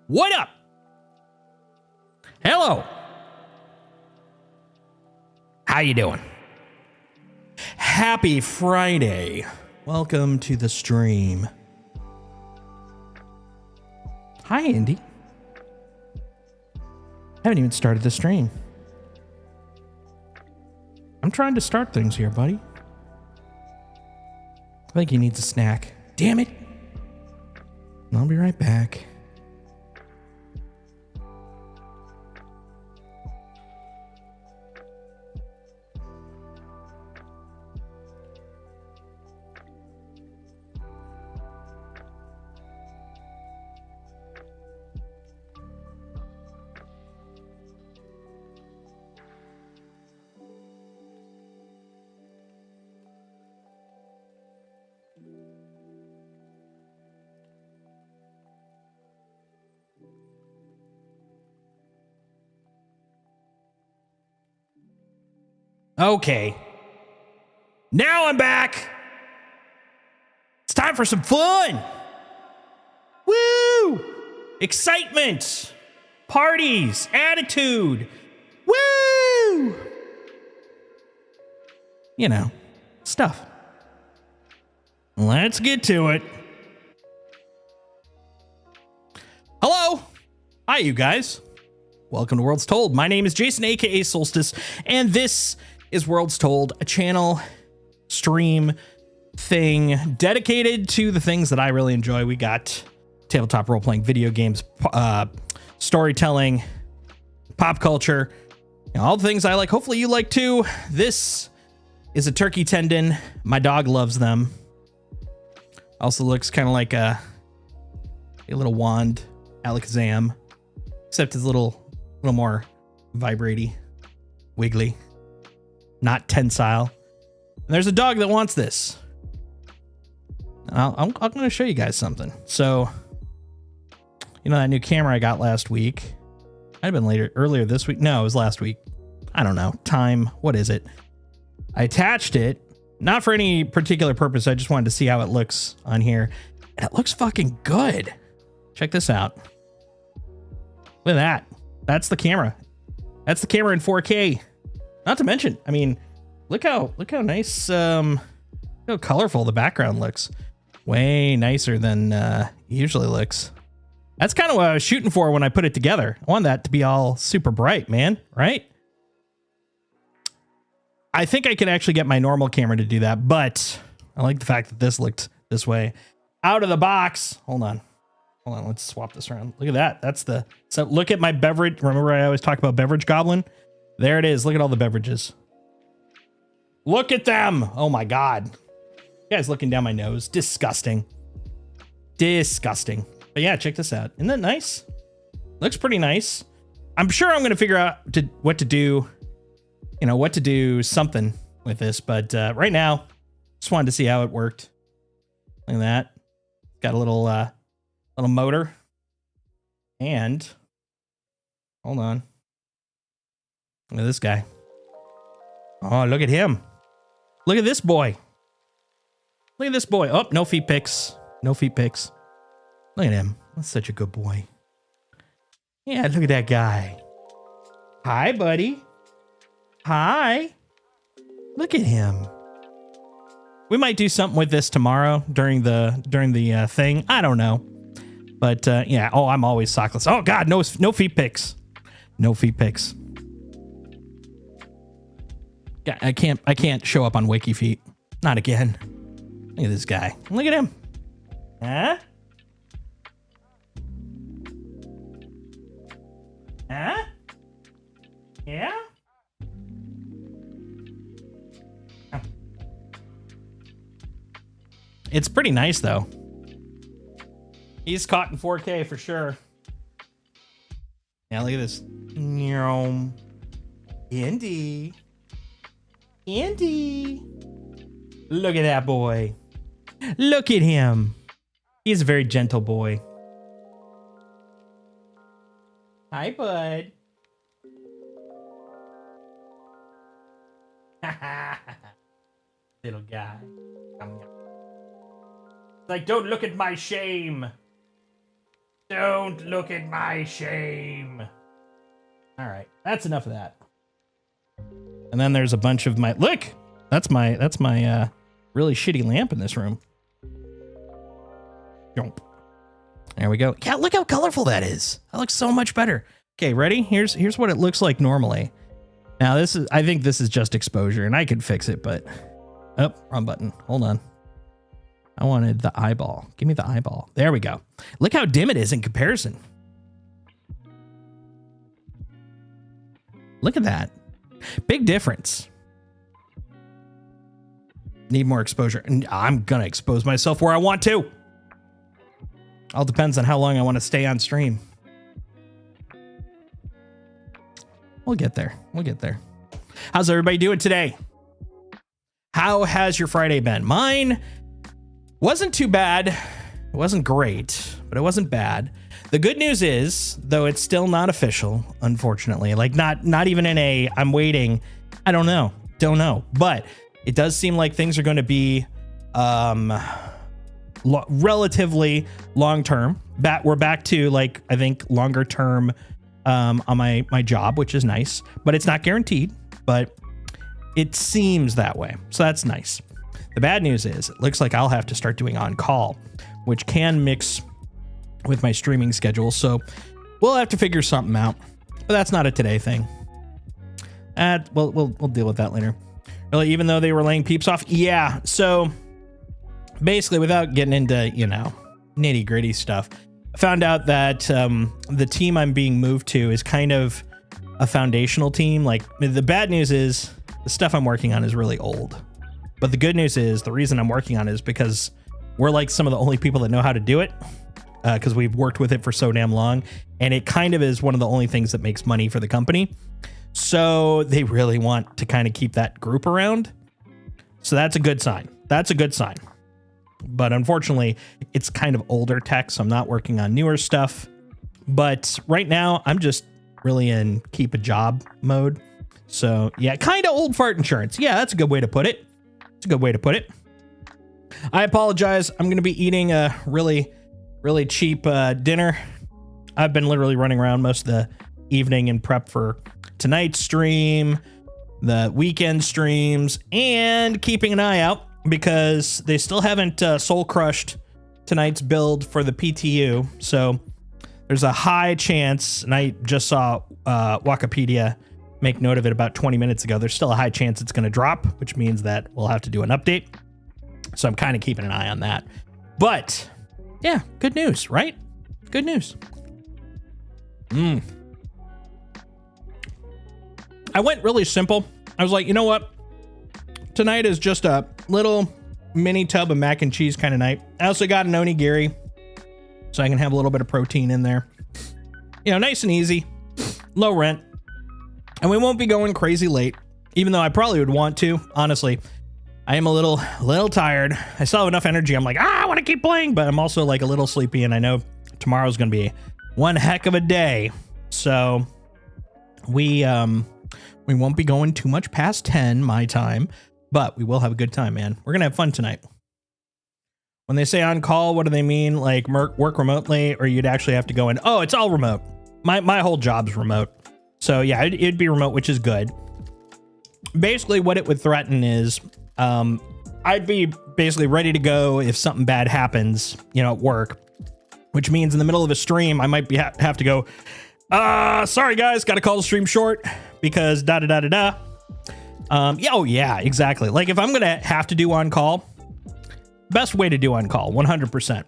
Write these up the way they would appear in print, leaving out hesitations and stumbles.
What up? Hello. How you doing? Happy Friday. Welcome to the stream. Hi, Andy. Haven't even started the stream. I'm trying to start things here, buddy. I think he needs a snack. Damn it. I'll be right back. Okay. Now I'm back. It's time for some fun. Woo! Excitement. Parties. Attitude. Woo! You know, stuff. Let's get to it. Hello. Hi, you guys. Welcome to Worlds Told. My name is Jason, aka Solstice, and this is Worlds Told, a channel, stream thing dedicated to the things that I really enjoy. We got tabletop role-playing, video games, storytelling, pop culture, you know, all the things I like. Hopefully you like too. This is a turkey tendon. My dog loves them. Also looks kind of like a little wand, Alakazam, except it's a little more vibratey, wiggly. Not tensile. And there's a dog that wants this. I'm going to show you guys something. So, you know that new camera I got last week? Might have been earlier this week. No, it was last week. I don't know. Time. What is it? I attached it, not for any particular purpose. I just wanted to see how it looks on here. And it looks fucking good. Check this out. Look at that. That's the camera. That's the camera in 4K. Not to mention, I mean, look how nice, how colorful the background looks. Way nicer than it usually looks. That's kind of what I was shooting for when I put it together. I want that to be all super bright, man, right? I think I could actually get my normal camera to do that, but I like the fact that this looked this way. Out of the box. Hold on, let's swap this around. Look at that. So look at my beverage. Remember I always talk about beverage goblin? There it is. Look at all the beverages. Look at them. Oh my God. You guys looking down my nose. Disgusting. Disgusting. But yeah, check this out. Isn't that nice? Looks pretty nice. I'm sure I'm going to figure out what to do, you know, what to do something with this. But right now, just wanted to see how it worked. Look at that. Got a little motor. And hold on. Look at this guy. Oh, look at him. Look at this boy. Look at this boy. Oh, no feet picks. No feet picks. Look at him. That's such a good boy. Yeah, look at that guy. Hi, buddy. Hi. Look at him. We might do something with this tomorrow during the thing. I don't know. But yeah. Oh, I'm always sockless. Oh God, no feet picks. No feet picks. Yeah, I can't show up on Wiki Feet. Not again. Look at this guy. Look at him. Huh? Huh? Yeah? Oh. It's pretty nice though. He's caught in 4K for sure. Yeah, look at this. Andy. Andy. Look at that boy. Look at him. He's a very gentle boy. Hi, bud. Little guy. Like, don't look at my shame. Don't look at my shame. All right, that's enough of that. And then there's a bunch of my look. That's my really shitty lamp in this room. There we go. Yeah, look how colorful that is. That looks so much better. Okay, ready? Here's what it looks like normally. Now I think this is just exposure, and I could fix it, but oh, wrong button. Hold on. I wanted the eyeball. Give me the eyeball. There we go. Look how dim it is in comparison. Look at that. Big difference. Need more exposure. And I'm going to expose myself where I want to. All depends on how long I want to stay on stream. We'll get there. We'll get there. How's everybody doing today? How has your Friday been? Mine wasn't too bad. It wasn't great, but it wasn't bad. The good news is, though it's still not official, unfortunately, like not even in a, I'm waiting. I don't know. But it does seem like things are going to be relatively long term. We're back to like, I think longer term on my job, which is nice, but it's not guaranteed, but it seems that way. So that's nice. The bad news is it looks like I'll have to start doing on call, which can mix with my streaming schedule. So we'll have to figure something out, but that's not a today thing. We'll deal with that later. Really, even though they were laying peeps off. Yeah. So basically, without getting into, nitty gritty stuff, I found out that the team I'm being moved to is kind of a foundational team. Like, the bad news is the stuff I'm working on is really old. But the good news is the reason I'm working on it is because we're like some of the only people that know how to do it, because we've worked with it for so damn long. And it kind of is one of the only things that makes money for the company. So they really want to kind of keep that group around. So that's a good sign. That's a good sign. But unfortunately, it's kind of older tech, so I'm not working on newer stuff. But right now, I'm just really in keep a job mode. So yeah, kind of old fart insurance. Yeah, that's a good way to put it. It's a good way to put it. I apologize. I'm going to be eating a really, really cheap dinner. I've been literally running around most of the evening in prep for tonight's stream, the weekend streams, and keeping an eye out because they still haven't soul crushed tonight's build for the PTU. So there's a high chance, and I just saw Wikipedia make note of it about 20 minutes ago. There's still a high chance it's going to drop, which means that we'll have to do an update. So I'm kind of keeping an eye on that. But yeah, good news, right? Good news. I went really simple. I was like, you know what? Tonight is just a little mini tub of mac and cheese kind of night. I also got an onigiri, so I can have a little bit of protein in there. Nice and easy, low rent. And we won't be going crazy late, even though I probably would want to. Honestly, I am a little tired. I still have enough energy. I'm like, I want to keep playing, but I'm also like a little sleepy, and I know tomorrow's going to be one heck of a day. So we won't be going too much past 10 my time, but we will have a good time, man. We're going to have fun tonight. When they say on call, what do they mean? Like work remotely, or you'd actually have to go in? Oh, it's all remote. My whole job's remote. So yeah, it'd be remote, which is good. Basically what it would threaten is, I'd be basically ready to go if something bad happens, at work, which means in the middle of a stream, I might have to go, sorry guys, got to call the stream short because yeah, oh yeah, exactly. Like if I'm going to have to do on call, best way to do on call, 100%.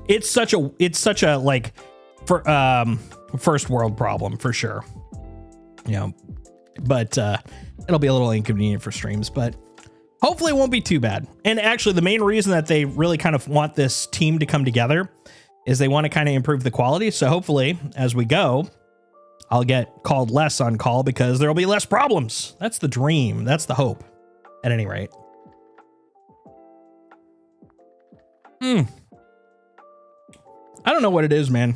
It's such a like for, first world problem for sure, but, it'll be a little inconvenient for streams, but hopefully it won't be too bad. And actually the main reason that they really kind of want this team to come together is they want to kind of improve the quality. So hopefully as we go, I'll get called less on call because there'll be less problems. That's the dream. That's the hope at any rate. I don't know what it is, man.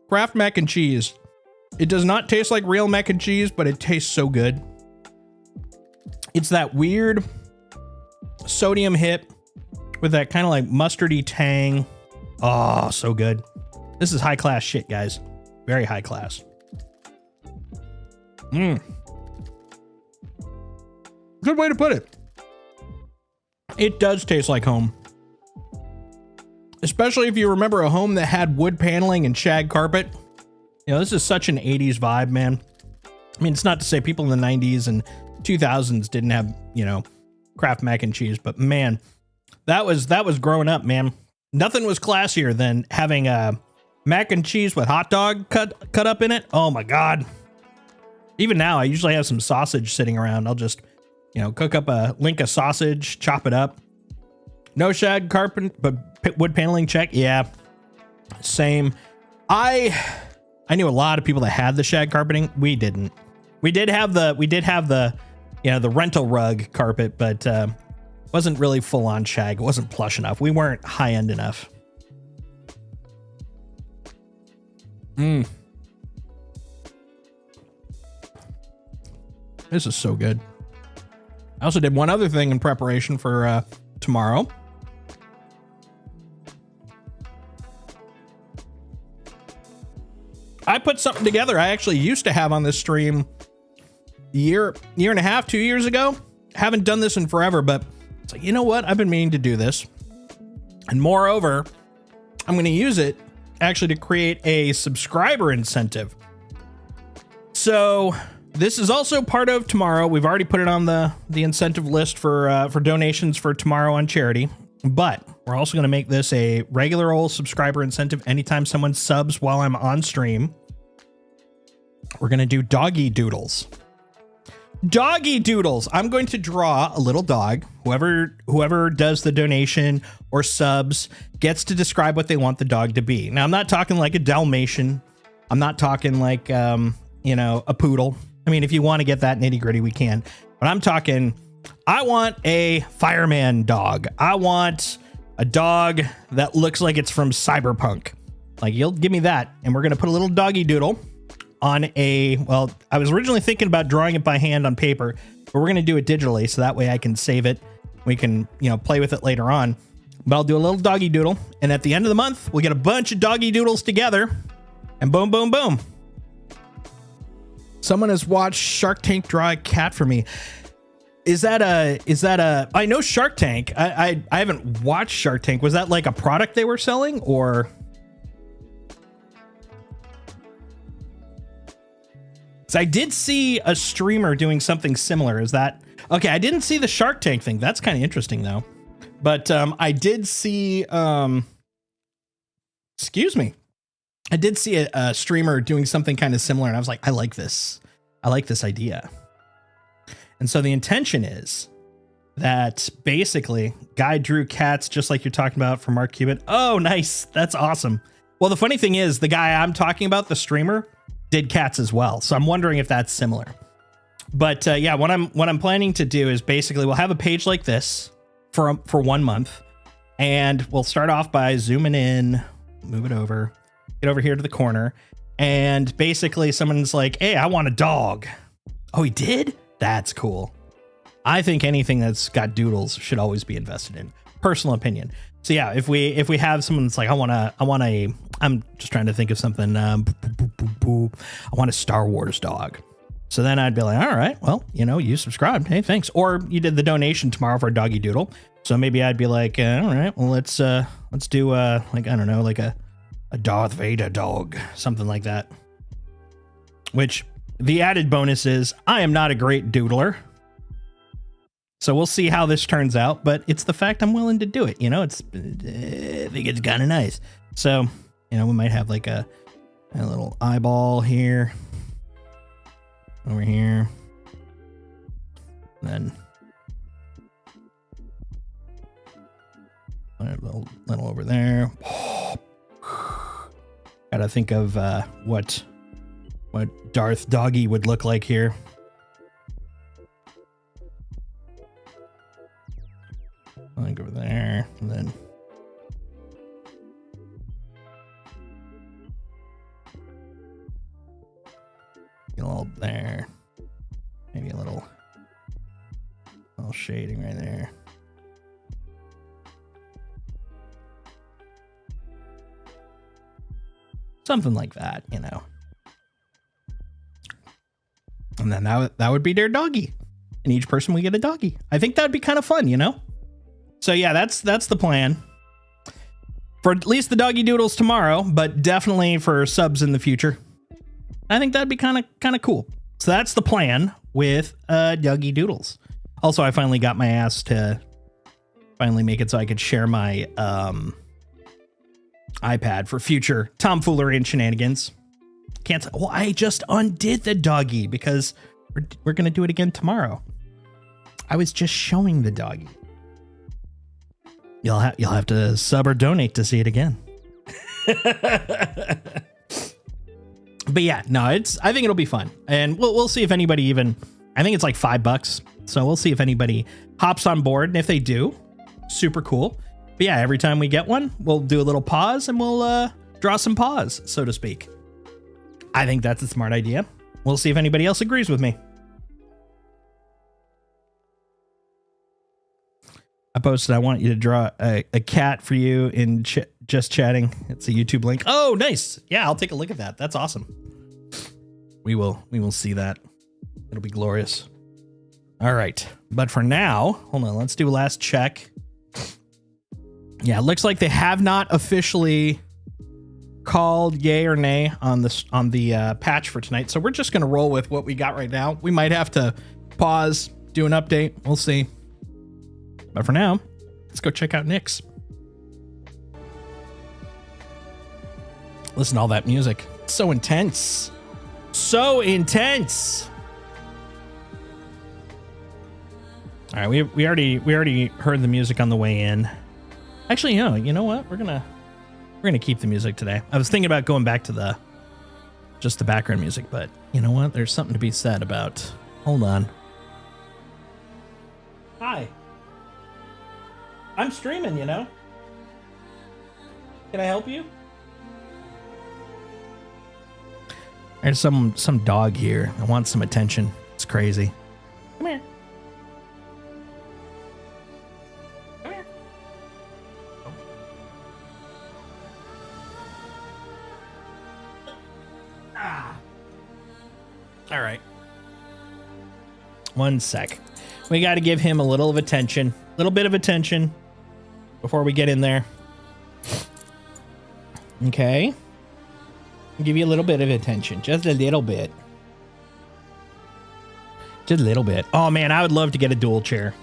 Kraft mac and cheese. It does not taste like real mac and cheese, but it tastes so good. It's that weird sodium hit with that kind of like mustardy tang. Oh, so good. This is high class shit, guys. Very high class. Good way to put it. It does taste like home. Especially if you remember a home that had wood paneling and shag carpet. This is such an 80s vibe, man. I mean, it's not to say people in the 90s and 2000s didn't have, Kraft mac and cheese, but man, that was growing up, man. Nothing was classier than having a mac and cheese with hot dog cut up in it. Oh my God. Even now, I usually have some sausage sitting around. I'll just, cook up a link of sausage, chop it up. No shag carpet, but wood paneling, check. Yeah, same. I knew a lot of people that had the shag carpeting. We didn't. We did have the the rental rug carpet, but wasn't really full on shag. It wasn't plush enough. We weren't high end enough. This is so good. I also did one other thing in preparation for tomorrow. I put something together I actually used to have on this stream year and a half, 2 years ago. Haven't done this in forever, but it's like, you know what? I've been meaning to do this. And moreover, I'm going to use it actually to create a subscriber incentive. So this is also part of tomorrow. We've already put it on the incentive list for donations for tomorrow on charity, but we're also going to make this a regular old subscriber incentive. Anytime someone subs while I'm on stream, we're going to do doggy doodles. Doggy doodles. I'm going to draw a little dog. Whoever does the donation or subs gets to describe what they want the dog to be. Now, I'm not talking like a Dalmatian. I'm not talking like, a poodle. I mean, if you want to get that nitty gritty, we can. But I'm talking, I want a fireman dog. I want a dog that looks like it's from Cyberpunk. Like, you'll give me that. And we're going to put a little doggy doodle on I was originally thinking about drawing it by hand on paper, but we're going to do it digitally. So that way I can save it. We can, play with it later on, but I'll do a little doggy doodle. And at the end of the month, we'll get a bunch of doggy doodles together and boom, boom, boom. Someone has watched Shark Tank draw a cat for me. I know Shark Tank. I haven't watched Shark Tank. Was that like a product they were selling or? So I did see a streamer doing something similar. Is that okay? I didn't see the Shark Tank thing. That's kind of interesting though. But I did see, excuse me. I did see a streamer doing something kind of similar, and I was like, I like this. I like this idea. And so the intention is that basically guy drew cats just like you're talking about from Mark Cuban. Oh, nice. That's awesome. Well, the funny thing is the guy I'm talking about, the streamer, did cats as well. So I'm wondering if that's similar. But yeah, what I'm planning to do is basically we'll have a page like this for 1 month, and we'll start off by zooming in, move it over, get over here to the corner, and basically someone's like, "Hey, I want a dog." Oh, he did? That's cool. I think anything that's got doodles should always be invested in. Personal opinion. So yeah, if we have someone that's like, I'm just trying to think of something. I want a Star Wars dog. So then I'd be like, all right, well, you subscribed. Hey, thanks. Or you did the donation tomorrow for a doggy doodle. So maybe I'd be like, all right, well, let's do like, I don't know, like a Darth Vader dog, something like that. Which the added bonus is I am not a great doodler. So we'll see how this turns out, but it's the fact I'm willing to do it. I think it's kind of nice. So, we might have like a little eyeball here, over here, and then a little over there. Gotta think of what Darth Doggy would look like here. Like over there, and then get a little there, maybe a little shading right there. Something like that, And then that would be their doggy. And each person would get a doggy. I think that'd be kind of fun, So yeah, that's the plan for at least the doggy doodles tomorrow, but definitely for subs in the future. I think that'd be kind of cool. So that's the plan with doggy doodles. Also, I finally got my ass to finally make it so I could share my iPad for future tomfoolery and shenanigans. Well, I just undid the doggy because we're gonna do it again tomorrow. I was just showing the doggy. You'll have to sub or donate to see it again. But yeah, no, I think it'll be fun, and we'll see if anybody even. I think it's like $5, so we'll see if anybody hops on board, and if they do, super cool. But yeah, every time we get one, we'll do a little pause and we'll draw some paws, so to speak. I think that's a smart idea. We'll see if anybody else agrees with me. I posted, I want you to draw a cat for you in just chatting. It's a YouTube link. Oh, nice. Yeah, I'll take a look at that. That's awesome. We will see that. It'll be glorious. All right. But for now, hold on. Let's do a last check. Yeah, it looks like they have not officially called yay or nay on the patch for tonight. So we're just going to roll with what we got right now. We might have to pause, do an update. We'll see. But for now, let's go check out Nick's. Listen to all that music. It's so intense. So intense. All right, we already heard the music on the way in. Actually, you know what? We're gonna keep the music today. I was thinking about going back to just the background music, but you know what? There's something to be said about. Hold on. Hi. I'm streaming, Can I help you? There's some dog here. I want some attention. It's crazy. Come here. Come here. Oh. Ah. All right. One sec. We got to give him a little bit of attention before we get in there. Okay. I'll give you a little bit of attention. Just a little bit. Just a little bit. Oh man, I would love to get a dual chair.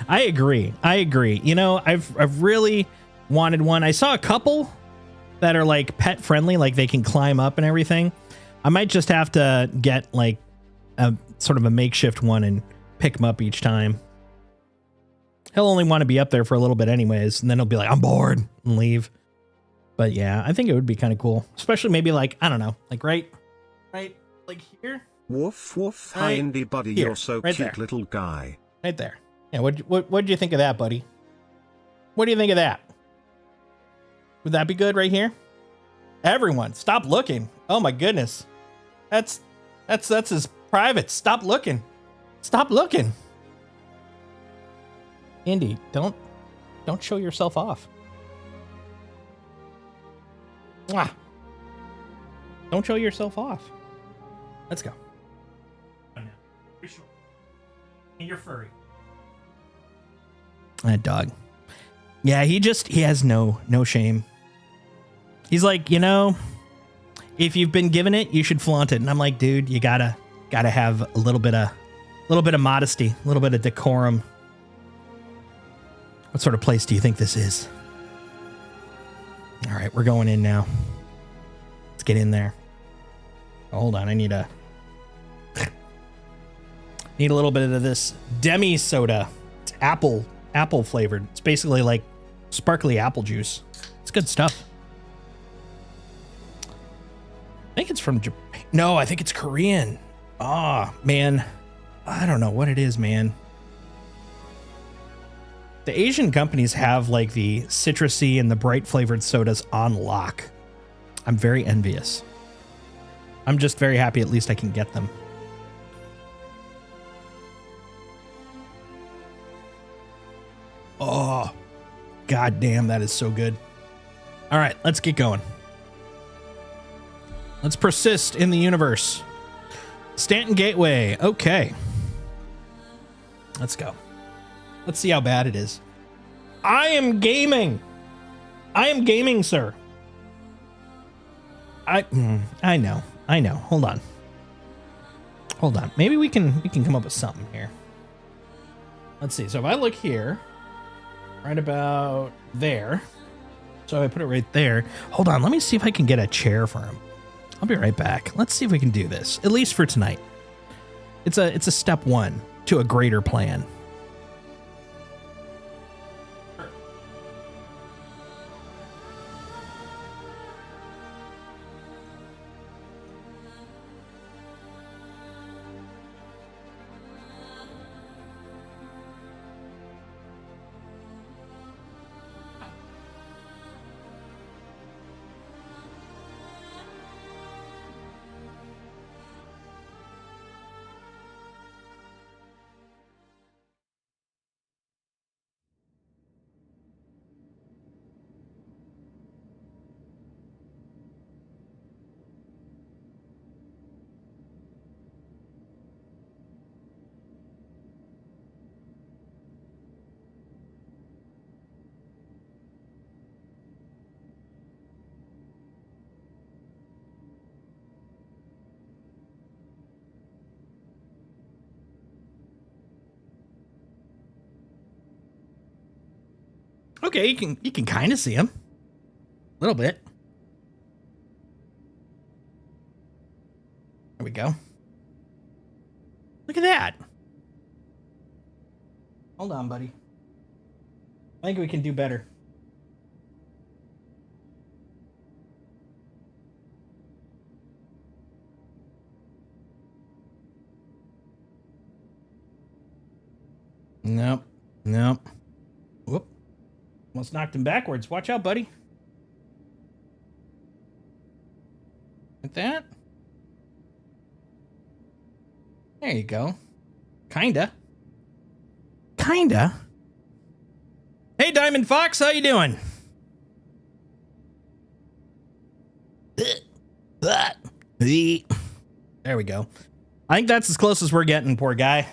I agree. I've really wanted one. I saw a couple that are like pet friendly, like they can climb up and everything. I might just have to get like a sort of a makeshift one and pick him up each time. He'll only want to be up there for a little bit anyways, and then he'll be like, I'm bored, and leave. But yeah, I think it would be kind of cool. Especially maybe like, I don't know, like right like here. Woof woof. Hi, Indy buddy. Here, You're so right cute, there. little guy. Right there. Yeah, what'd you think of that, buddy? What do you think of that? Would that be good right here? Everyone, stop looking. Oh my goodness. That's his private. Stop looking. Stop looking. Indy, don't show yourself off. Mwah. Don't show yourself off. Let's go. And you're furry. That dog. Yeah, he has no shame. He's like, if you've been given it, you should flaunt it. And I'm like, dude, you gotta have a little bit of modesty, a little bit of decorum. What sort of place do you think this is? All right, we're going in now. Let's get in there. Oh, hold on, I need a little bit of this demi soda. It's apple flavored. It's basically like sparkly apple juice. It's good stuff. I think it's from Japan. No, I think it's Korean. Ah, man. I don't know what it is, man. The Asian companies have like the citrusy and the bright flavored sodas on lock. I'm very envious. I'm just very happy at least I can get them. Oh, god damn, that is so good. All right, let's get going. Let's persist in the universe. Stanton Gateway. Okay. Let's go. Let's see how bad it is. I am gaming. I am gaming, sir. I know. Hold on. Maybe we can come up with something here. Let's see. So if I look here, right about there. So I put it right there. Hold on. Let me see if I can get a chair for him. I'll be right back. Let's see if we can do this, at least for tonight. It's a step one to a greater plan. Okay, you can kind of see him. A little bit. There we go. Look at that. Hold on, buddy. I think we can do better. Nope. Whoop. Almost knocked him backwards. Watch out, buddy. Like that. There you go. Kinda. Hey, Diamond Fox, how you doing? There we go. I think that's as close as we're getting, poor guy.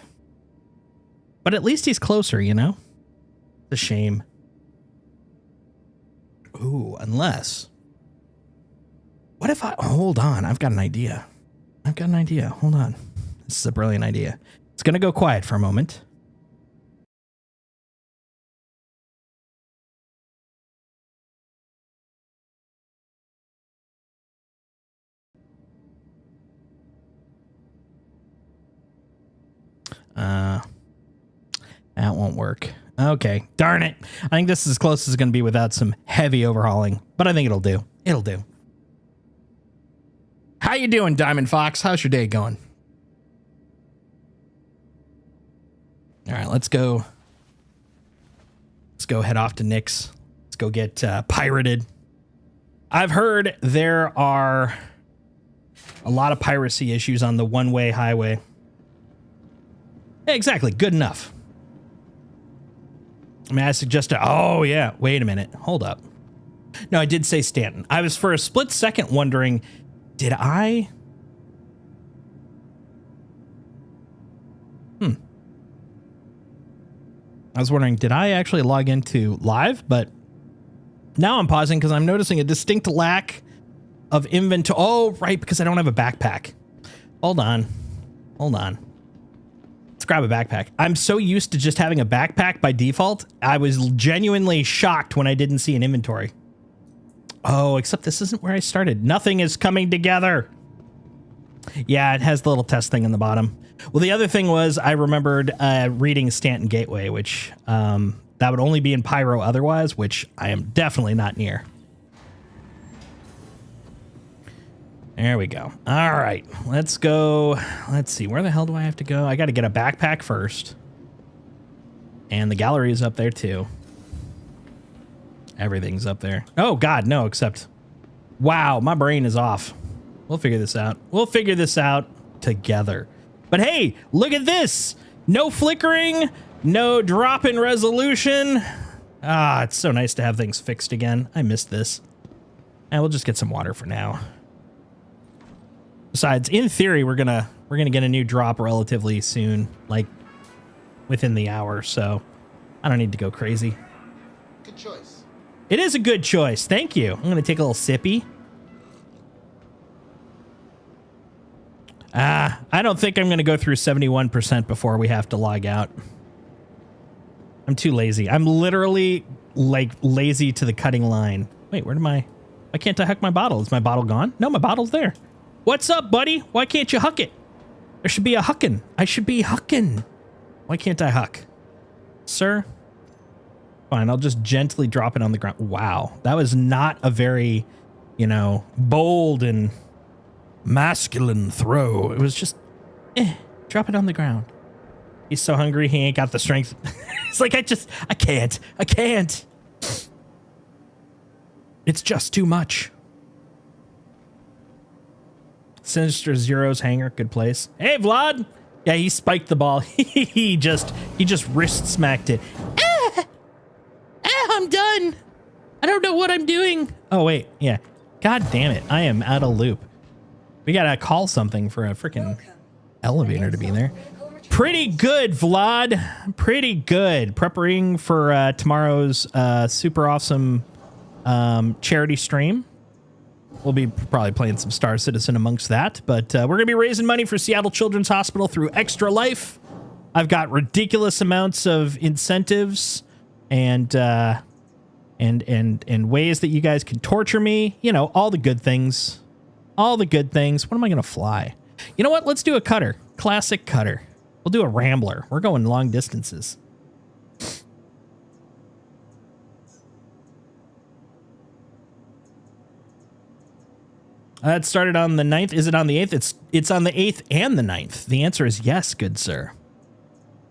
But at least he's closer, you know? It's a shame. Ooh, unless... What if I... Hold on, I've got an idea. Hold on. This is a brilliant idea. It's going to go quiet for a moment. That won't work. Okay, darn it. I think this is as close as it's going to be without some heavy overhauling, but I think it'll do. It'll do. How you doing, Diamond Fox? How's your day going? All right, let's go. Let's go head off to Nick's. Let's go get pirated. I've heard there are a lot of piracy issues on the one-way highway. Exactly, good enough. I mean, I suggested, oh yeah, wait a minute, hold up. No, I did say Stanton. I was for a split second wondering, did I? I was wondering, did I actually log into live? But now I'm pausing because I'm noticing a distinct lack of inventory. Oh, right, because I don't have a backpack. Hold on. Hold on. Let's grab a backpack. I'm so used to just having a backpack by default. I was genuinely shocked when I didn't see an inventory. Oh, except this isn't where I started. Nothing is coming together. Yeah, it has the little test thing in the bottom. Well, the other thing was I remembered reading Stanton Gateway, which that would only be in Pyro otherwise, which I am definitely not near. There we go. All right, let's go. Let's see. Where the hell do I have to go? I got to get a backpack first. And the gallery is up there too. Everything's up there. Oh, God, no, except... Wow, my brain is off. We'll figure this out. We'll figure this out together. But hey, look at this. No flickering, no drop in resolution. Ah, it's so nice to have things fixed again. I missed this. And we'll just get some water for now. Besides, in theory, we're gonna get a new drop relatively soon, like within the hour, so I don't need to go crazy. Good choice. It is a good choice. Thank you. I'm gonna take a little sippy. I don't think I'm going to go through 71% before we have to log out. I'm too lazy. I'm literally like lazy to the cutting line. Wait, where am I? Why can't I huck my bottle? Is my bottle gone? No, my bottle's there. What's up, buddy? Why can't you huck it? There should be a hucking. I should be hucking. Why can't I huck? Sir? Fine, I'll just gently drop it on the ground. Wow, that was not a very, you know, bold and masculine throw. It was just, drop it on the ground. He's so hungry, he ain't got the strength. It's like, I can't. It's just too much. Sinister Zero's hangar, good place. Hey, Vlad. Yeah, he spiked the ball. he just wrist smacked it. I'm done. I don't know what I'm doing. Oh, wait. Yeah. God damn it. I am out of loop. We gotta call something for a freaking elevator to be there. Pretty good, Vlad. Pretty good. Preparing for tomorrow's super awesome charity stream. We'll be probably playing some Star Citizen amongst that, but we're gonna be raising money for Seattle Children's Hospital through Extra Life. I've got ridiculous amounts of incentives and ways that you guys can torture me. You know, all the good things. All the good things. What am I going to fly? You know what? Let's do a cutter. Classic cutter. We'll do a Rambler. We're going long distances. That started on the 9th. Is it on the 8th? It's on the 8th and the 9th. The answer is yes, good sir.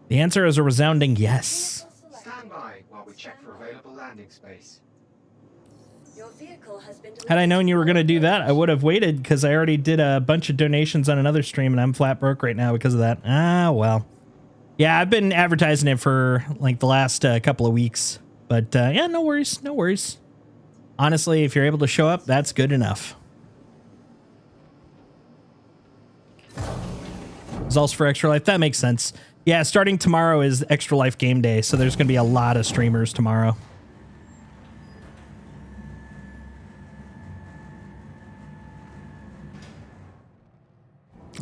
The answer is a resounding yes. Stand by while we check for available landing space. Had I known you were going to do that, I would have waited because I already did a bunch of donations on another stream and I'm flat broke right now because of that. Ah, well. Yeah, I've been advertising it for like the last couple of weeks. But yeah, no worries. No worries. Honestly, if you're able to show up, that's good enough. Results for Extra Life. That makes sense. Yeah, starting tomorrow is Extra Life game day. So there's going to be a lot of streamers tomorrow.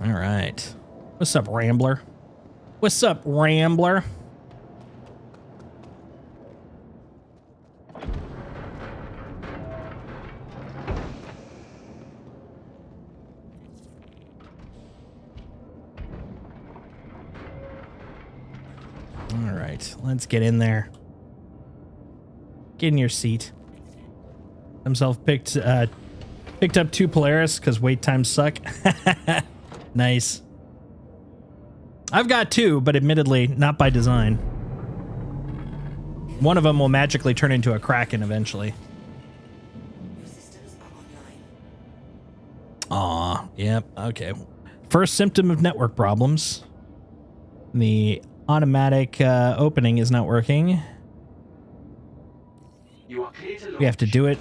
All right. What's up, Rambler? What's up, Rambler? All right, let's get in there. Get in your seat. Himself picked up 2 Polaris because wait times suck. Nice. I've got two, but admittedly, not by design. One of them will magically turn into a Kraken eventually. Aw, yep, okay. First symptom of network problems. The automatic opening is not working. You are clear to launch. We have to do it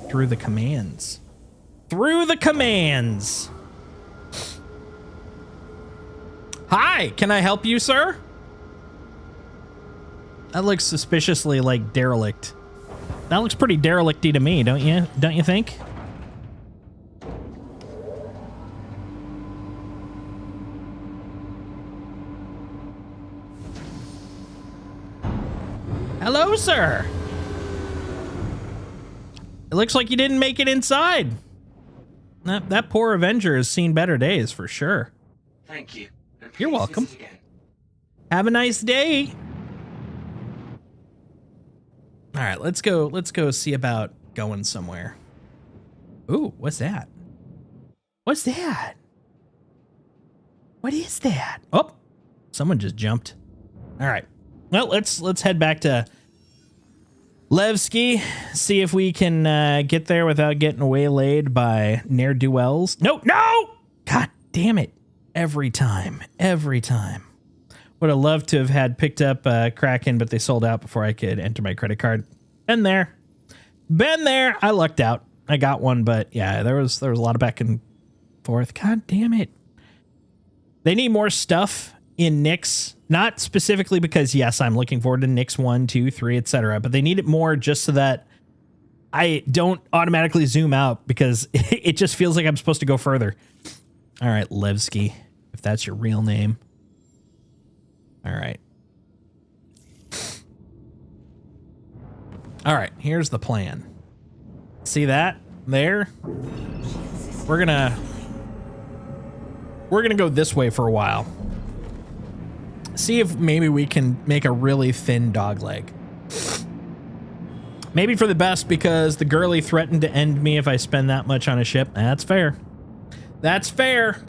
through the commands. Through the commands! Hi, can I help you, sir? That looks suspiciously like derelict. That looks pretty derelict-y to me, don't you? Don't you think? Hello, sir. It looks like you didn't make it inside. That poor Avenger has seen better days for sure. Thank you. And You're please welcome. visit again. Have a nice day. All right, let's go see about going somewhere. Ooh, what's that? What's that? What is that? Oh, someone just jumped. All right. Well, let's head back to Levski, see if we can get there without getting waylaid by ne'er-do-wells. No! God damn it. Every time. Would have loved to have had picked up Kraken, but they sold out before I could enter my credit card. Been there. I lucked out. I got one, but yeah, there was a lot of back and forth. God damn it. They need more stuff in Nyx, not specifically because, yes, I'm looking forward to Nyx 1, 2, 3, etc., but they need it more just so that I don't automatically zoom out because it just feels like I'm supposed to go further. All right, Levski, if that's your real name. All right. All right, here's the plan. See that there? We're gonna go this way for a while. See if maybe we can make a really thin dog leg. Maybe for the best because the girly threatened to end me if I spend that much on a ship. That's fair. That's fair.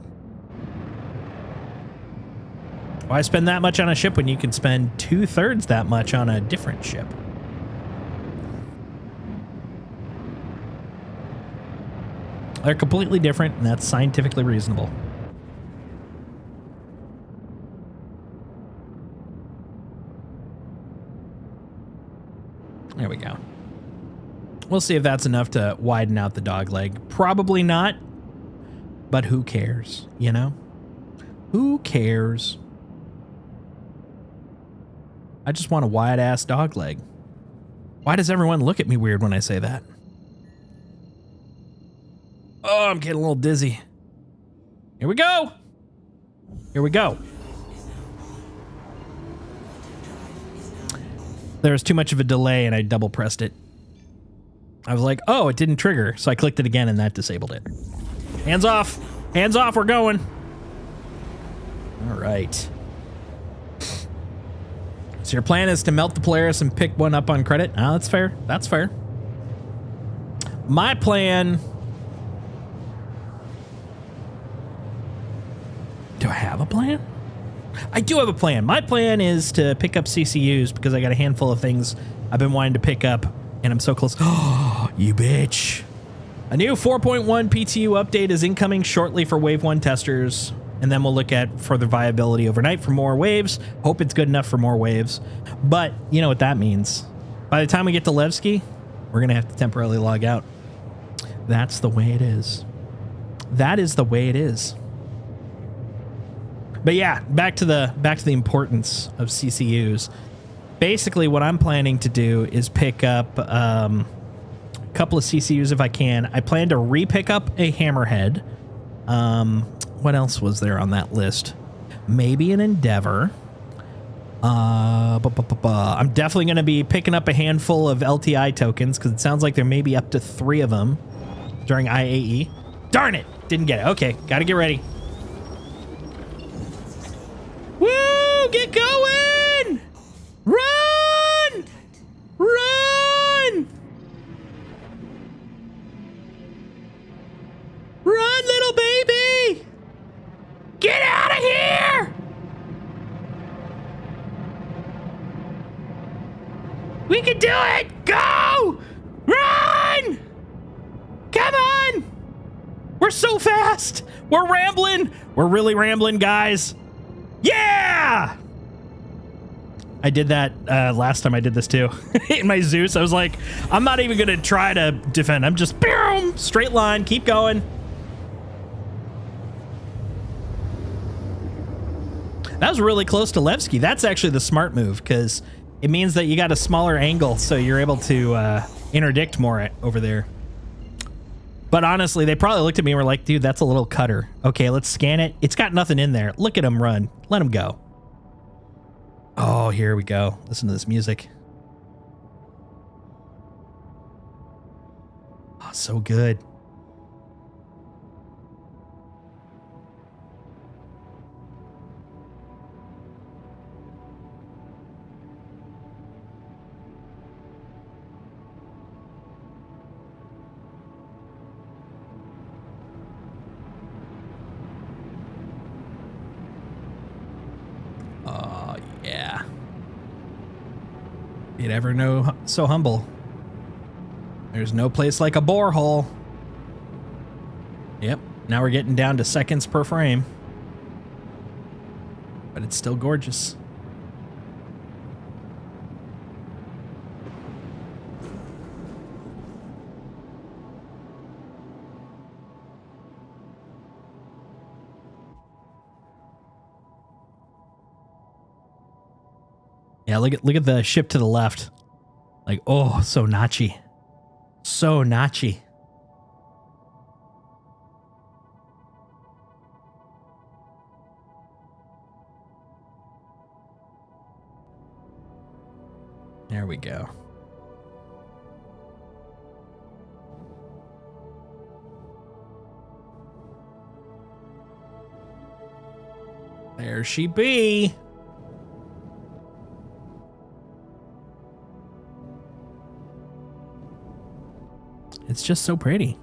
Why spend that much on a ship when you can spend 2/3 that much on a different ship? They're completely different, and that's scientifically reasonable. There we go. We'll see if that's enough to widen out the dog leg. Probably not, but who cares, you know? Who cares? I just want a wide-ass dog leg. Why does everyone look at me weird when I say that? Oh, I'm getting a little dizzy. Here we go. Here we go. There was too much of a delay and I double pressed it. I was like, oh, it didn't trigger. So I clicked it again and that disabled it. Hands off. Hands off. We're going. All right. So your plan is to melt the Polaris and pick one up on credit? Oh, that's fair. That's fair. My plan... Do I have a plan? I do have a plan. My plan is to pick up CCUs because I got a handful of things I've been wanting to pick up, and I'm so close. Oh, you bitch. A new 4.1 PTU update is incoming shortly for Wave 1 testers, and then we'll look at further viability overnight for more waves. Hope it's good enough for more waves. But you know what that means. By the time we get to Levski, we're going to have to temporarily log out. That's the way it is. That is the way it is. But yeah, back to the importance of CCUs. Basically, what I'm planning to do is pick up a couple of CCUs if I can. I plan to re-pick up a Hammerhead. What else was there on that list? Maybe an Endeavor. I'm definitely going to be picking up a handful of LTI tokens because it sounds like there may be up to 3 of them during IAE. Darn it! Didn't get it. Okay, got to get ready. Woo! Get going! Run! Run! Run, little baby! Get out of here! We're so fast. We're rambling. We're really rambling, guys. Yeah! I did that last time I did this too. In my Zeus, I was like, I'm not even going to try to defend. I'm just boom, straight line, keep going. That was really close to Levski. That's actually the smart move because it means that you got a smaller angle, so you're able to interdict more over there. But honestly, they probably looked at me and were like, dude, that's a little cutter. Okay, let's scan it. It's got nothing in there. Look at him run. Let him go. Oh, here we go. Listen to this music. Oh, so good. Oh, yeah. You'd ever know so humble. There's no place like a borehole. Yep. Now we're getting down to seconds per frame. But it's still gorgeous. Yeah, look at the ship to the left. Like, oh, so notchy. So notchy. There we go. There she be. It's just so pretty.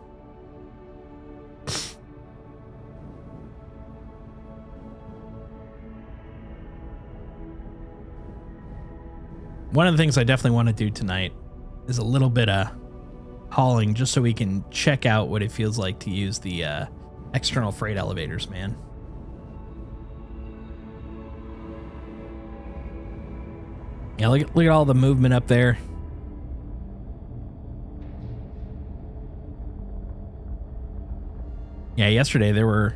One of the things I definitely want to do tonight is a little bit of hauling just so we can check out what it feels like to use the external freight elevators, man. Yeah, look at all the movement up there. Yeah, yesterday there were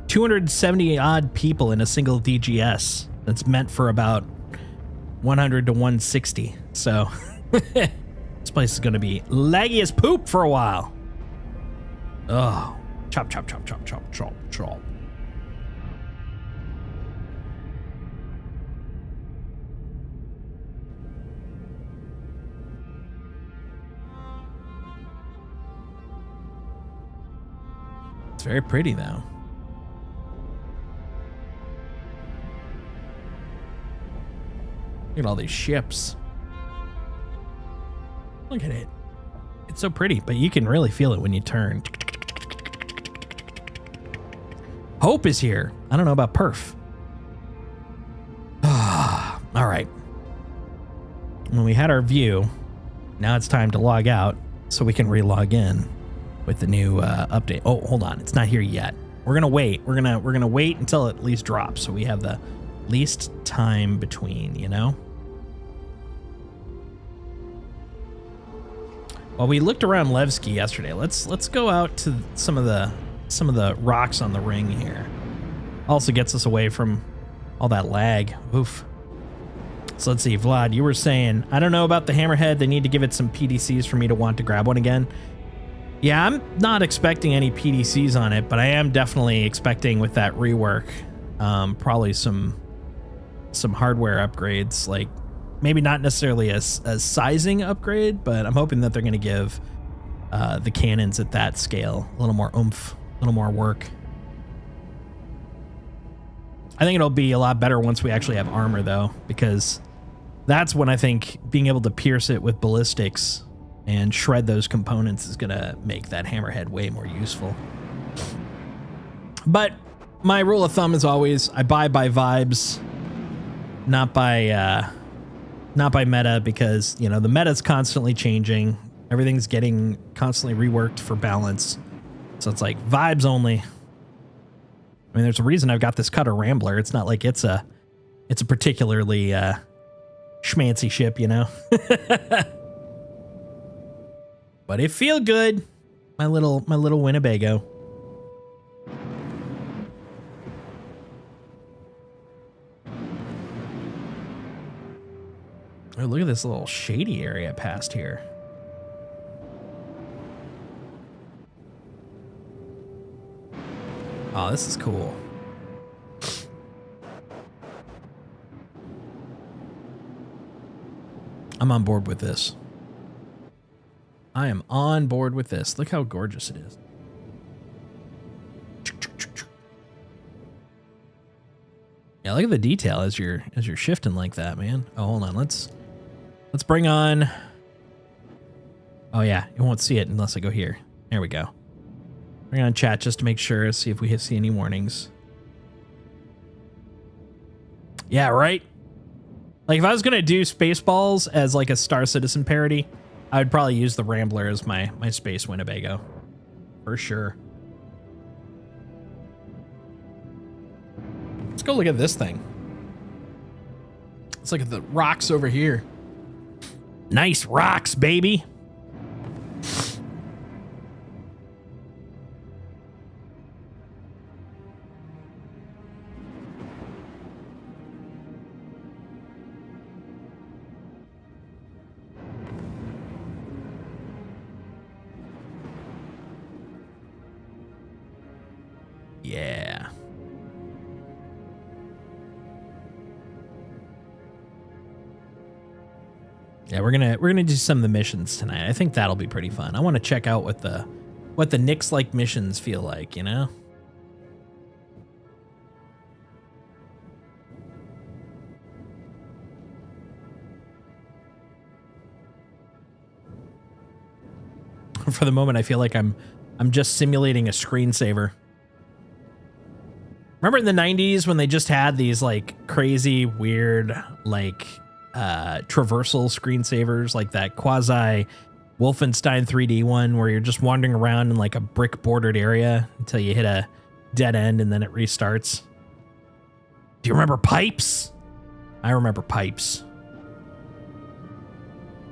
270 odd people in a single DGS that's meant for about 100 to 160. So this place is going to be laggy as poop for a while. Oh, chop, chop, chop, chop, chop, chop, chop. Very pretty though. Look at all these ships. Look at it. It's so pretty, but you can really feel it when you turn. Hope is here. I don't know about perf. All right. When we had our view, now it's time to log out so we can re-log in with the new update. Oh, hold on. It's not here yet. We're going to wait. We're going to wait until it at least drops so we have the least time between, you know? Well, we looked around Levski yesterday. Let's go out to some of the rocks on the ring here. Also gets us away from all that lag. Oof. So let's see, Vlad, you were saying, I don't know about the hammerhead. They need to give it some PDCs for me to want to grab one again. Yeah, I'm not expecting any PDCs on it, but I am definitely expecting with that rework, probably some hardware upgrades, like maybe not necessarily a sizing upgrade, but I'm hoping that they're going to give the cannons at that scale a little more oomph, a little more work. I think it'll be a lot better once we actually have armor, though, because that's when I think being able to pierce it with ballistics and shred those components is going to make that hammerhead way more useful. But my rule of thumb is always I buy by vibes, not by meta, because, you know, the meta's constantly changing. Everything's getting constantly reworked for balance. So it's like vibes only. I mean, there's a reason I've got this Cutter Rambler. It's not like it's a particularly schmancy ship, you know. But it feel good. My little Winnebago. Oh, look at this little shady area past here. Oh, this is cool. I'm on board with this. I am on board with this. Look how gorgeous it is. Yeah, look at the detail as you're shifting like that, man. Oh, hold on. Let's bring on. Oh yeah, you won't see it unless I go here. There we go. Bring on chat just to make sure, see if we see any warnings. Yeah, right? Like, if I was going to do Spaceballs as, like, a Star Citizen parody, I would probably use the Rambler as my space Winnebago. For sure. Let's go look at this thing. Let's look at the rocks over here. Nice rocks, baby. Yeah. Yeah, we're gonna do some of the missions tonight. I think that'll be pretty fun. I want to check out what the Nyx-like missions feel like, you know? For the moment, I feel like I'm just simulating a screensaver. Remember in the 90s when they just had these like crazy, weird, like traversal screensavers, like that quasi Wolfenstein 3D one where you're just wandering around in like a brick bordered area until you hit a dead end and then it restarts. Do you remember Pipes? I remember Pipes.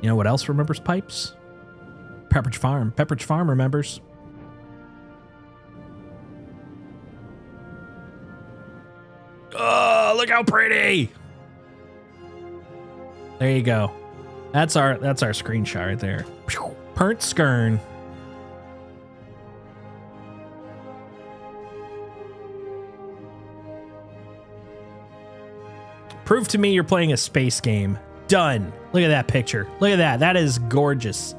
You know what else remembers Pipes? Pepperidge Farm. Pepperidge Farm remembers. Oh, look how pretty. There you go. That's our screenshot right there. Pernt Skern. Prove to me you're playing a space game. Done. Look at that picture. Look at that. That is gorgeous.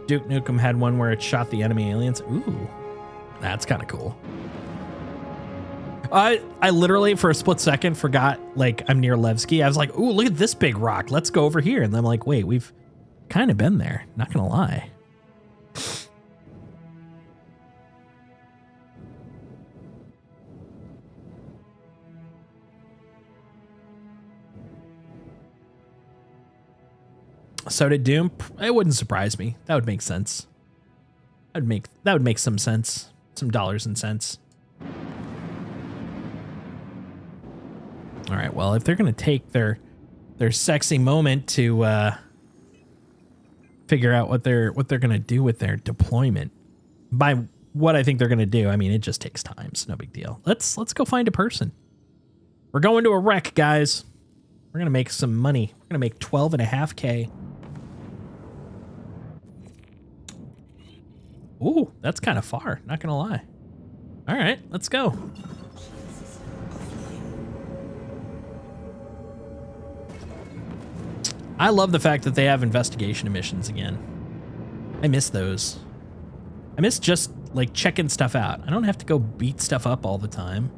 Duke Nukem had one where it shot the enemy aliens. Ooh, that's kind of cool. I literally for a split second forgot like I'm near Levski. I was like, ooh, look at this big rock. Let's go over here. And then I'm like, wait, we've kind of been there. Not gonna lie. So did Doom. It wouldn't surprise me. That would make sense. That would make some sense. Some dollars and cents. All right. Well, if they're gonna take their sexy moment to figure out what they're gonna do with their deployment, by what I think they're gonna do, I mean it just takes time. It's no big deal. Let's go find a person. We're going to a wreck, guys. We're gonna make some money. We're gonna make 12.5K. Ooh, that's kind of far, not gonna lie. All right, let's go. I love the fact that they have investigation missions again. I miss those. I miss just like checking stuff out. I don't have to go beat stuff up all the time.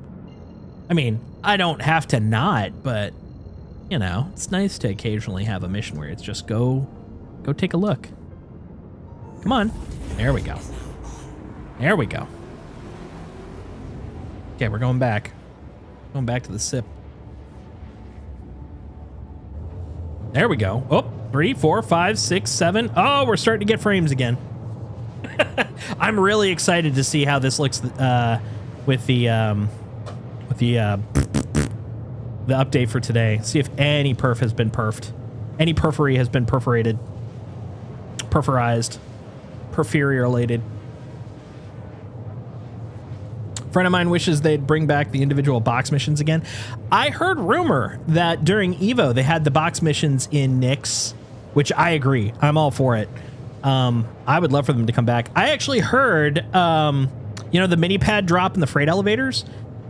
I mean, I don't have to not, but you know, it's nice to occasionally have a mission where it's just go take a look. Come on. There we go. There we go. Okay, we're going back. Going back to the SIP. There we go. Oh, 3, 4, 5, 6, 7. Oh, we're starting to get frames again. I'm really excited to see how this looks with the update for today. See if any perf has been perfed. Any perfory has been perforated. Perforized. Perfuriolated. Friend of mine wishes they'd bring back the individual box missions again. I heard rumor that during Evo they had the box missions in Nyx, which I agree. I'm all for it. I would love for them to come back. I actually heard, you know, the mini pad drop in the freight elevators.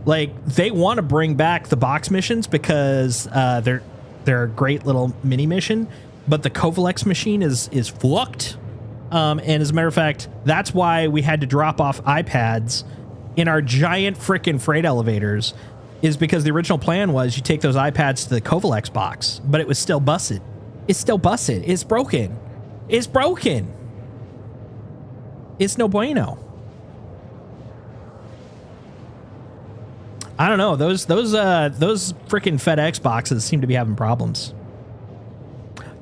Like, they want to bring back the box missions because they're a great little mini mission, but the Kovalex machine is fucked. And as a matter of fact, that's why we had to drop off iPads in our giant frickin' freight elevators, is because the original plan was you take those iPads to the Kovalex box, but it was still busted. It's still busted. It's broken. It's broken. It's no bueno. I don't know. Those frickin' FedEx boxes seem to be having problems.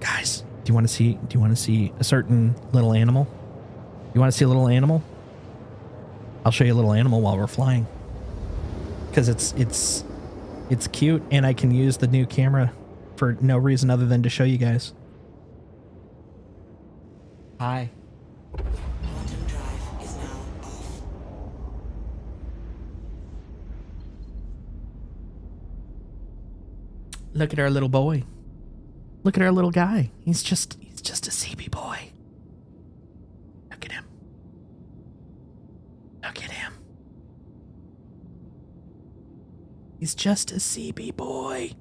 Guys, do you want to see a certain little animal? You want to see a little animal? I'll show you a little animal while we're flying. Because it's cute, and I can use the new camera for no reason other than to show you guys. Hi. Quantum drive is now off. Look at our little boy. Look at our little guy. He's just a CB boy. Look at him. Look at him. He's just a CB boy.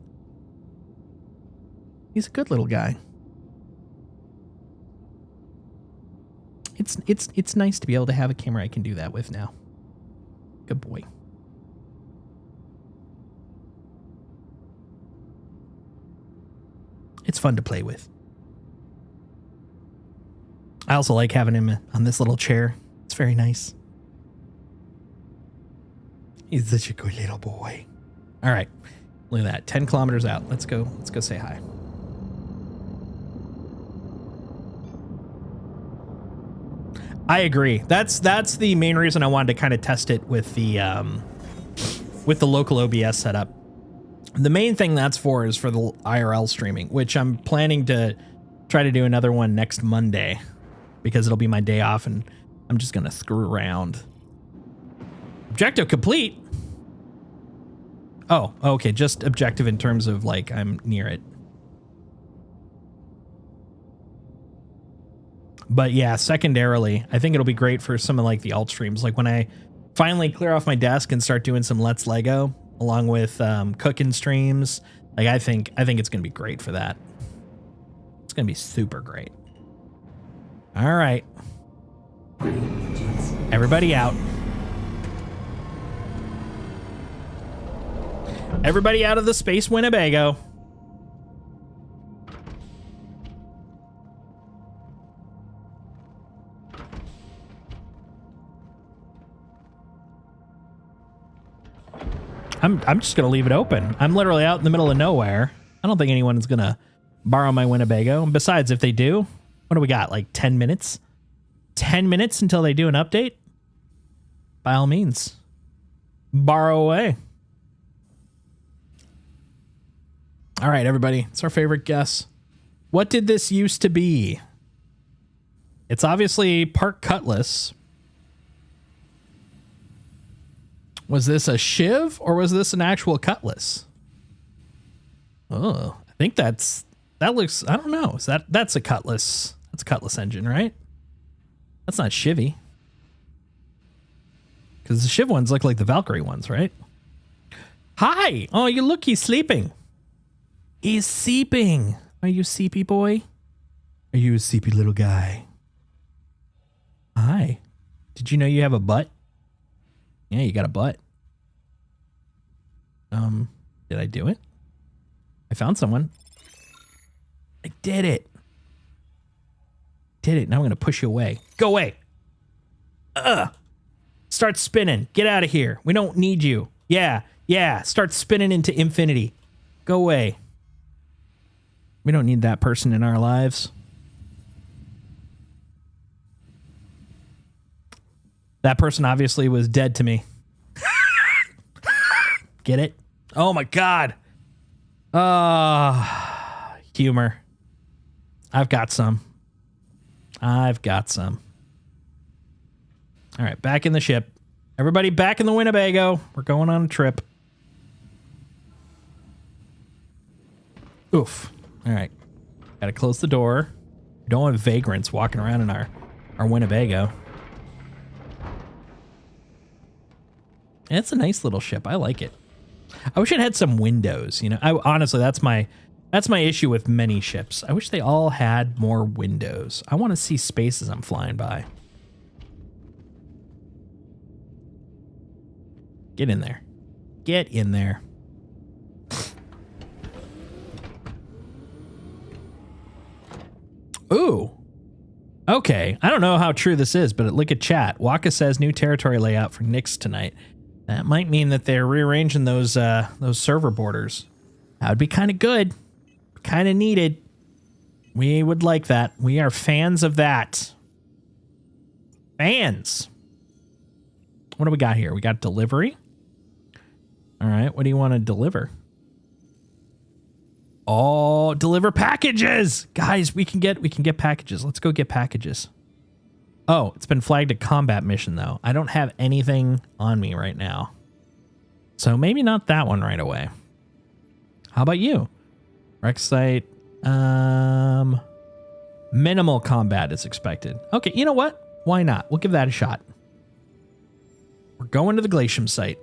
He's a good little guy. It's nice to be able to have a camera I can do that with now. Good boy. It's fun to play with. I also like having him on this little chair. It's very nice. He's such a good little boy. All right. Look at that. 10 kilometers out. Let's go say hi. I agree. That's the main reason I wanted to kind of test it with the local OBS setup. The main thing that's for is for the IRL streaming, which I'm planning to try to do another one next Monday because it'll be my day off and I'm just going to screw around. Objective complete. Oh, okay. Just objective in terms of like I'm near it. But yeah, secondarily, I think it'll be great for some of like the alt streams. Like when I finally clear off my desk and start doing some Let's Lego along with cooking streams. Like I think it's going to be great for that. It's going to be super great. All right. Everybody out. Everybody out of the Space Winnebago. I'm just going to leave it open. I'm literally out in the middle of nowhere. I don't think anyone's going to borrow my Winnebago. And besides, if they do, what do we got? Like 10 minutes? 10 minutes until they do an update? By all means, borrow away. All right, everybody. It's our favorite guess. What did this used to be? It's obviously Park Cutlass. Was this a shiv or was this an actual cutlass? Oh, I think that looks, I don't know. That's a cutlass. That's a cutlass engine, right? That's not shivvy. Because the shiv ones look like the Valkyrie ones, right? Hi. Oh, you look, he's sleeping. He's seeping. Are you seepy boy? Are you a seepy little guy? Hi. Did you know you have a butt? Yeah, you got a butt. Did I do it? I found someone. I did it. Did it. Now I'm going to push you away. Go away. Start spinning. Get out of here. We don't need you. Yeah. Start spinning into infinity. Go away. We don't need that person in our lives. That person obviously was dead to me. Get it? Oh my God. Humor. I've got some. All right, back in the ship. Everybody back in the Winnebago. We're going on a trip. Oof. All right. Gotta close the door. We don't want vagrants walking around in our Winnebago. It's a nice little ship. I like it. I wish it had some windows, you know. Honestly, that's my issue with many ships. I wish they all had more windows. I want to see space as I'm flying by. Get in there. Get in there. Ooh. Okay. I don't know how true this is, but look at chat. Waka says new territory layout for Nyx tonight. That might mean that they're rearranging those server borders. That would be kind of good. Kind of needed. We would like that. We are fans of that. Fans. What do we got here? We got delivery. All right. What do you want to deliver? Oh, deliver packages. Guys, we can get packages. Let's go get packages. Oh, it's been flagged a combat mission though. I don't have anything on me right now. So maybe not that one right away. How about you? Rec site. Minimal combat is expected. Okay, you know what? Why not? We'll give that a shot. We're going to the Glacium site.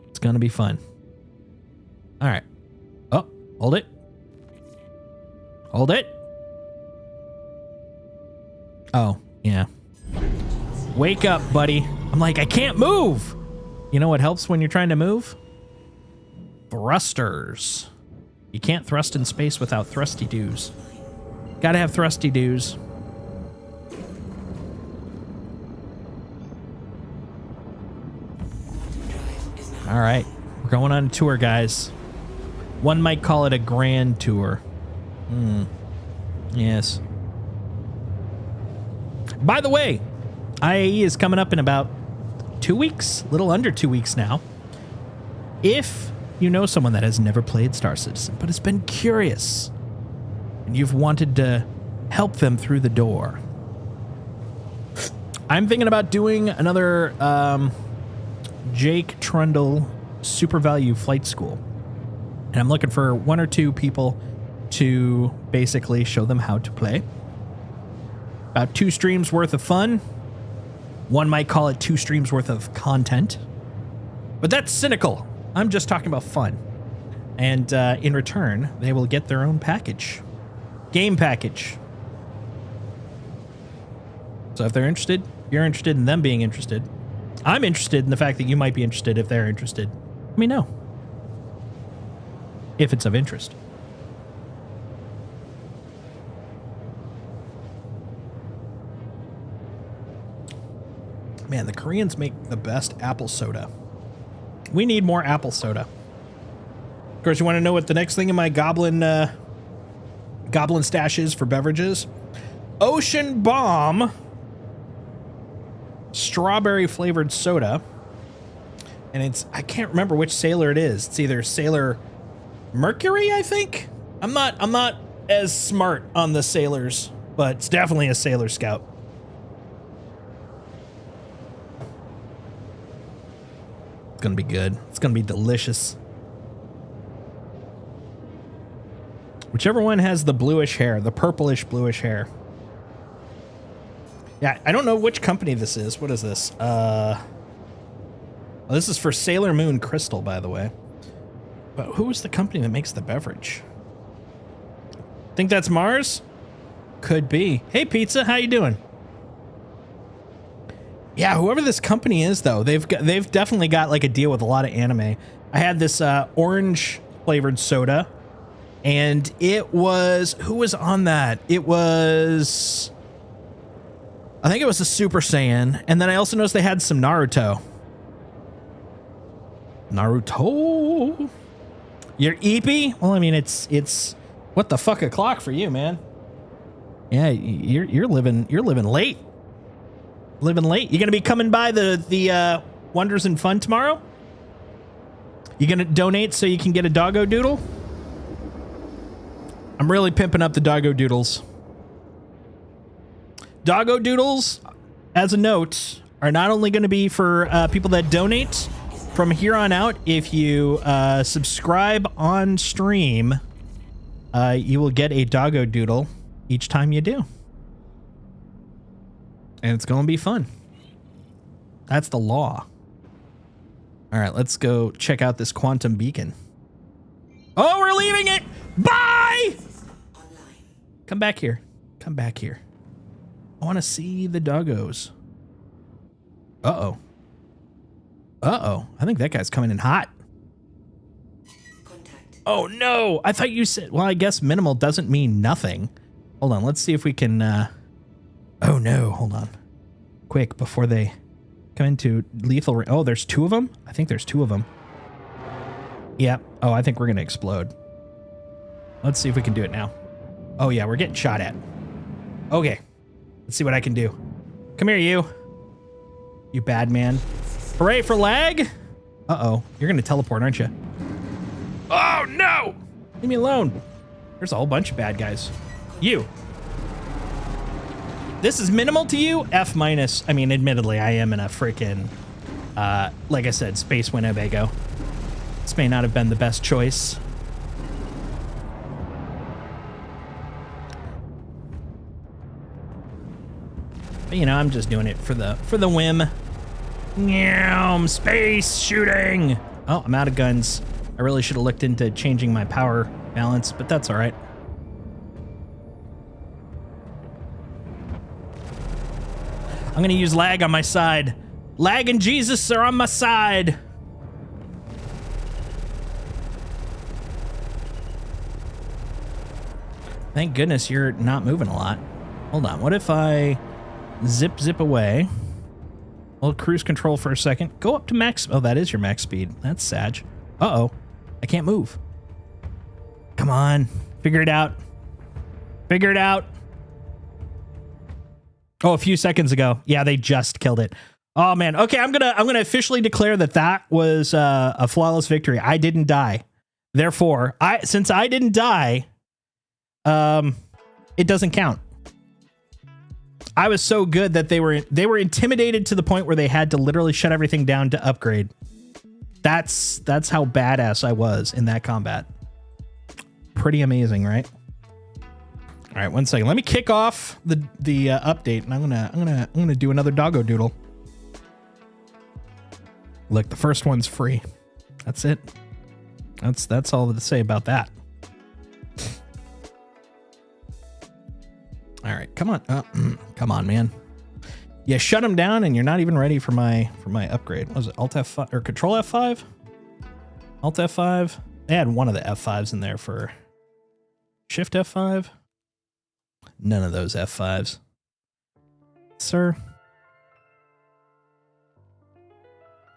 It's gonna be fun. All right. Oh, hold it. Hold it. Oh, yeah. Wake up, buddy. I'm like, I can't move. You know what helps when you're trying to move? Thrusters. You can't thrust in space without thrusty doos. Gotta have thrusty doos. All right. We're going on a tour, guys. One might call it a grand tour. Yes. By the way, IAE is coming up in about 2 weeks, a little under 2 weeks now. If you know someone that has never played Star Citizen, but has been curious, and you've wanted to help them through the door, I'm thinking about doing another Jake Trundle Super Value Flight School. And I'm looking for 1 or 2 people to basically show them how to play. About 2 streams worth of fun. One might call it 2 streams worth of content. But that's cynical. I'm just talking about fun. And in return, they will get their own package. Game package. So if they're interested, you're interested in them being interested. I'm interested in the fact that you might be interested if they're interested. Let me know. If it's of interest. Man, the Koreans make the best apple soda. We need more apple soda. Of course, you want to know what the next thing in my goblin stash is for beverages? Ocean Bomb strawberry flavored soda. And it's, I can't remember which sailor it is. It's either Sailor Mercury, I think. I'm not as smart on the sailors, but it's definitely a Sailor Scout. It's gonna be good. It's gonna be delicious. Whichever one has the bluish hair, the purplish bluish hair. Yeah, I don't know which company this is. What is this? Well, this is for Sailor Moon Crystal, by the way. But who is the company that makes the beverage? Think that's Mars? Could be. Hey, Pizza, how you doing? Yeah, whoever this company is, though, they've definitely got like a deal with a lot of anime. I had this orange flavored soda, and it was, who was on that? It was, I think it was a Super Saiyan, and then I also noticed they had some Naruto. You're eepy? Well, I mean, it's what the fuck o'clock for you, man. Yeah, you're living late. Living late. You gonna be coming by the Wonders and Fun tomorrow? You gonna donate so you can get a doggo doodle? I'm really pimping up the doggo doodles. Doggo doodles, as a note, are not only going to be for people that donate. From here on out, if you subscribe on stream, you will get a doggo doodle each time you do. And it's going to be fun. That's the law. All right, let's go check out this quantum beacon. Oh, we're leaving it. Bye. Come back here. Come back here. I want to see the doggos. Uh-oh. Uh-oh. I think that guy's coming in hot. Contact. Oh, no. I thought you said... Well, I guess minimal doesn't mean nothing. Hold on. Let's see if we can... Oh, no. Hold on. Quick, before they come into lethal... Oh, there's two of them? I think there's two of them. Yep. Oh, I think we're going to explode. Let's see if we can do it now. Oh, yeah. We're getting shot at. Okay. Let's see what I can do. Come here, you. You bad man. Hooray for lag? Uh-oh. You're going to teleport, aren't you? Oh, no! Leave me alone. There's a whole bunch of bad guys. You. This is minimal to you? F minus. I mean, admittedly, I am in a freaking, like I said, Space Winnebago. This may not have been the best choice. But, you know, I'm just doing it for the whim. Meow, space shooting. Oh, I'm out of guns. I really should have looked into changing my power balance, but that's all right. I'm going to use lag on my side. Lag and Jesus are on my side. Thank goodness you're not moving a lot. Hold on. What if I zip away? Hold cruise control for a second. Go up to max. Oh, that is your max speed. That's sad. Uh-oh. I can't move. Come on. Figure it out. Figure it out. Oh, a few seconds ago. Yeah, they just killed it. Oh man. Okay, I'm gonna officially declare that was a flawless victory. I didn't die. Therefore, since I didn't die, it doesn't count. I was so good that they were intimidated to the point where they had to literally shut everything down to upgrade. That's how badass I was in that combat. Pretty amazing, right? All right, 1 second. Let me kick off the update, and I'm gonna do another doggo doodle. Look, the first one's free. That's it. That's all to say about that. All right, come on, come on, man. Yeah, shut them down, and you're not even ready for my upgrade. What was it Alt F5 or Control F5? Alt F5. They had one of the F5s in there for Shift F5. None of those F5s, sir.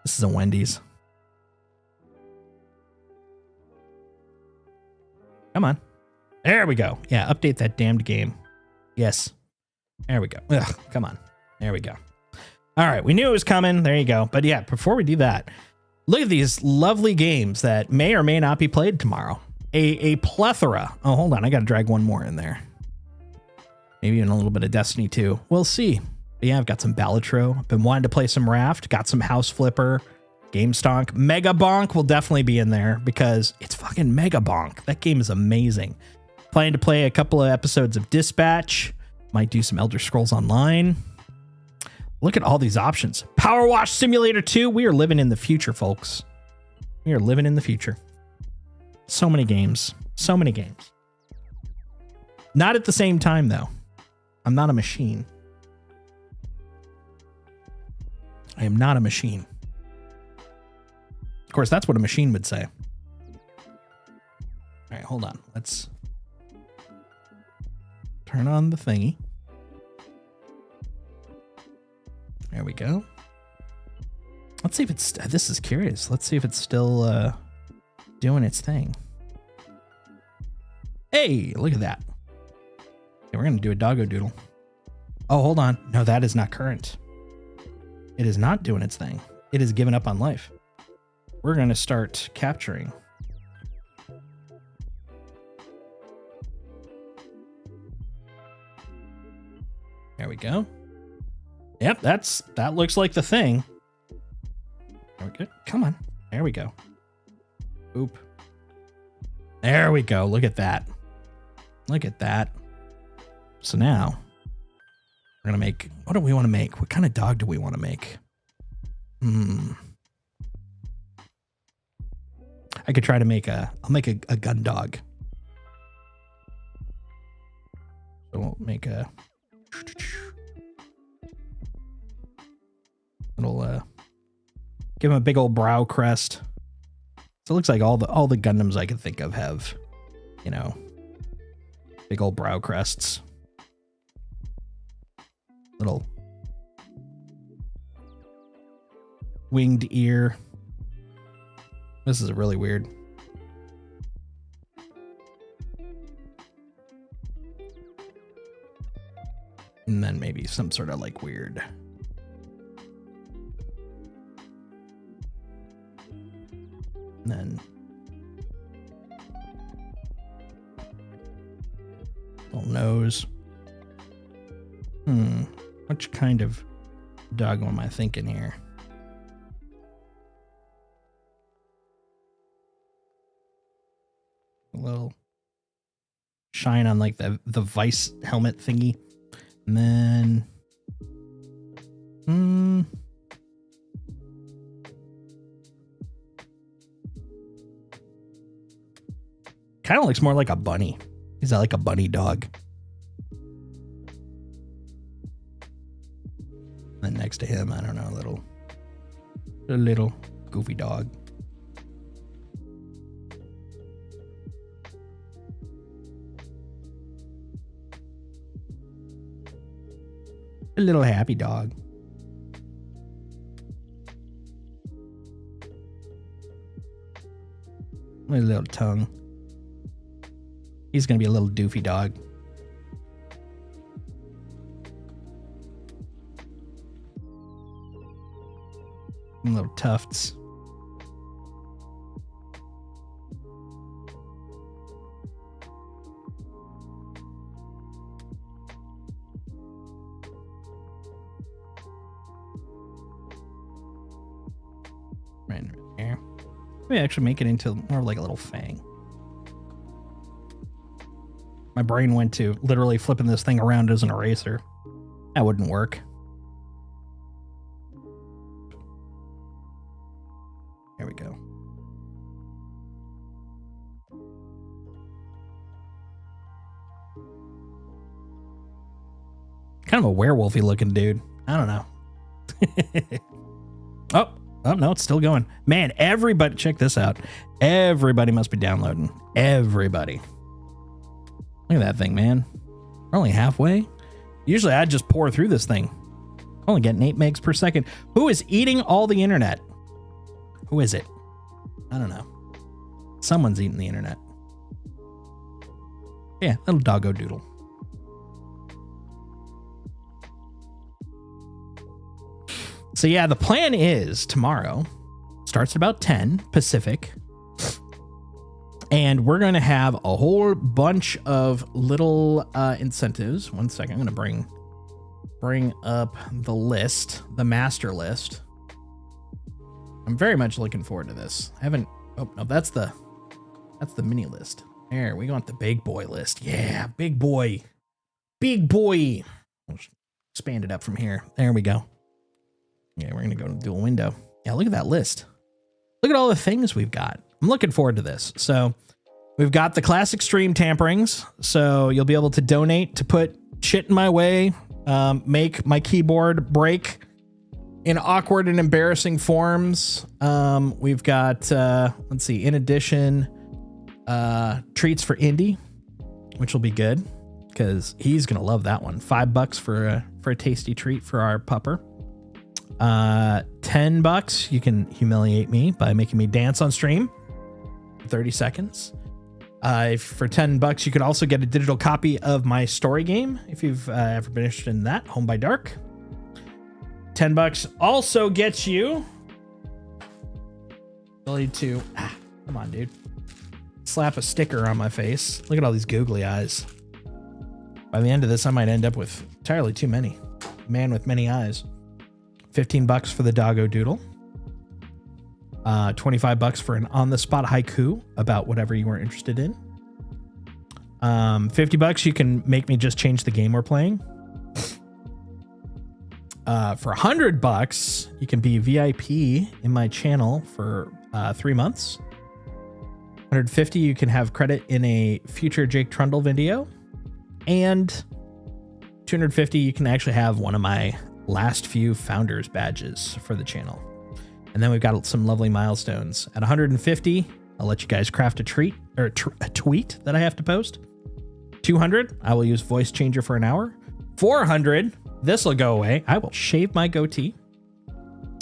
This is a Wendy's. Come on. There we go. Yeah, update that damned game. Yes. There we go. Ugh, come on. There we go. All right, we knew it was coming. There you go. But yeah, before we do that, look at these lovely games that may or may not be played tomorrow. A plethora. Oh, hold on. I got to drag one more in there. Maybe even a little bit of Destiny 2. We'll see. But yeah, I've got some Balatro. Been wanting to play some Raft. Got some House Flipper. Game Stonk. Mega Bonk will definitely be in there because it's fucking Mega Bonk. That game is amazing. Planning to play a couple of episodes of Dispatch. Might do some Elder Scrolls Online. Look at all these options. Power Wash Simulator 2. We are living in the future, folks. We are living in the future. So many games. So many games. Not at the same time, though. I'm not a machine. I am not a machine. Of course, that's what a machine would say. All right, hold on. Let's turn on the thingy. There we go. Let's see if it's... This is curious. Let's see if it's still doing its thing. Hey, look at that. Okay, we're going to do a doggo doodle. Oh, hold on. No, that is not current. It is not doing its thing. It has given up on life. We're going to start capturing. There we go. Yep, that looks like the thing. There we go. Come on. There we go. Oop. There we go. Look at that. Look at that. So now we're going to make, what do we want to make? What kind of dog do we want to make? I could try to make I'll make a gun dog. So we'll make a little, give him a big old brow crest. So it looks like all the Gundams I can think of have, you know, big old brow crests. Little winged ear. This is really weird. And then maybe some sort of like weird. And then little nose. Which kind of dog am I thinking here? A little shine on like the vice helmet thingy. And then kind of looks more like a bunny. Is that like a bunny dog? And then next to him, I don't know, a little goofy dog. A little happy dog. With a little tongue. He's going to be a little doofy dog. And little tufts. Right there. Maybe actually make it into more like a little fang. My brain went to literally flipping this thing around as an eraser. That wouldn't work. There we go. Kind of a werewolfy looking dude. I don't know. Oh, no, it's still going. Man, everybody, check this out. Everybody must be downloading. Everybody. Look at that thing, man. We're only halfway. Usually I'd just pour through this thing. Only getting 8 megs per second. Who is eating all the internet? Who is it? I don't know. Someone's eating the internet. Yeah, little doggo doodle. So yeah, the plan is tomorrow. Starts at about 10 Pacific. And we're going to have a whole bunch of little incentives. One second, I'm going to bring up the list, the master list. I'm very much looking forward to this. I haven't. Oh no, that's the mini list. There, we want the big boy list. Yeah, big boy. We'll expand it up from here. There we go. Yeah, we're gonna go to dual window. Yeah, look at that list. Look at all the things we've got. I'm looking forward to this. So we've got the classic stream tamperings. So you'll be able to donate to put shit in my way, make my keyboard break in awkward and embarrassing forms. We've got, let's see, in addition, treats for Indy, which will be good because he's going to love that one. $5 for a tasty treat for our pupper. $10. You can humiliate me by making me dance on stream. 30 seconds. For $10, you could also get a digital copy of my story game if you've ever been interested in that, Home by Dark. $10 also gets you ability to come on, dude. Slap a sticker on my face. Look at all these googly eyes. By the end of this, I might end up with entirely too many. Man with many eyes. $15 for the doggo doodle. $25 for an on-the-spot haiku about whatever you were interested in. $50, you can make me just change the game we're playing. For $100, you can be VIP in my channel for 3 months. $150, you can have credit in a future Jake Trundle video. And $250, you can actually have one of my last few founders badges for the channel. And then we've got some lovely milestones. At $150, I'll let you guys craft a tweet that I have to post. $200, I will use voice changer for an hour. $400, this will go away. I will shave my goatee.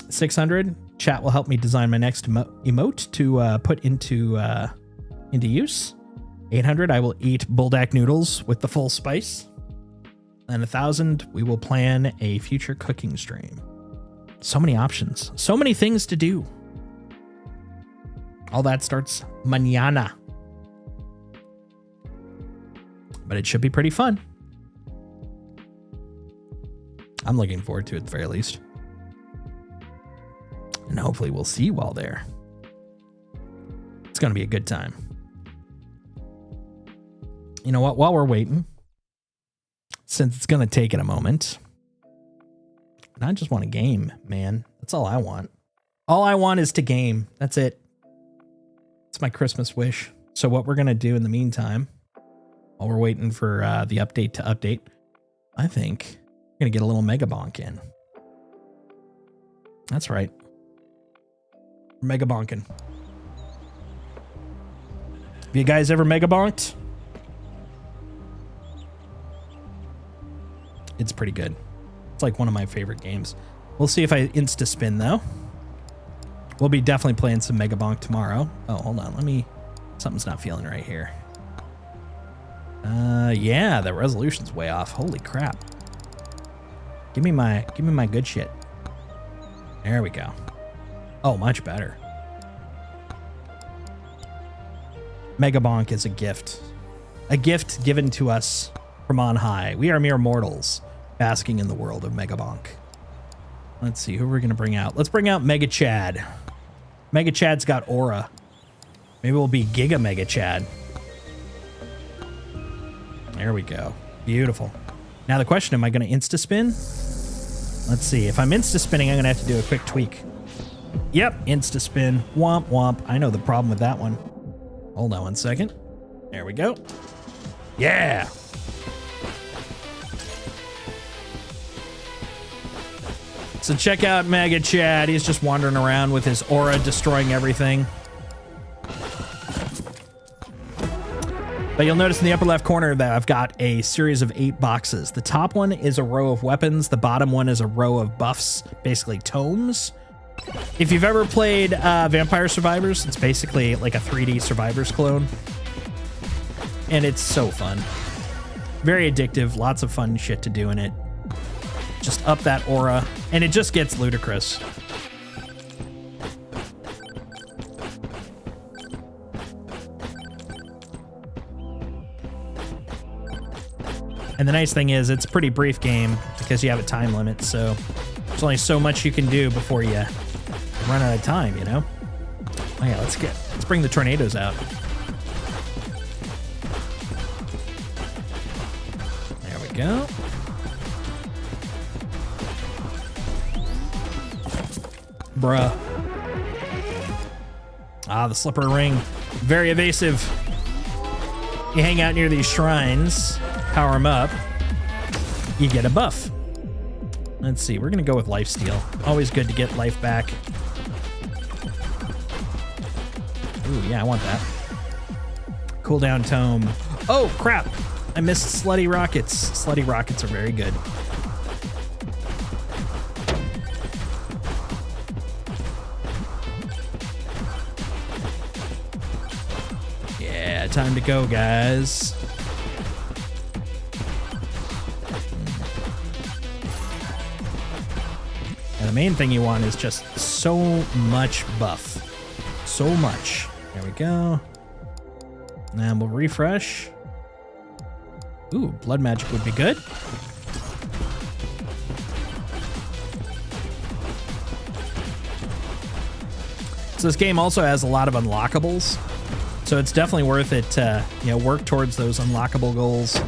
$600, chat will help me design my next emote to put into use. $800, I will eat buldak noodles with the full spice. And $1,000, we will plan a future cooking stream. So many options, so many things to do. All that starts mañana. But it should be pretty fun. I'm looking forward to it at the very least. And hopefully we'll see you all there. It's going to be a good time. You know what? While we're waiting, since it's going to take it a moment, and I just want a game, man. That's all I want. All I want is to game. That's it. It's my Christmas wish. So what we're going to do in the meantime, while we're waiting for the update to update, I think we're going to get a little Mega Bonk in. That's right. Mega Bonking. Have you guys ever Mega Bonked? It's pretty good. It's like one of my favorite games. We'll see if I insta spin though. We'll be definitely playing some Mega Bonk tomorrow. Oh, hold on. Something's not feeling right here. Yeah, the resolution's way off. Holy crap. Give me my good shit. There we go. Oh, much better. Mega Bonk is a gift. A gift given to us from on high. We are mere mortals basking in the world of Mega Bonk. Let's see, who are we going to bring out? Let's bring out Mega Chad. Mega Chad's got aura. Maybe we'll be Giga Mega Chad. There we go. Beautiful. Now the question, am I going to insta-spin? Let's see. If I'm insta-spinning, I'm going to have to do a quick tweak. Yep, insta-spin. Womp womp. I know the problem with that one. Hold on one second. There we go. Yeah. So check out Mega Chad. He's just wandering around with his aura, destroying everything. But you'll notice in the upper left corner that I've got a series of 8 boxes. The top one is a row of weapons. The bottom one is a row of buffs, basically tomes. If you've ever played Vampire Survivors, it's basically like a 3D Survivors clone. And it's so fun. Very addictive. Lots of fun shit to do in it. Just up that aura, and it just gets ludicrous. And the nice thing is it's a pretty brief game because you have a time limit, so there's only so much you can do before you run out of time, you know? Oh yeah, let's bring the tornadoes out. There we go. Bruh. Ah, the slipper ring. Very evasive. You hang out near these shrines, power them up, you get a buff. Let's see, we're gonna go with lifesteal. Always good to get life back. Ooh, yeah, I want that. Cooldown tome. Oh, crap. I missed slutty rockets. Slutty rockets are very good. Yeah. Yeah, time to go, guys. And the main thing you want is just so much buff. So much. There we go. And we'll refresh. Ooh, blood magic would be good. So this game also has a lot of unlockables. So it's definitely worth it to, work towards those unlockable goals.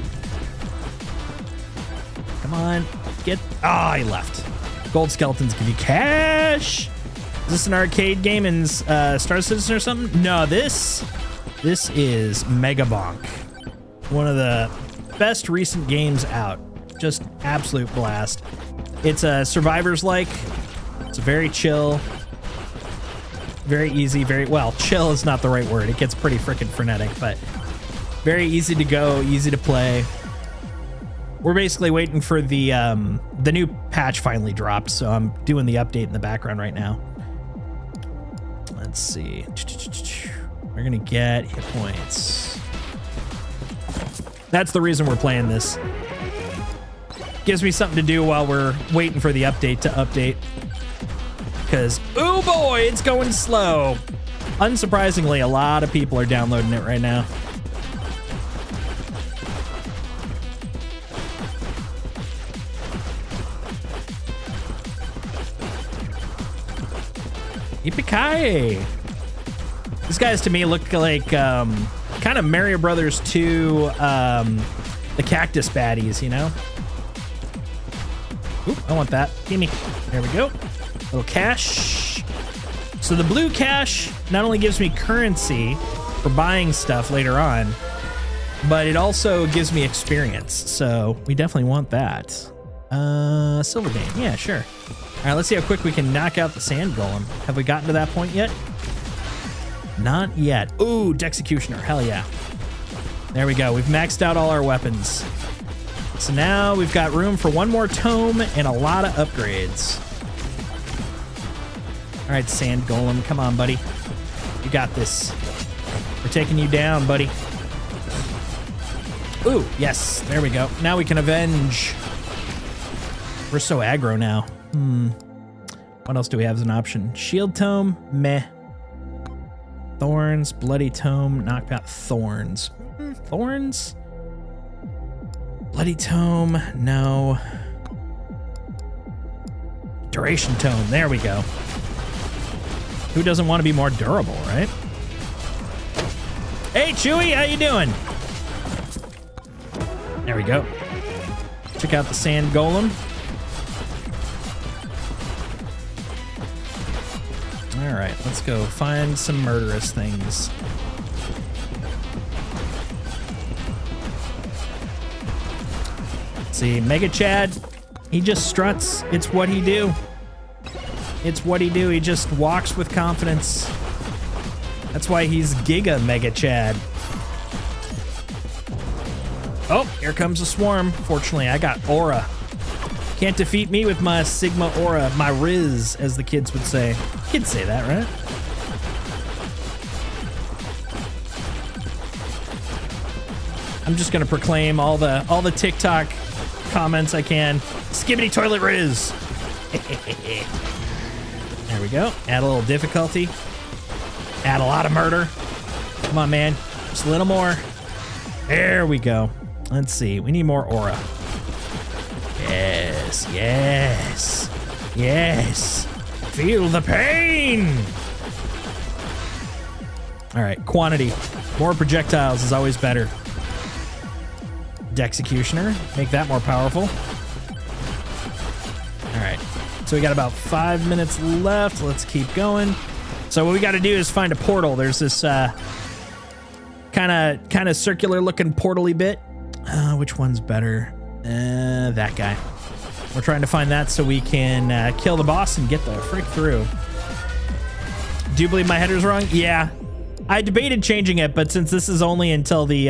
Come on, get, he left. Gold skeletons give you cash. Is this an arcade game in Star Citizen or something? No, this is Mega Bonk. One of the best recent games out. Just absolute blast. It's a survivors-like. It's very chill. Very easy, chill is not the right word. It gets pretty freaking frenetic, but very easy to go, easy to play. We're basically waiting for the new patch finally dropped, so I'm doing the update in the background right now. Let's see. We're gonna get hit points. That's the reason we're playing this. Gives me something to do while we're waiting for the update to update. Because, oh boy, it's going slow. Unsurprisingly, a lot of people are downloading it right now. Yippee-ki-yay. These guys to me look like kind of Mario Brothers 2, the cactus baddies, you know? Oop, I want that. Gimme. There we go. Little cash. So the blue cash not only gives me currency for buying stuff later on, but it also gives me experience. So we definitely want that. Silver game. Yeah, sure. All right, let's see how quick we can knock out the sand golem. Have we gotten to that point yet? Not yet. Ooh, Dexecutioner. Hell yeah. There we go. We've maxed out all our weapons. So now we've got room for one more tome and a lot of upgrades. All right, sand golem. Come on, buddy. You got this. We're taking you down, buddy. Ooh, yes. There we go. Now we can avenge. We're so aggro now. What else do we have as an option? Shield tome? Meh. Thorns, bloody tome, knockback, thorns. Thorns? Bloody tome, no. Duration tome, there we go. Who doesn't want to be more durable, right? Hey, Chewie, how you doing? There we go. Check out the sand golem. All right, let's go find some murderous things. See, Mega Chad, he just struts. It's what he do. It's what he do. He just walks with confidence. That's why he's Giga Mega Chad. Oh, here comes a swarm. Fortunately, I got aura. Can't defeat me with my Sigma aura, my Riz, as the kids would say. Kids say that, right? I'm just gonna proclaim all the TikTok comments I can. Skibbity toilet Riz. There we go. Add a little difficulty. Add a lot of murder. Come on, man. Just a little more. There we go. Let's see. We need more aura. Yes, yes, yes. Feel the pain. All right, quantity. More projectiles is always better. Dexecutioner. Make that more powerful. All right. So we got about 5 minutes left. Let's keep going. So what we got to do is find a portal. There's this kind of circular looking portal-y bit. Which one's better? That guy. We're trying to find that so we can kill the boss and get the frick through. Do you believe my header's wrong? Yeah. I debated changing it, but since this is only until the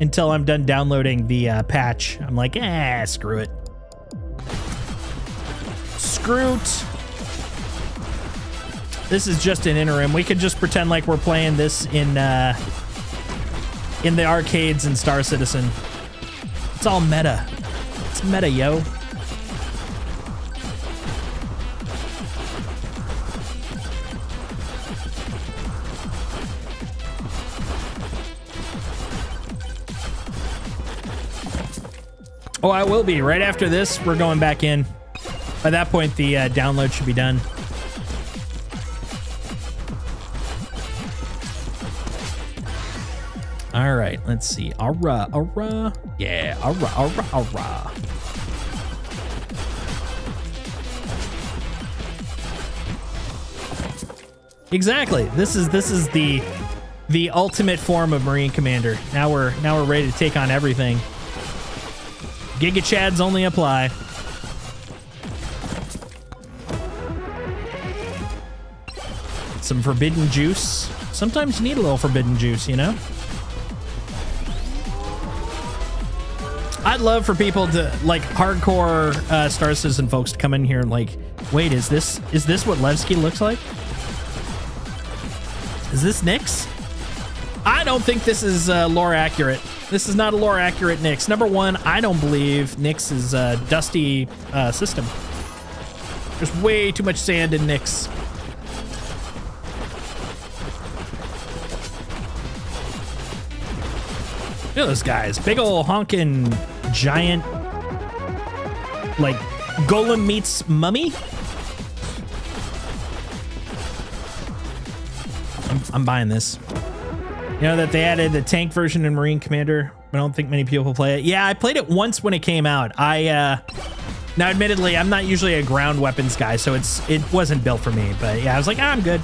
until I'm done downloading the patch, I'm like, screw it. Scroot. This is just an interim. We could just pretend like we're playing this in in the arcades in Star Citizen. It's all meta. It's meta, yo. Oh, I will be. Right after this, we're going back in. By that point, the download should be done. All right, let's see. Aura, aura. Yeah, aura, aura, aura. Exactly. This is the ultimate form of Marine Commander. Now we're ready to take on everything. Giga Chads only apply. Some forbidden juice. Sometimes you need a little forbidden juice, you know? I'd love for people to, like, hardcore Star Citizen folks to come in here and like, wait, is this what Levski looks like? Is this Nyx? I don't think this is lore accurate. This is not a lore accurate Nyx. Number one, I don't believe Nyx is a dusty system. There's way too much sand in Nyx. Look at those guys. Big ol' honkin' giant, like, golem meets mummy. I'm buying this. You know that they added the tank version in Marine Commander. I don't think many people play it. Yeah, I played it once when it came out. Now admittedly, I'm not usually a ground weapons guy, so it wasn't built for me. But yeah, I was like, I'm good.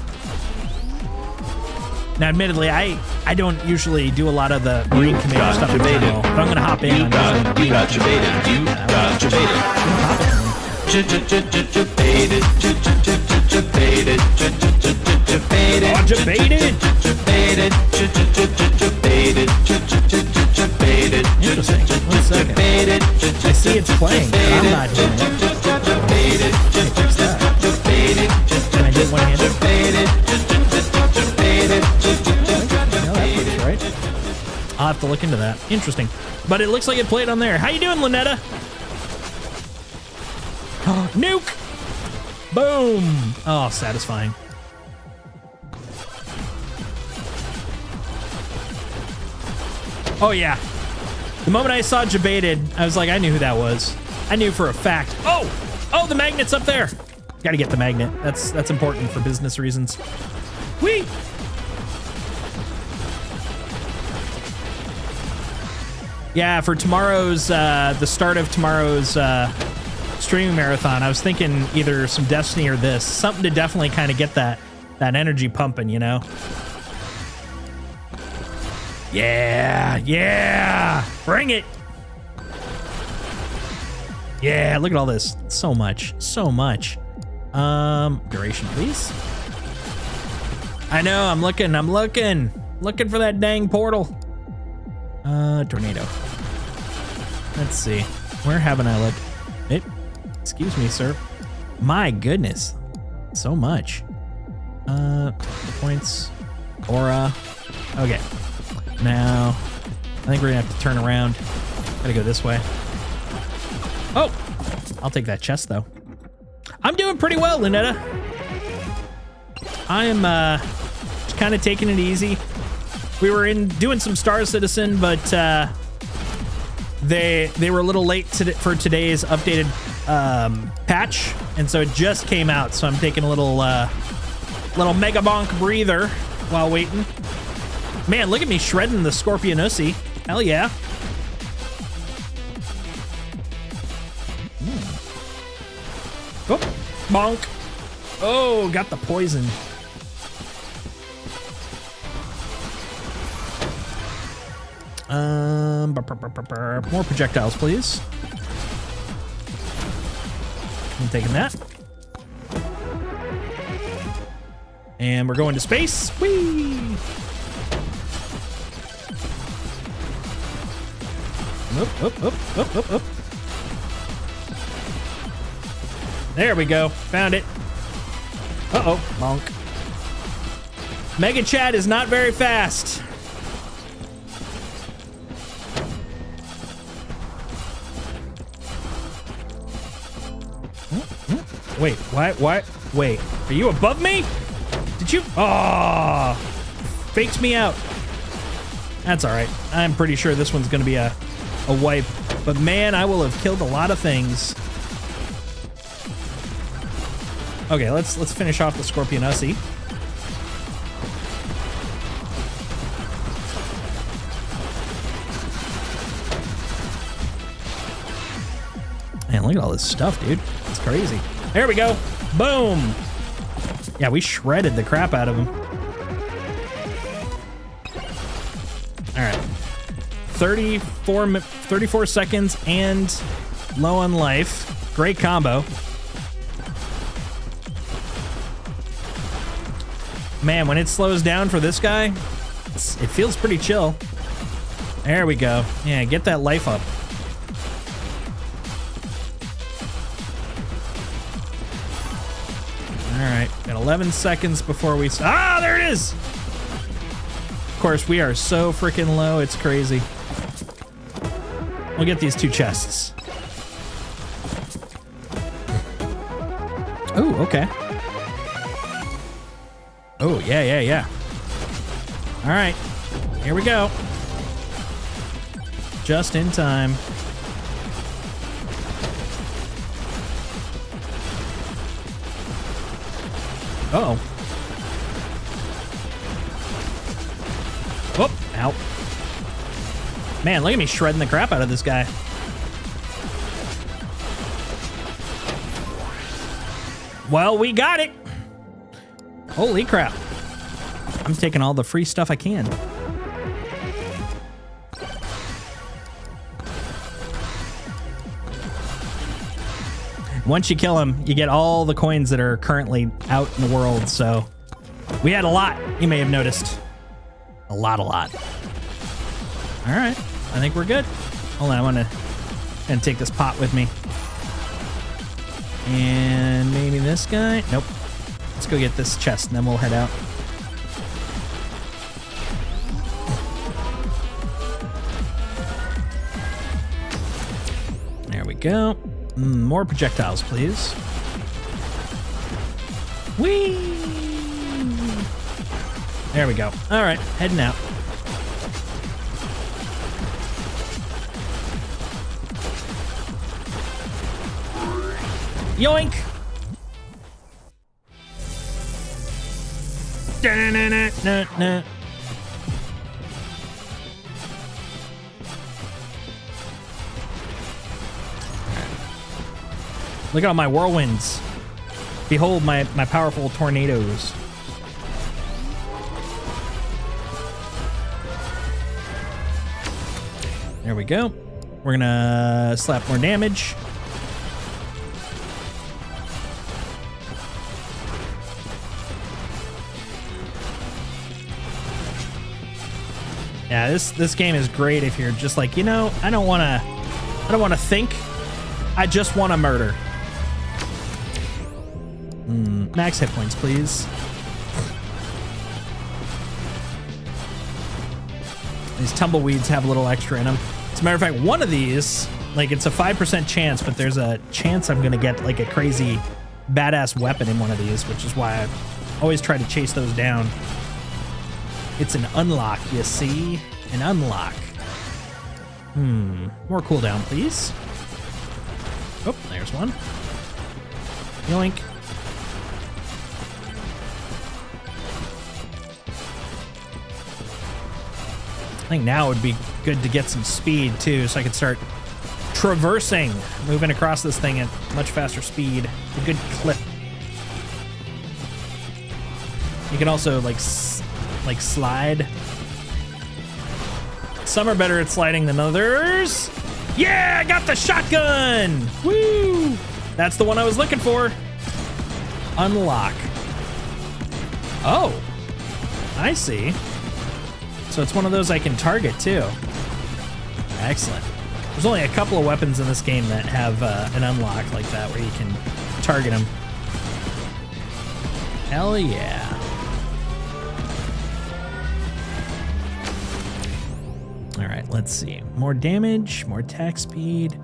Now admittedly, I don't usually do a lot of the Marine Commander stuff in general. If I'm gonna hop in, you got jebaited. You got jebaited. Interesting. 1 second. I see it's playing, but I'm not doing it. Fix that. Can I do it one-handed? No, that works, right? I'll have to look into that. Interesting. But it looks like it played on there. How you doing, Lynetta? Nuke! Boom! Oh, satisfying. Oh, yeah. The moment I saw Jebaited, I was like, I knew who that was. I knew for a fact. Oh! Oh, the magnet's up there! Gotta get the magnet. That's important for business reasons. Whee! Yeah, for tomorrow's, the start of tomorrow's, streaming marathon, I was thinking either some Destiny or this. Something to definitely kind of get that energy pumping, you know? Yeah, yeah! Bring it! Yeah, look at all this. So much, so much. Duration, please. I know, I'm looking for that dang portal. Tornado. Let's see. Where haven't I looked? Excuse me, sir. My goodness. So much. Points. Aura. Okay. Now, I think we're gonna have to turn around. Gotta go this way. Oh! I'll take that chest, though. I'm doing pretty well, Lynetta. I am, just kind of taking it easy. We were doing some Star Citizen, but, they were a little late for today's updated patch, and so it just came out. So I'm taking a little mega bonk breather while waiting. Man, look at me shredding the Scorpionussy. Hell yeah. Oh, bonk. Oh, got the poison. More projectiles, please. I'm taking that. And we're going to space. Whee! Up. There we go. Found it. Uh-oh. Bonk. Mega Chad is not very fast. Wait, why? Wait, are you above me? Did you? Oh, faked me out. That's all right. I'm pretty sure this one's gonna be a wipe. But man, I will have killed a lot of things. Okay, let's finish off the Scorpion Hussy. Man, look at all this stuff, dude. It's crazy. There we go. Boom. Yeah, we shredded the crap out of him. All right. 34 seconds and low on life. Great combo. Man, when it slows down for this guy, it feels pretty chill. There we go. Yeah, get that life up. All right, got 11 seconds before we... Ah, there it is! Of course, we are so freaking low, it's crazy. We'll get these 2 chests. Oh, okay. Oh, yeah. All right, here we go. Just in time. Uh-oh. Whoop, ow. Man, look at me shredding the crap out of this guy. Well, we got it. Holy crap. I'm taking all the free stuff I can. Once you kill him, you get all the coins that are currently out in the world, so we had a lot, you may have noticed. A lot. All right, I think we're good. Hold on, I want to take this pot with me. And maybe this guy? Nope. Let's go get this chest, and then we'll head out. There we go. More projectiles, please. Whee! There we go. All right, heading out. Yoink! Da-na-na-na-na. Look at all my whirlwinds. Behold my powerful tornadoes. There we go. We're gonna slap more damage. Yeah, this game is great if you're just like, you know, I don't wanna think. I just wanna murder. Max hit points, please. These tumbleweeds have a little extra in them. As a matter of fact, one of these, like, it's a 5% chance, but there's a chance I'm gonna get like a crazy badass weapon in one of these, which is why I always try to chase those down. It's an unlock, you see? An unlock. More cooldown, please. Oh, there's one. Yoink. I think now would be good to get some speed too, so I could start traversing, moving across this thing at much faster speed. A good clip. You can also like slide. Some are better at sliding than others. Yeah, I got the shotgun. Woo! That's the one I was looking for. Unlock. Oh, I see. So it's one of those I can target too. Excellent. There's only a couple of weapons in this game that have an unlock like that where you can target them. Hell yeah. All right, let's see. More damage, more attack speed.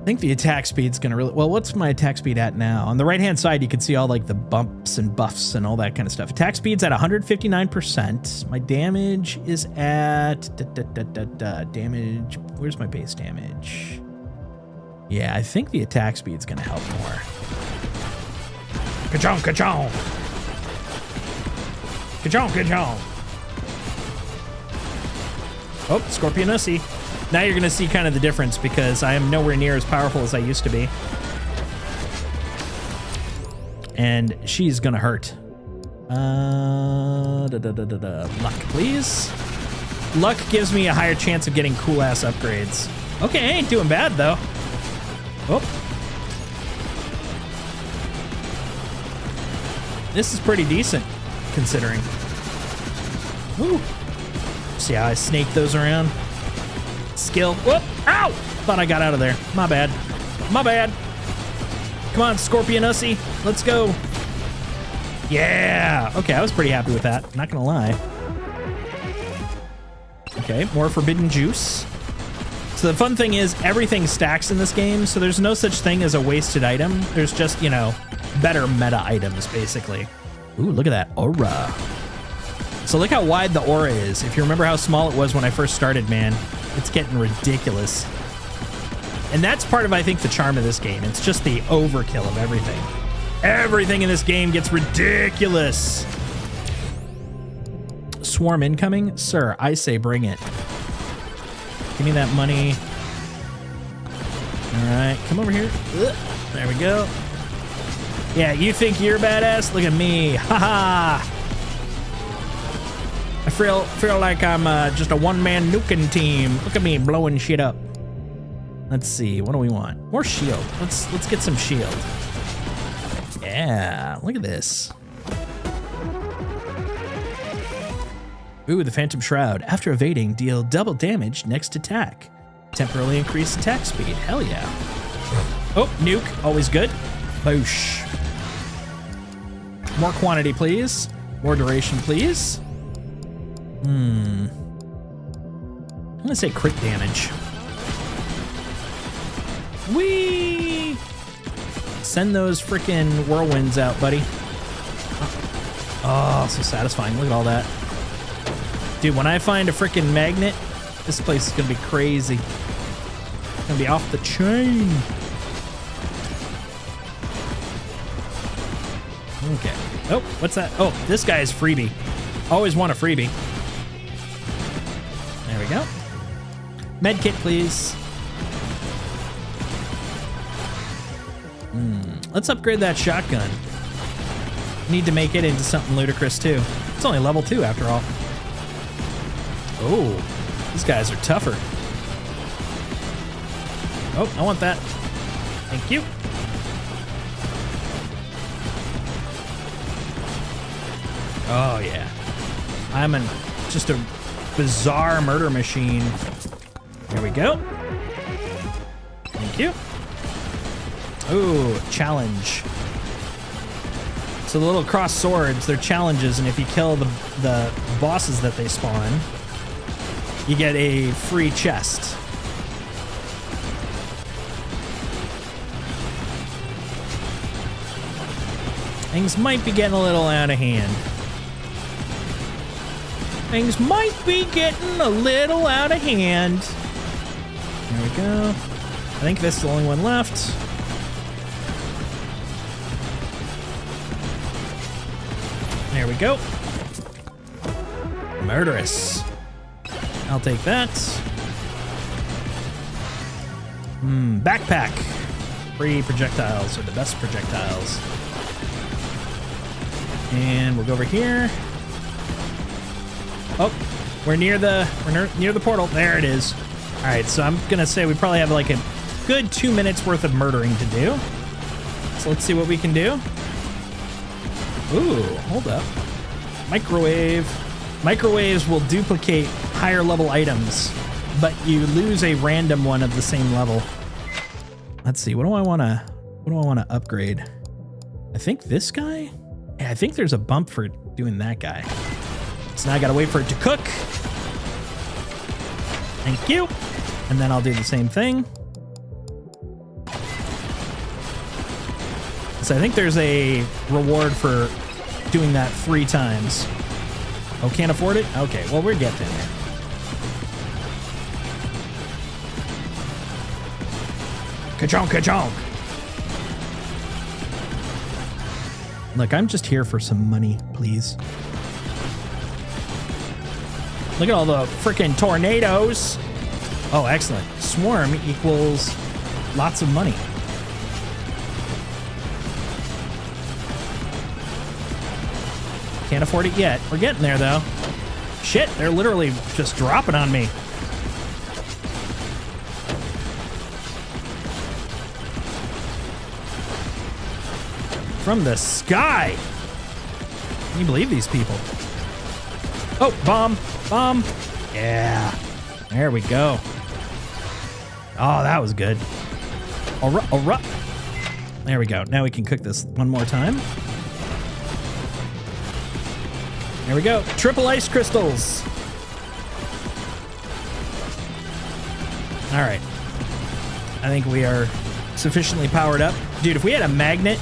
I think the attack speed's gonna really, well, what's my attack speed at now? On the right-hand side, you can see all like the bumps and buffs and all that kind of stuff. Attack speed's at 159%. My damage is at, damage, where's my base damage? Yeah, I think the attack speed's gonna help more. Ka-chong, ka-chong. Ka-chong, ka-chong. Oh, Scorpionussy. Now you're going to see kind of the difference because I am nowhere near as powerful as I used to be. And she's going to hurt. Luck, please. Luck gives me a higher chance of getting cool-ass upgrades. Okay, I ain't doing bad, though. Oh. This is pretty decent, considering. Woo. See how I snake those around? Skill. Whoop! Ow! Thought I got out of there. My bad. My bad. Come on, Scorpionussy. Let's go. Yeah. Okay, I was pretty happy with that. Not gonna lie. Okay, more forbidden juice. So the fun thing is everything stacks in this game, so there's no such thing as a wasted item. There's just, you know, better meta items, basically. Ooh, look at that aura. So look how wide the aura is. If you remember how small it was when I first started, man, it's getting ridiculous. And that's part of, I think, the charm of this game. It's just the overkill of everything. Everything in this game gets ridiculous. Swarm incoming? Sir, I say bring it. Give me that money. All right, come over here. There we go. Yeah, you think you're badass? Look at me. Haha. I feel like I'm just a one-man nuking team. Look at me blowing shit up. Let's see. What do we want? More shield. Let's get some shield. Yeah, look at this. Ooh, the Phantom Shroud. After evading, deal double damage next attack. Temporarily increase attack speed. Hell yeah. Oh, nuke. Always good. Boosh. More quantity, please. More duration, please. I'm gonna say crit damage. Whee! Send those freaking whirlwinds out, buddy. Oh, so satisfying. Look at all that. Dude, when I find a freaking magnet, this place is gonna be crazy. It's gonna be off the chain. Okay. Oh, what's that? Oh, this guy is freebie. Always want a freebie. There we go. Medkit, please. Let's upgrade that shotgun. Need to make it into something ludicrous too. It's only level 2 after all. Oh, these guys are tougher. Oh, I want that. Thank you. Oh yeah. I'm just a bizarre murder machine. Here we go. Thank you. Ooh, challenge. So the little cross swords, they're challenges, and if you kill the bosses that they spawn, you get a free chest. Things might be getting a little out of hand. Things might be getting a little out of hand. There we go. I think this is the only one left. There we go. Murderous. I'll take that. Backpack. Free projectiles are the best projectiles. And we'll go over here. Oh, we're near the portal. There it is. All right, so I'm gonna say we probably have like a good 2 minutes worth of murdering to do. So let's see what we can do. Ooh, hold up. Microwave. Microwaves will duplicate higher level items, but you lose a random one of the same level. Let's see. What do I want to upgrade? I think this guy. Yeah, I think there's a bump for doing that guy. So now I gotta wait for it to cook. Thank you. And then I'll do the same thing. hits. I think there's a reward for doing that 3 times. Oh, can't afford it? Okay, well, we're getting there. Ka-chonk, ka-chonk. Look, I'm just here for some money, please. Look at all the freaking tornadoes. Oh, excellent. Swarm equals lots of money. Can't afford it yet. We're getting there, though. Shit, they're literally just dropping on me. From the sky. Can you believe these people? Oh, bomb. Bomb. Yeah. There we go. Oh, that was good. All right, all right. There we go. Now we can cook this one more time. There we go. Triple ice crystals. All right. I think we are sufficiently powered up. Dude, if we had a magnet,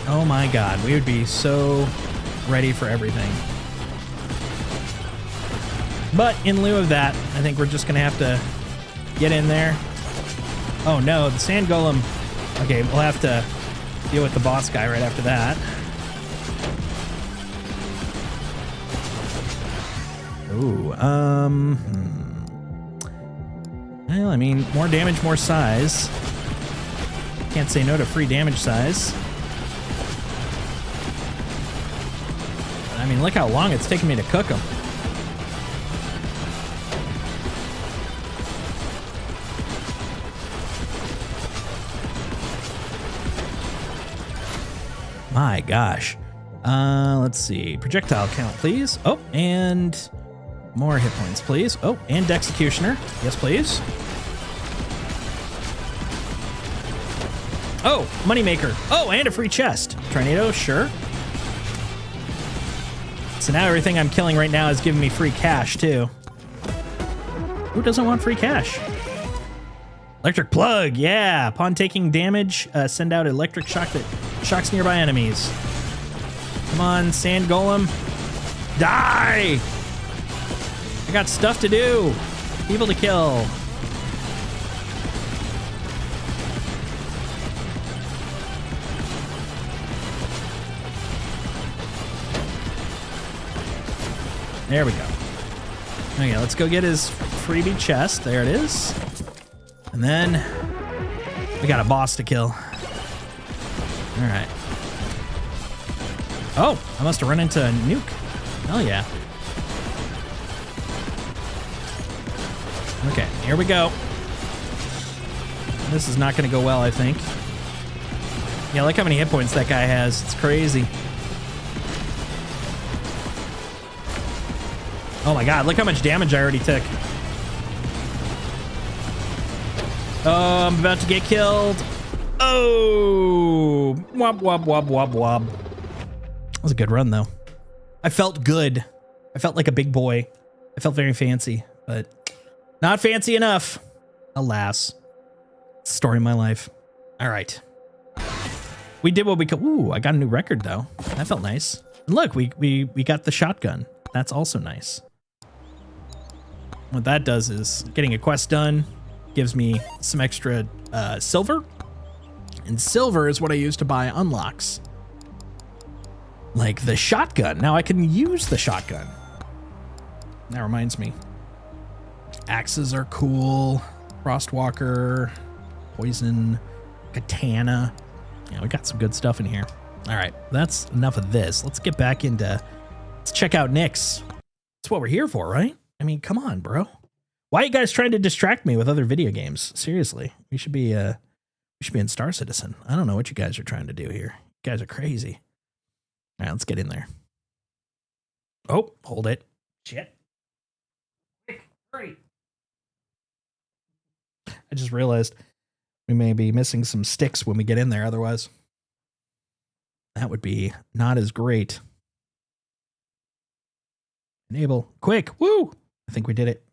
oh my God, we would be so ready for everything. But in lieu of that, I think we're just going to have to get in there. Oh no, the sand golem. Okay, we'll have to deal with the boss guy right after that. Ooh, well, I mean, more damage, more size. Can't say no to free damage size. I mean, look how long it's taken me to cook them. My gosh. Let's see. Projectile count, please. Oh, and more hit points, please. Oh, and Executioner. Yes, please. Oh, Moneymaker. Oh, and a free chest. Tornado, sure. So now everything I'm killing right now is giving me free cash, too. Who doesn't want free cash? Electric Plug, yeah. Upon taking damage, send out electric shock that shocks nearby enemies. Come on, Sand Golem. Die! I got stuff to do. People to kill. There we go. Okay, let's go get his freebie chest. There it is. And then we got a boss to kill. All right. Oh, I must have run into a nuke. Hell yeah. Okay, here we go. This is not going to go well, I think. Yeah, look how many hit points that guy has. It's crazy. Oh my God, look how much damage I already took. Oh, I'm about to get killed. Oh, wop, wop, wop, wop, wop. That was a good run, though. I felt good. I felt like a big boy. I felt very fancy, but not fancy enough. Alas. Story of my life. All right. We did what we could. Ooh, I got a new record, though. That felt nice. And look, we got the shotgun. That's also nice. What that does is getting a quest done gives me some extra silver. And silver is what I use to buy unlocks. Like the shotgun. Now I can use the shotgun. That reminds me. Axes are cool. Frostwalker. Poison. Katana. Yeah, we got some good stuff in here. All right, that's enough of this. Let's get back into... Let's check out Nyx. That's what we're here for, right? I mean, come on, bro. Why are you guys trying to distract me with other video games? Seriously, we should be in Star Citizen. I don't know what you guys are trying to do here. You guys are crazy. All right, let's get in there. Oh, hold it. Shit. Quick, hurry. I just realized we may be missing some sticks when we get in there. Otherwise, that would be not as great. Enable. Quick. Woo. I think we did it.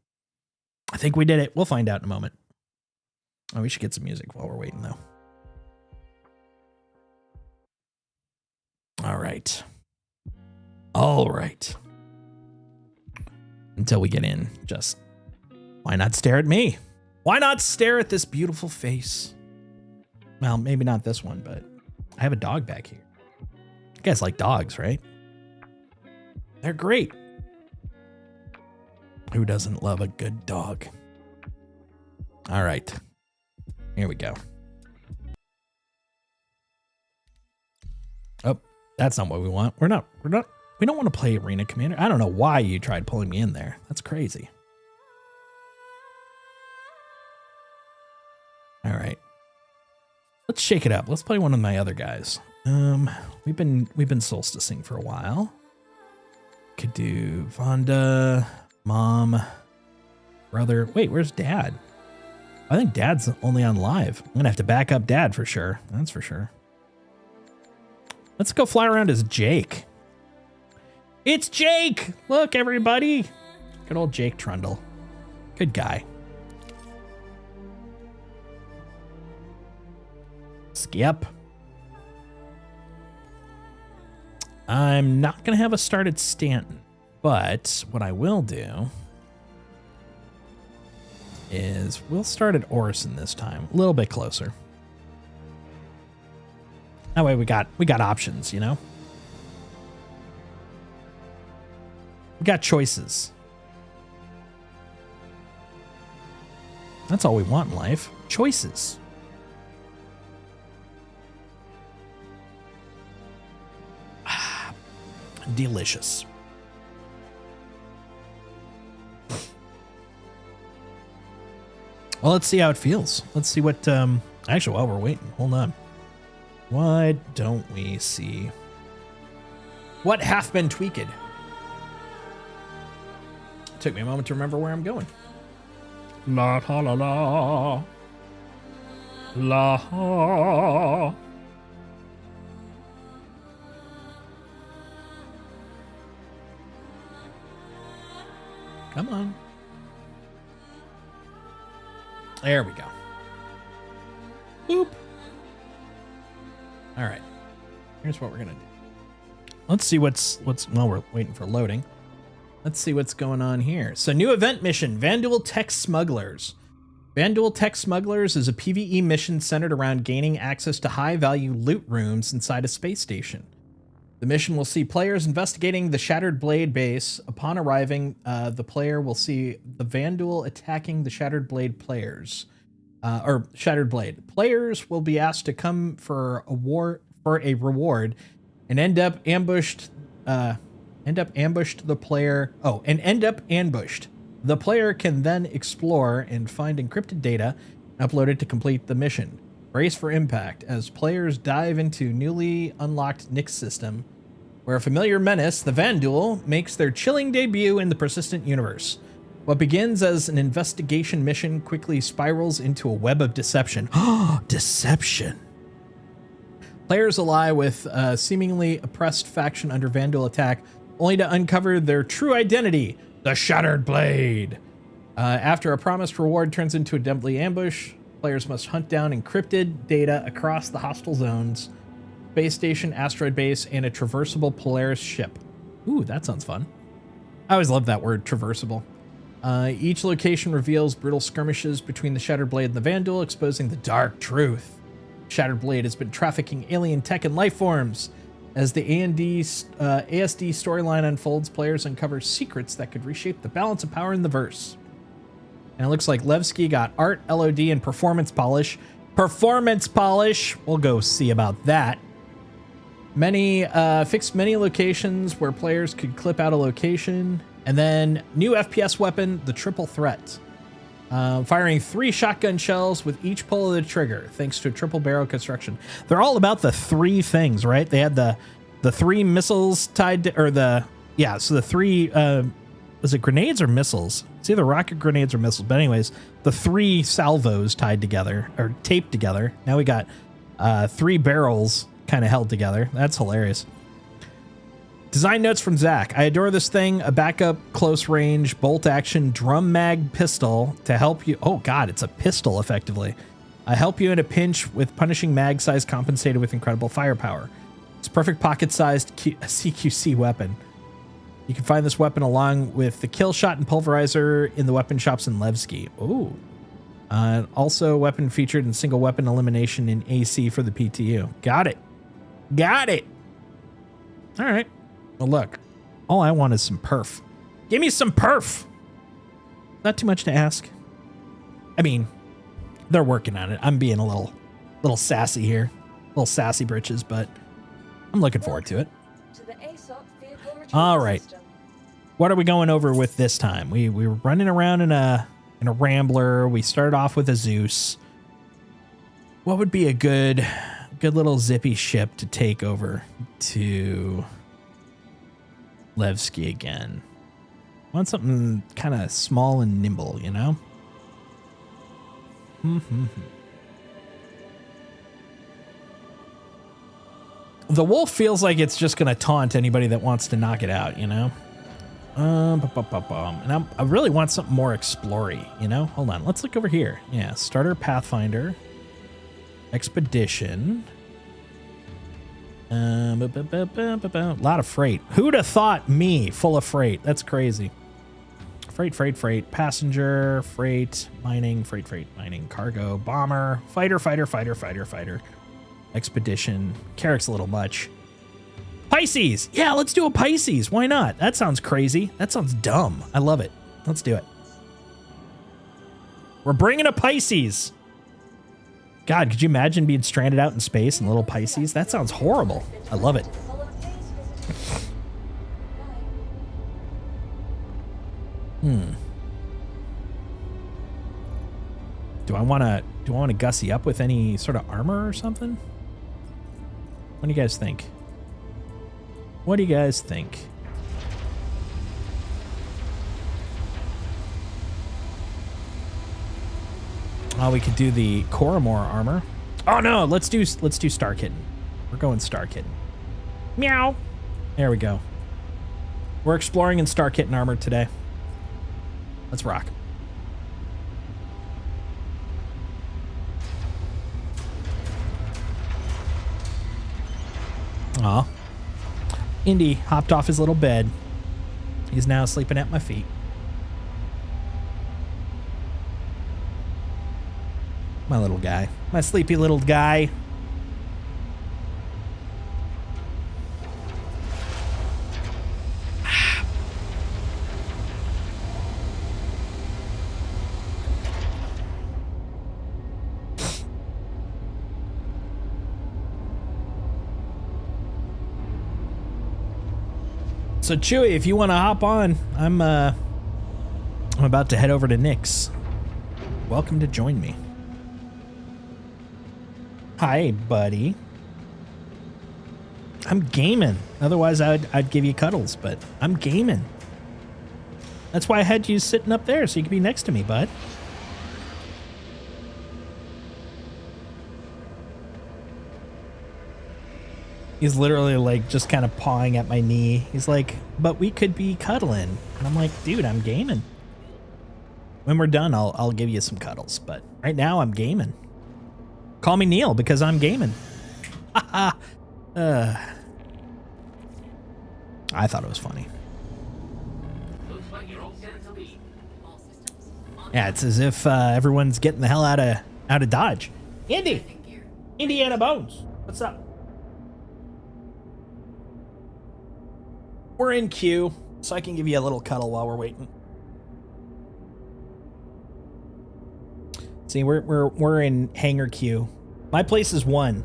I think we did it. We'll find out in a moment. Oh, we should get some music while we're waiting, though. All right. All right. Until we get in, just why not stare at me? Why not stare at this beautiful face? Well, maybe not this one, but I have a dog back here. You guys like dogs, right? They're great. Who doesn't love a good dog? All right. Here we go. Oh, that's not what we want. We don't want to play Arena Commander. I don't know why you tried pulling me in there. That's crazy. All right. Let's shake it up. Let's play one of my other guys. We've been solsticing for a while. Could do Vonda, Mom, Brother. Wait, where's Dad? I think Dad's only on live. I'm gonna have to back up Dad for sure. That's for sure. Let's go fly around as Jake. It's Jake! Look, everybody. Good old Jake Trundle. Good guy. Skip. I'm not going to have a start at Stanton, but what I will do is we'll start at Orison this time, a little bit closer. That way we got options, you know? We got choices. That's all we want in life. Choices. Delicious. Well, let's see how it feels. Let's see what, actually, while we're waiting, hold on. Why don't we see what hath been tweaked? Took me a moment to remember where I'm going. La la la la. La. Come on. There we go. Boop. All right. Here's what we're going to do. Let's see what's while we're waiting for loading. Let's see what's going on here. So new event mission, Vanduul Tech Smugglers. Vanduul Tech Smugglers is a PvE mission centered around gaining access to high-value loot rooms inside a space station. The mission will see players investigating the Shattered Blade base. Upon arriving, the player will see the Vanduul attacking the Shattered Blade players. Shattered Blade. Players will be asked to come for a reward and end up ambushed. The player can then explore and find encrypted data uploaded to complete the mission. Brace for impact as players dive into newly unlocked Nyx system, where a familiar menace, the Vanduul, makes their chilling debut in the persistent universe. What begins as an investigation mission quickly spirals into a web of deception. Deception! Players ally with a seemingly oppressed faction under Vanduul attack, only to uncover their true identity, the Shattered Blade. After a promised reward turns into a deadly ambush, players must hunt down encrypted data across the hostile zones, base station, asteroid base, and a traversable Polaris ship. Ooh, that sounds fun. I always love that word, traversable. Each location reveals brutal skirmishes between the Shattered Blade and the Vanduul, exposing the dark truth. Shattered Blade has been trafficking alien tech and life forms. As the ASD storyline unfolds, players uncover secrets that could reshape the balance of power in the verse. And it looks like Levski got art, LOD, and performance polish. Performance polish! We'll go see about that. Fixed many locations where players could clip out a location. And then new FPS weapon, the Triple Threat. Firing 3 shotgun shells with each pull of the trigger, thanks to a triple barrel construction. They're all about the 3 things, right? They had the 3 missiles tied to, so the 3, was it grenades or missiles? It's either rocket grenades or missiles. But anyways, the 3 salvos tied together or taped together. Now we got 3 barrels kind of held together. That's hilarious. Design notes from Zach. I adore this thing. A backup close range bolt action drum mag pistol to help you. Oh God, it's a pistol effectively. Help you in a pinch with punishing mag size compensated with incredible firepower. It's a perfect pocket-sized CQC weapon. You can find this weapon along with the kill shot and pulverizer in the weapon shops in Levski. Ooh. Also, weapon featured in single weapon elimination in AC for the PTU. Got it. Got it. All right. Well, look. All I want is some perf. Give me some perf. Not too much to ask. I mean, they're working on it. I'm being a little sassy here. Little sassy britches, but I'm looking forward to it. All right. What are we going over with this time? We were running around in a Rambler. We started off with a Zeus. What would be a good little zippy ship to take over to Levski again? Want something kind of small and nimble, you know? The wolf feels like it's just going to taunt anybody that wants to knock it out, you know? And I really want something more explory, you know? Hold on, let's look over here. Yeah, starter Pathfinder. Expedition. A lot of freight. Who'd have thought me full of freight? That's crazy. Freight. Passenger, freight, mining, mining, cargo, bomber, fighter. Expedition. Carrick's a little much. Pisces. Yeah, let's do a Pisces. Why not? That sounds crazy. That sounds dumb. I love it. Let's do it. We're bringing a Pisces. God, could you imagine being stranded out in space in little Pisces? That sounds horrible. I love it. Do I want to gussy up with any sort of armor or something? What do you guys think? What do you guys think? Oh, we could do the Koromor armor. Oh no, let's do Star Kitten. We're going Star Kitten. Meow. There we go. We're exploring in Star Kitten armor today. Let's rock. Aw. Indy hopped off his little bed. He's now sleeping at my feet. My little guy. My sleepy little guy. So Chewy, if you want to hop on, I'm about to head over to Nick's. Welcome to join me. Hi, buddy. I'm gaming. Otherwise, I'd give you cuddles, but I'm gaming. That's why I had you sitting up there so you could be next to me, bud. He's literally like just kind of pawing at my knee. He's like, but we could be cuddling. And I'm like, dude, I'm gaming. When we're done, I'll give you some cuddles. But right now I'm gaming. Call me Neil because I'm gaming. I thought it was funny. Yeah, it's as if everyone's getting the hell out of Dodge. Indy! Indiana Bones. What's up? We're in queue, so I can give you a little cuddle while we're waiting. See, we're in hangar queue. My place is 1.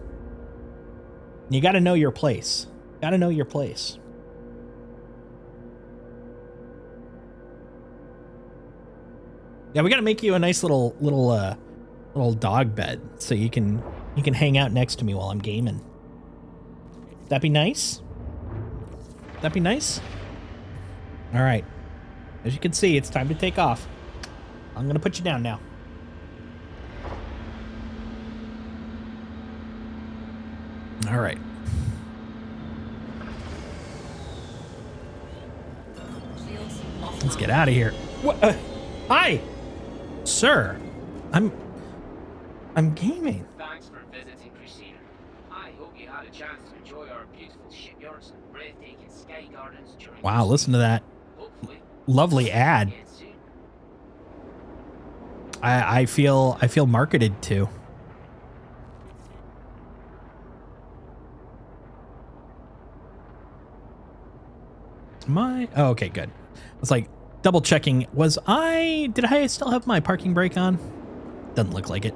You got to know your place. Got to know your place. Yeah, we got to make you a nice little dog bed so you can hang out next to me while I'm gaming. That'd be nice. That'd be nice. All right. As you can see, it's time to take off. I'm going to put you down now. All right. Let's get out of here. What? Hi, sir. I'm gaming. Thanks for visiting, Christina. I hope you had a chance to enjoy our beautiful shipyards and breathtaking sky gardens during Wow, listen to that hopefully lovely ad. again soon. I feel marketed to. Oh, okay, good. It's like double checking. Did I still have my parking brake on? Doesn't look like it.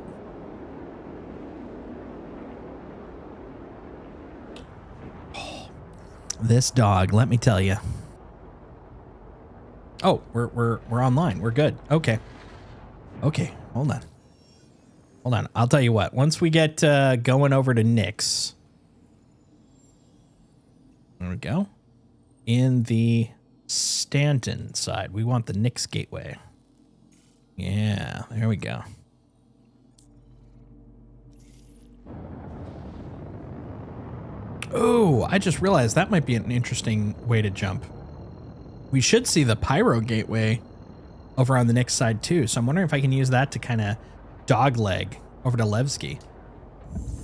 Oh, this dog, let me tell you. Oh, we're online. We're good. Okay. Okay, hold on. Hold on. I'll tell you what. Once we get going over to Nick's. There we go. In the Stanton side, we want the Nick's gateway. Yeah, there we go. Oh, I just realized that might be an interesting way to jump. We should see the Pyro gateway over on the Nick's side too, so I'm wondering if I can use that to kind of dog leg over to Levski.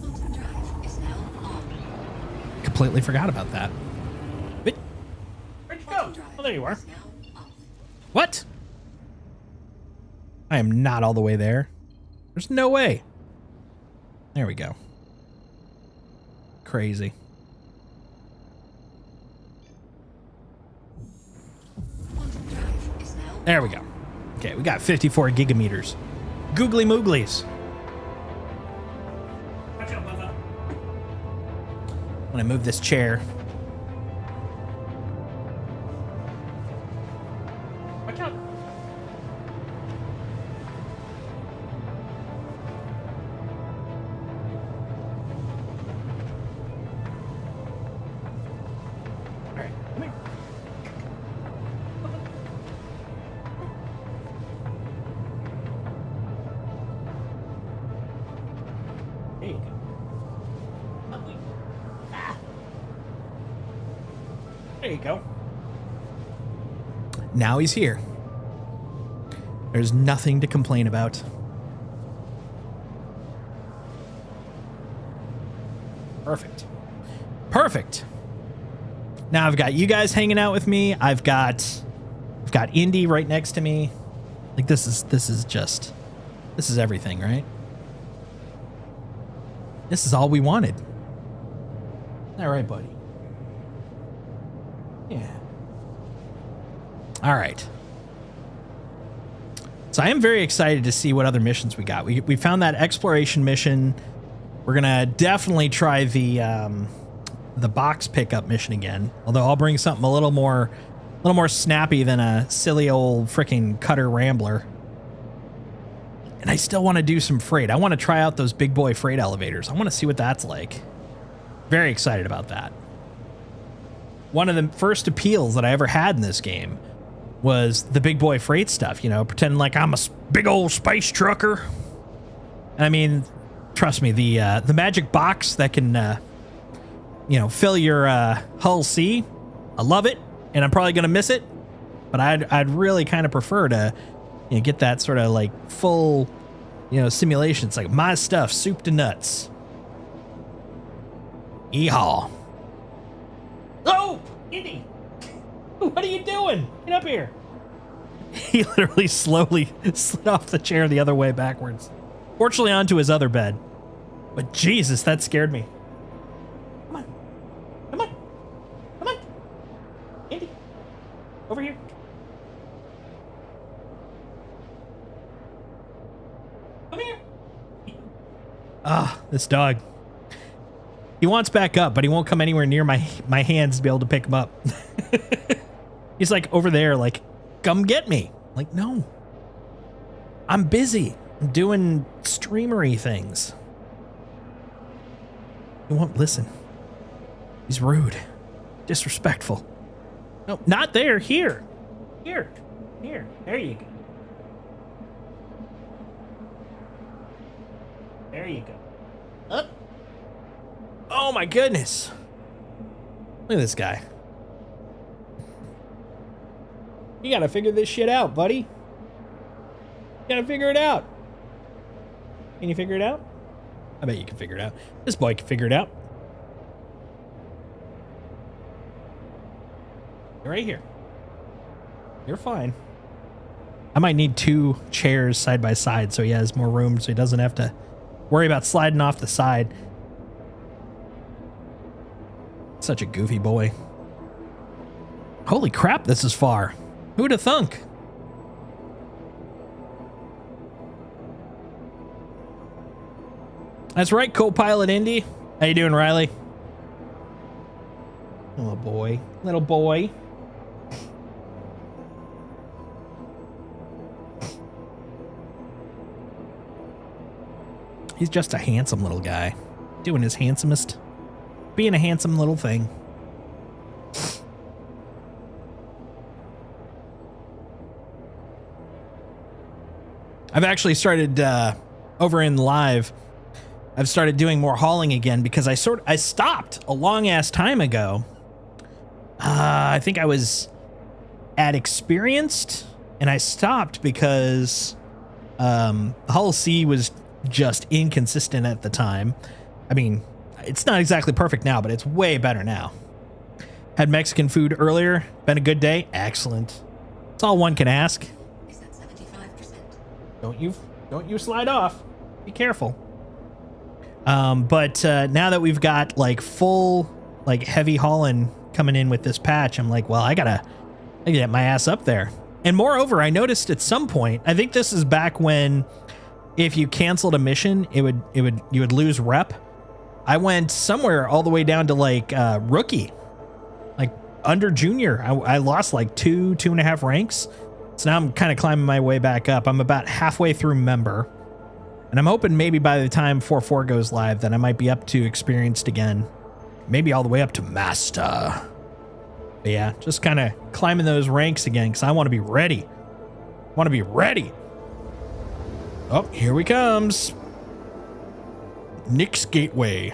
Quantum drive is now on. Completely forgot about that. Wait, where'd you go? Quantum drive Oh, there you are. is now off. What? I am not all the way there. There's no way. There we go. Crazy. Quantum drive is now There we go. Okay, we got 54 gigameters. Googly mooglies. I'm gonna move this chair. Watch out. All right, come here. There you go. Ah. There you go. Now he's here. There's nothing to complain about. Perfect. Perfect. Now I've got you guys hanging out with me. I've got Indy right next to me. Like this is everything, right? This is all we wanted. All right, buddy. Yeah. All right. So I am very excited to see what other missions we got. We found that exploration mission. We're gonna definitely try the box pickup mission again. Although I'll bring something a little more snappy than a silly old freaking cutter rambler. And I still want to do some freight. I want to try out those big boy freight elevators. I want to see what that's like. Very excited about that. One of the first appeals that I ever had in this game was the big boy freight stuff, you know, pretending like I'm a big old space trucker. And I mean, trust me, the magic box that can, you know, fill your hull C, I love it, and I'm probably gonna miss it. But I'd really kind of prefer to, you know, get that sort of like full, you know, simulation. It's like my stuff, soup to nuts. Yeehaw. Oh, Indy, what are you doing? Get up here. He literally slowly slid off the chair the other way backwards. Fortunately onto his other bed. But Jesus, that scared me. Come on. Come on. Come on. Indy, over here. Come here. Ah, this dog. He wants back up, but he won't come anywhere near my hands to be able to pick him up. He's like over there, like, come get me. Like, no. I'm busy. I'm doing streamery things. He won't listen. He's rude. Disrespectful. No, not there. Here. Here. Here. There you go. There you go. Up. Oh my goodness. Look at this guy. You gotta figure this shit out, buddy. You gotta figure it out. Can you figure it out? I bet you can figure it out. This boy can figure it out. right here. You're fine. I might need 2 chairs side by side so he has more room so he doesn't have to worry about sliding off the side. Such a goofy boy. Holy crap, this is far. Who'd have thunk? That's right, co-pilot Indy. How you doing, Riley? Oh boy, little boy. He's just a handsome little guy, doing his handsomest, being a handsome little thing. I've actually started over in live. I've started doing more hauling again because I stopped a long ass time ago. I think I was at experienced and I stopped because Hull C was just inconsistent at the time. I mean, it's not exactly perfect now, but it's way better now. Had Mexican food earlier. Been a good day. Excellent. That's all one can ask. Is that 75%? Don't you slide off. Be careful. But now that we've got like full, like heavy hauling coming in with this patch, I'm like, well, I gotta get my ass up there. And moreover, I noticed at some point, I think this is back when if you canceled a mission, you would lose rep. I went somewhere all the way down to like rookie, like under junior. I lost like 2.5 ranks. So now I'm kind of climbing my way back up. I'm about halfway through member. And I'm hoping maybe by the time 4.4 goes live that I might be up to experienced again. Maybe all the way up to master. But yeah, just kind of climbing those ranks again because I want to be ready. Oh, here he comes. Nick's Gateway.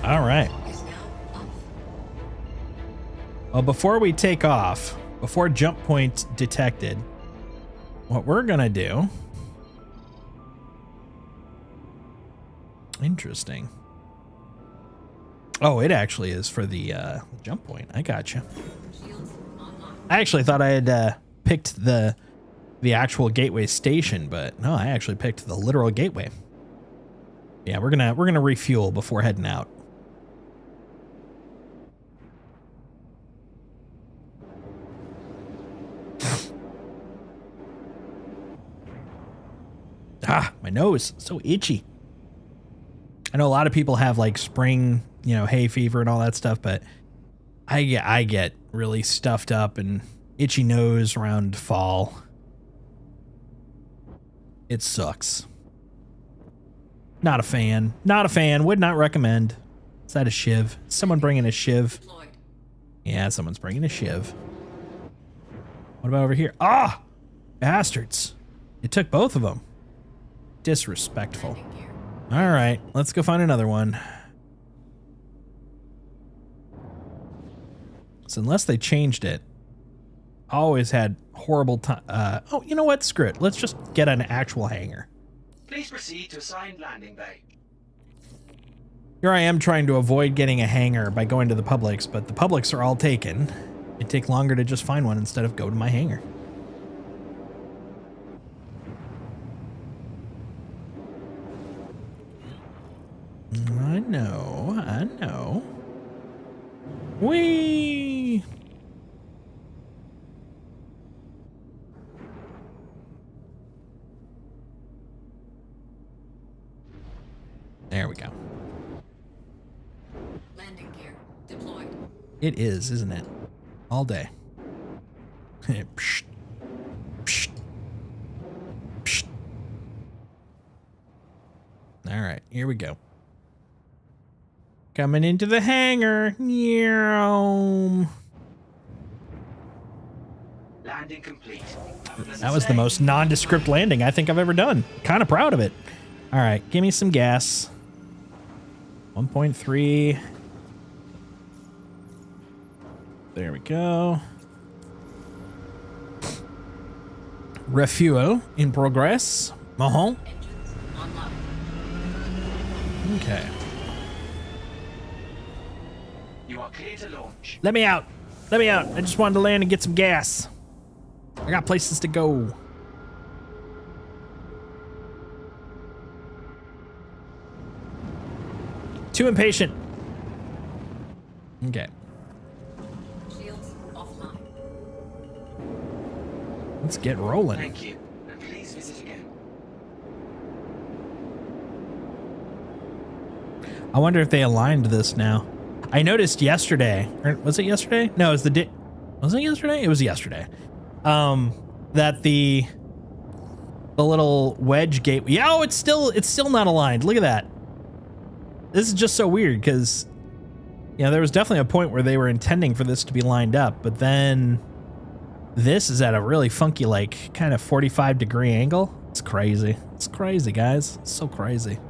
All right. Well, before we take off, before jump point detected, what we're gonna do. Interesting. Oh, it actually is for the jump point. I gotcha. I actually thought I had picked the actual gateway station, but no, I actually picked the literal gateway. Yeah, we're gonna refuel before heading out. Ah, my nose, so itchy. I know a lot of people have like spring, hay fever and all that stuff, but I get really stuffed up and itchy nose around fall. It sucks. Not a fan. Would not recommend. Is that a shiv? Is someone bringing a shiv? Yeah, someone's bringing a shiv. What about over here? Ah! Bastards. It took both of them. Disrespectful. All right, let's go find another one. So unless they changed it, I always had horrible time. Oh, you know what? Screw it. Let's just get an actual hangar. Please proceed to assigned landing bay. Here I am trying to avoid getting a hangar by going to the Publix, but the Publix are all taken. It'd take longer to just find one instead of go to my hangar. I know. Whee! There we go. Landing gear deployed. It is, isn't it? All day. Psh, psh, psh. All right, here we go. Coming into the hangar. Landing complete. That was the most nondescript landing I think I've ever done. Kind of proud of it. All right, give me some gas. 1.3. There we go. Refuel in progress. Uh-huh. Okay. You are clear to launch. Let me out. Let me out. I just wanted to land and get some gas. I got places to go. Too impatient. Okay. Shields offline. Let's get rolling. Thank you. And please visit again. I wonder if they aligned this now. I noticed yesterday, or was it yesterday? No, it was the day. Was it yesterday? It was yesterday. That the little wedge gate. Yeah, oh, it's still not aligned. Look at that. This is just so weird because, you know, there was definitely a point where they were intending for this to be lined up, but then this is at a really funky, like, kind of 45-degree angle. It's crazy. It's crazy, guys. It's so crazy.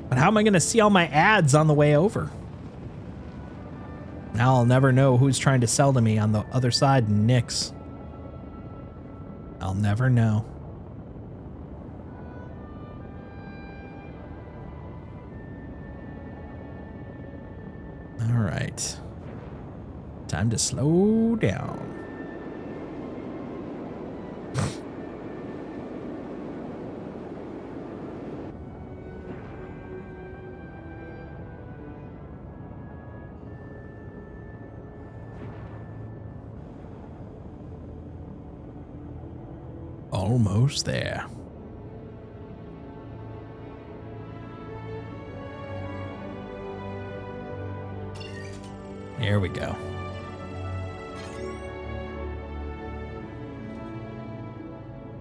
But how am I going to see all my ads on the way over? Now I'll never know who's trying to sell to me on the other side, Nix. I'll never know. All right. Time to slow down. Almost there. There we go.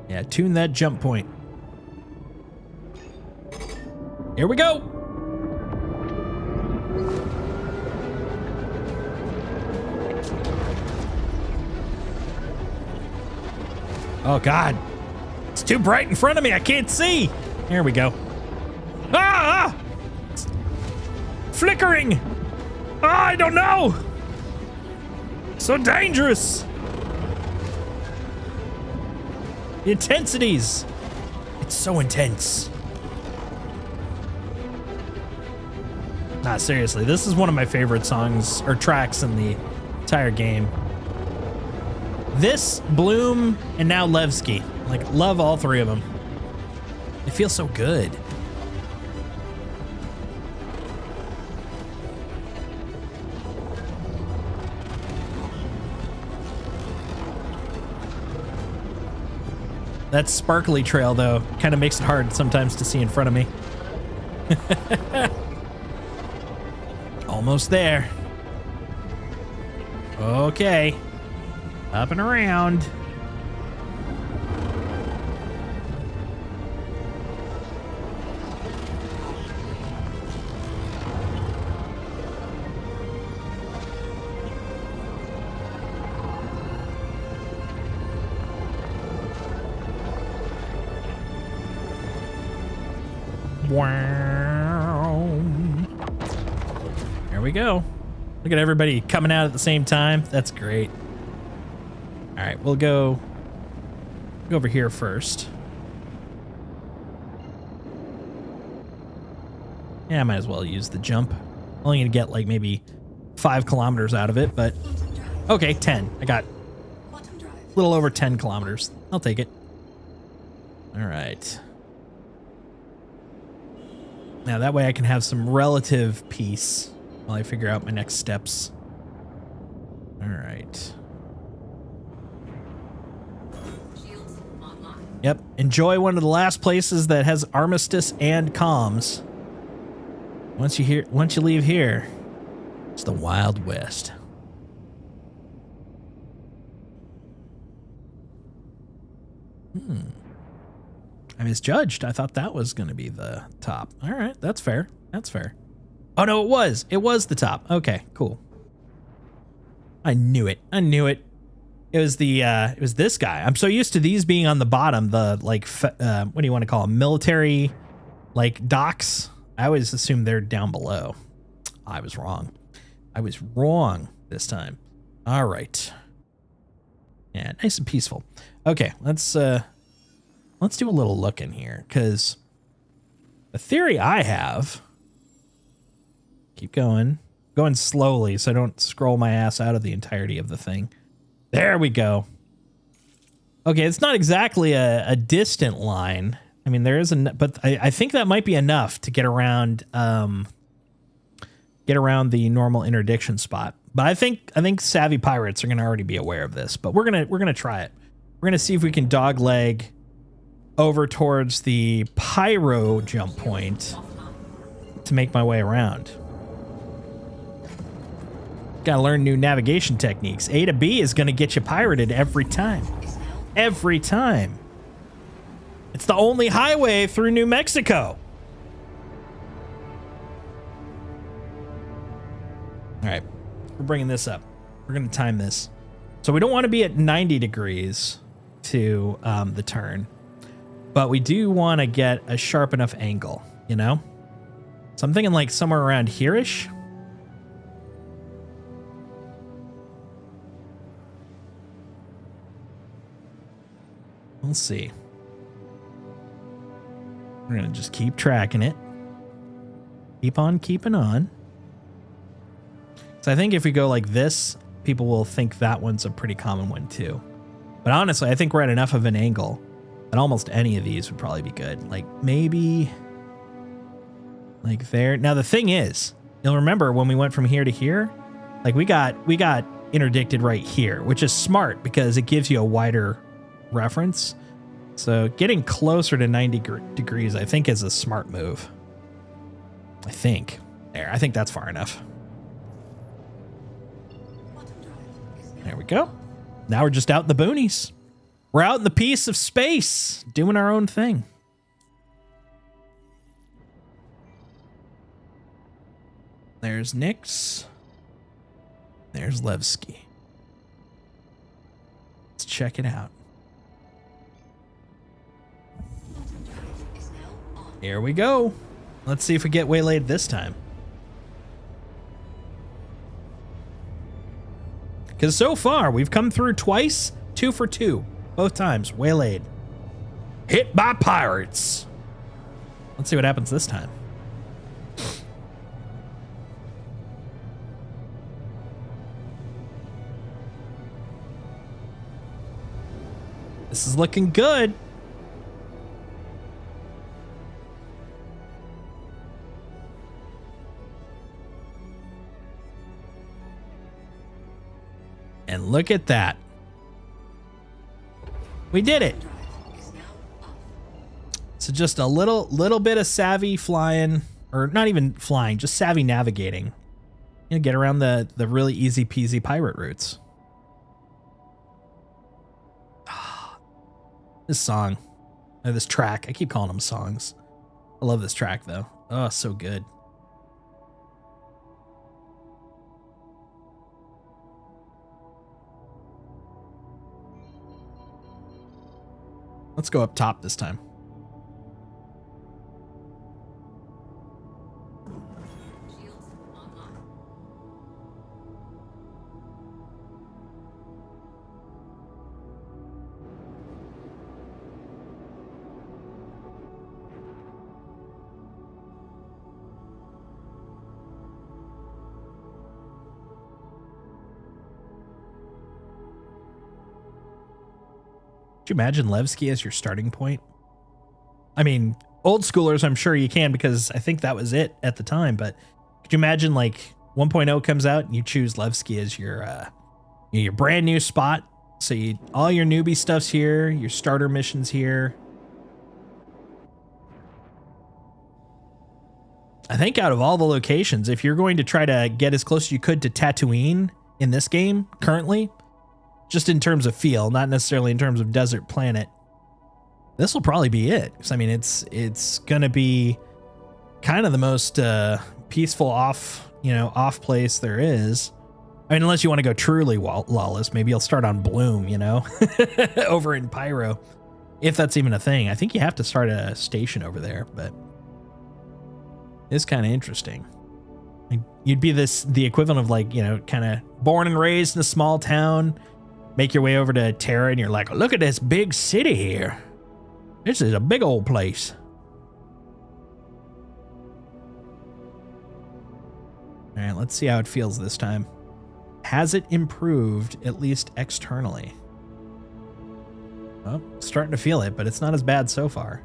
Yeah, tune that jump point. Here we go. Oh, God. It's too bright in front of me. I can't see. Here we go. Ah! It's flickering. Ah, I don't know. So dangerous. The intensities. It's so intense. Nah, seriously. This is one of my favorite songs or tracks in the entire game. This, Bloom, and now Levski. Like, love all three of them. They feel so good. That sparkly trail, though, kind of makes it hard sometimes to see in front of me. Almost there. Okay. Up and around. Wow. There we go. Look at everybody coming out at the same time. That's great. All right, we'll go over here first. Yeah, I might as well use the jump. Only gonna get like maybe 5 kilometers out of it, but okay, 10. I got a little over 10 kilometers. I'll take it. All right. Now that way I can have some relative peace while I figure out my next steps. All right. Yep, enjoy one of the last places that has armistice and comms. Once you leave here, it's the Wild West. I misjudged. I thought that was going to be the top. All right, that's fair. That's fair. Oh no, it was. It was the top. Okay, cool. I knew it. I knew it. It was the it was this guy. I'm so used to these being on the bottom, the like what do you want to call them? Military like docks. I always assumed they're down below. I was wrong. I was wrong. this time. All right. Yeah, nice and peaceful. Okay, let's do a little look in here, because the theory I have, keep going slowly so I don't scroll my ass out of the entirety of the thing. There we go. Okay, it's not exactly a distant line. I mean, there is but I think that might be enough to get around the normal interdiction spot. But I think savvy pirates are gonna already be aware of this. But we're gonna try it. We're gonna see if we can dogleg over towards the pyro jump point to make my way around. Gotta learn new navigation techniques. A to B is gonna get you pirated every time. Every time. It's the only highway through New Mexico. All right, we're bringing this up. We're gonna time this. So we don't want to be at 90 degrees to the turn, but we do want to get a sharp enough angle, you know? So I'm thinking like somewhere around here-ish. We'll see. We're going to just keep tracking it. Keep on keeping on. So I think if we go like this, people will think that one's a pretty common one too. But honestly, I think we're at enough of an angle that almost any of these would probably be good. Like maybe like there. Now the thing is, you'll remember when we went from here to here, like we got interdicted right here, which is smart because it gives you a wider reference. So getting closer to 90 degrees, I think, is a smart move. I think. There, I think that's far enough. There we go. Now we're just out in the boonies. We're out in the piece of space, doing our own thing. There's Nyx. There's Levski. Let's check it out. Here we go. Let's see if we get waylaid this time. Because so far, we've come through twice, 2 for 2. Both times, waylaid. Hit by pirates. Let's see what happens this time. This is looking good. And look at that. We did it. So just a little bit of savvy flying, or not even flying, just savvy navigating. You know, get around the really easy peasy pirate routes. This song, or this track, I keep calling them songs. I love this track though. Oh, so good. Let's go up top this time. Could you imagine Levski as your starting point? I mean, old schoolers, I'm sure you can, because I think that was it at the time. But could you imagine like 1.0 comes out and you choose Levski as your brand new spot? So all your newbie stuff's here, your starter missions here. I think out of all the locations, if you're going to try to get as close as you could to Tatooine in this game currently, just in terms of feel, not necessarily in terms of desert planet, this will probably be it. Because I mean, it's gonna be kind of the most peaceful off place there is. I mean, unless you want to go truly lawless, maybe you'll start on Bloom, over in Pyro, if that's even a thing. I think you have to start a station over there, but it's kind of interesting. Like, you'd be the equivalent of like, you know, kind of born and raised in a small town, make your way over to Terra, and you're like, look at this big city here. This is a big old place. All right, let's see how it feels this time. Has it improved, at least externally? Oh, starting to feel it, but it's not as bad so far.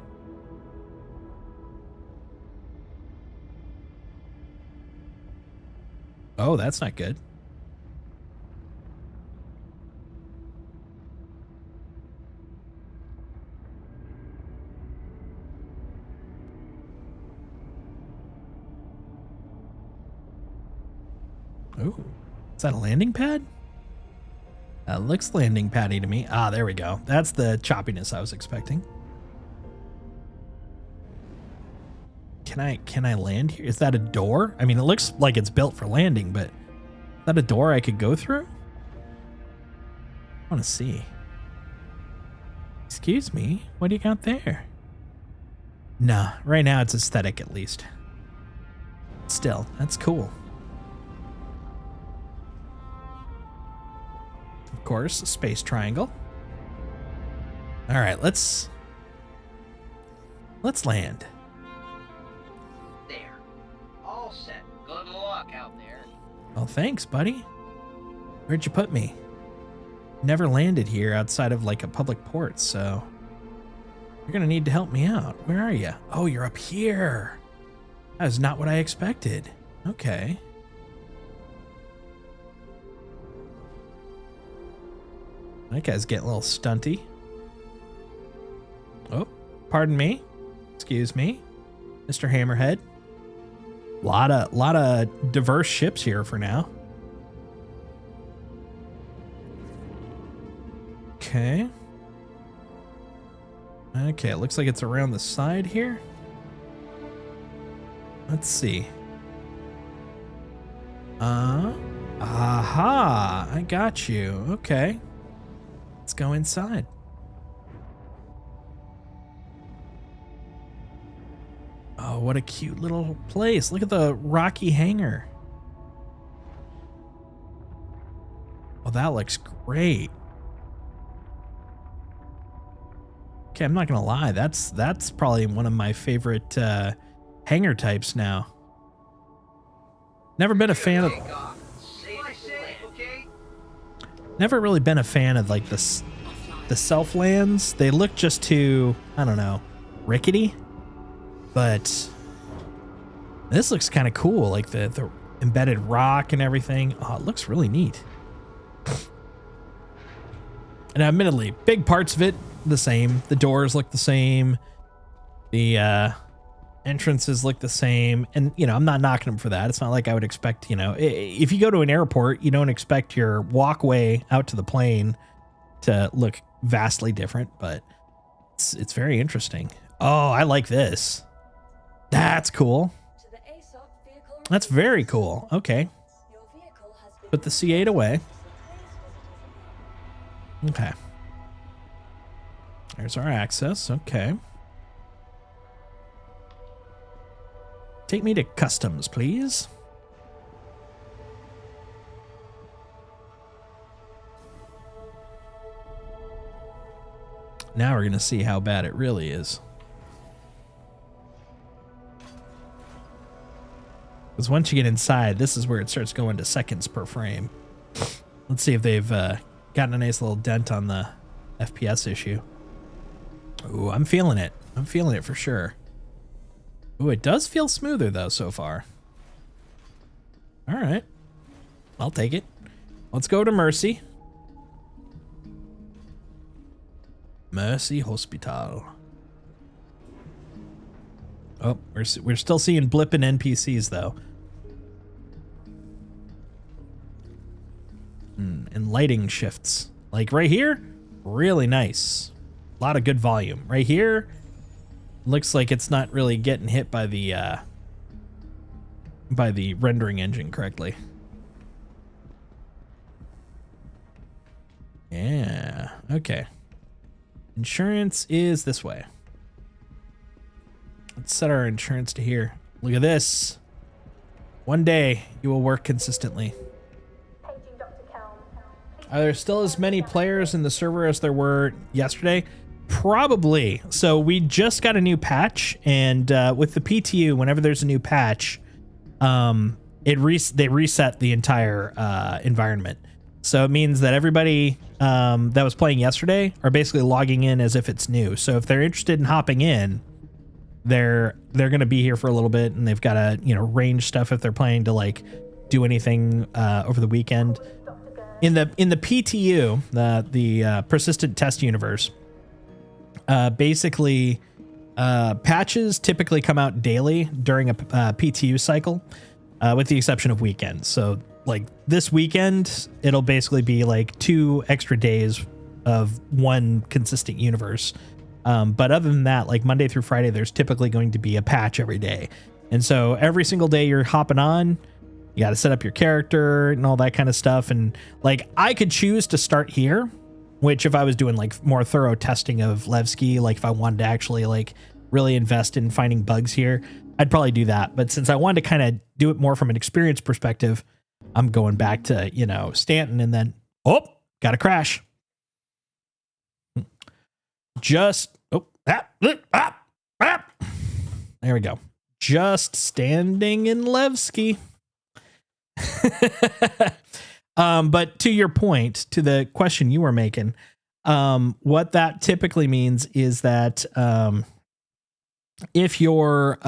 Oh, that's not good. Oh, is that a landing pad? That looks landing paddy to me. Ah, there we go. That's the choppiness I was expecting. Can I land here? Is that a door? I mean, it looks like it's built for landing, but is that a door I could go through? I want to see. Excuse me, what do you got there? Nah, right now it's aesthetic at least. Still, that's cool. Of course, a space triangle. All right, let's land. There. All set. Good luck out there. Well, thanks, buddy. Where'd you put me? Never landed here outside of like a public port, so you're gonna need to help me out. Where are you? Oh, you're up here. That is not what I expected. Okay. That guy's getting a little stunty. Oh, pardon me. Excuse me, Mr. Hammerhead. Lot of diverse ships here for now. Okay. Okay, it looks like it's around the side here. Let's see. Aha, I got you. Okay. Let's go inside. Oh, what a cute little place. Look at the rocky hangar. Oh, that looks great. Okay, I'm not gonna lie. That's probably one of my favorite hangar types now. Never been a fan of. Never really been a fan of like the self lands. They look just too, I don't know, rickety. But this looks kind of cool, like the embedded rock and everything. Oh, it looks really neat. And admittedly, big parts of it the same. The doors look the same. The entrances look the same. And, you know, I'm not knocking them for that. It's not like I would expect, you know, if you go to an airport, you don't expect your walkway out to the plane to look vastly different, but it's very interesting. Oh, I like this. That's cool. That's very cool. Okay. Put the C8 away. Okay. There's our access. Okay. Take me to customs, please. Now we're going to see how bad it really is. Because once you get inside, this is where it starts going to seconds per frame. Let's see if they've gotten a nice little dent on the FPS issue. Ooh, I'm feeling it. I'm feeling it for sure. Ooh, it does feel smoother though so far. All right. I'll take it. Let's go to Mercy. Mercy Hospital. Oh, we're still seeing blipping NPCs though. And lighting shifts. Like right here, really nice. A lot of good volume. Right here, looks like it's not really getting hit by the rendering engine correctly. Yeah, okay. Insurance is this way. Let's set our insurance to here. Look at this. One day you will work consistently. Are there still as many players in the server as there were yesterday? Probably. So we just got a new patch, and with the PTU, whenever there's a new patch, they reset the entire environment. So it means that everybody that was playing yesterday are basically logging in as if it's new. So if they're interested in hopping in, they're going to be here for a little bit, and they've got to range stuff if they're planning to like do anything over the weekend. In the PTU, the persistent test universe, basically patches typically come out daily during a PTU cycle, with the exception of weekends. So like this weekend, it'll basically be like 2 extra days of one consistent universe. But other than that, like Monday through Friday, there's typically going to be a patch every day. And so every single day you're hopping on, you got to set up your character and all that kind of stuff. And like I could choose to start here, which if I was doing like more thorough testing of Levski, like if I wanted to actually like really invest in finding bugs here, I'd probably do that. But since I wanted to kind of do it more from an experience perspective, I'm going back to, Stanton, and then, got a crash. There we go. Just standing in Levski. But to your point, to the question you were making, what that typically means is that if you're in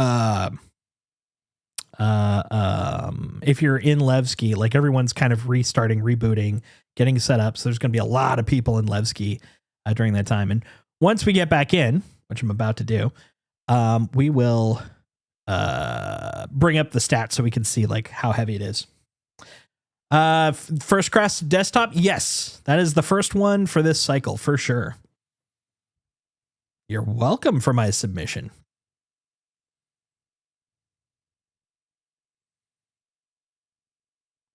Levski, like everyone's kind of restarting, rebooting, getting set up. So there's going to be a lot of people in Levski during that time. And once we get back in, which I'm about to do, we will bring up the stats so we can see like how heavy it is. First crash desktop. Yes, that is the first one for this cycle for sure. You're welcome for my submission.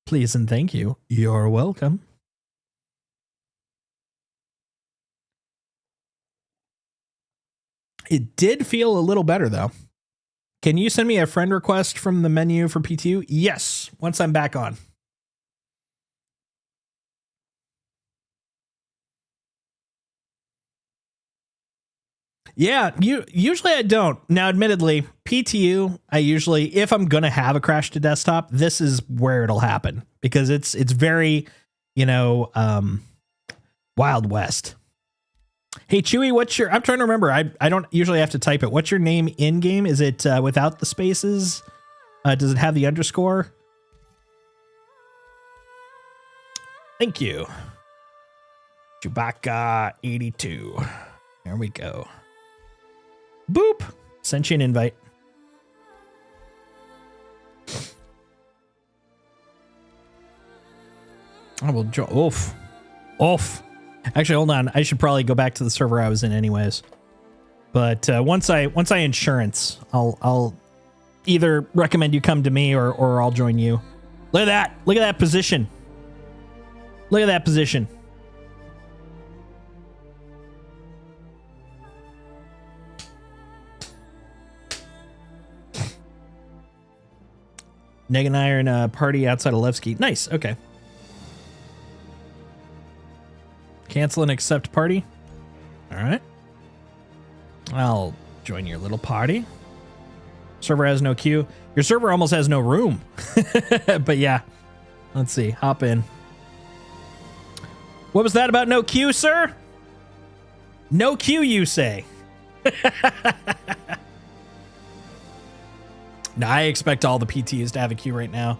Please and thank you. You're welcome. It did feel a little better though. Can you send me a friend request from the menu for PTU? Yes, once I'm back on. Yeah, usually I don't. Now, admittedly, PTU, I usually, if I'm gonna have a crash to desktop, this is where it'll happen because it's very, Wild West. Hey Chewy, what's your? I'm trying to remember. I don't usually have to type it. What's your name in game? Is it without the spaces? Does it have the underscore? Thank you, Chewbacca 82. There we go. Boop. Sent you an invite. I will join. Oof. Actually, hold on. I should probably go back to the server I was in anyways. But once I insurance, I'll either recommend you come to me or I'll join you. Look at that. Look at that position. Look at that position. Neg and I are in a party outside of Levski. Nice. Okay. Cancel and accept party. All right. I'll join your little party. Server has no queue. Your server almost has no room. But yeah. Let's see. Hop in. What was that about no queue, sir? No queue, you say? No, I expect all the PTs to have a queue right now.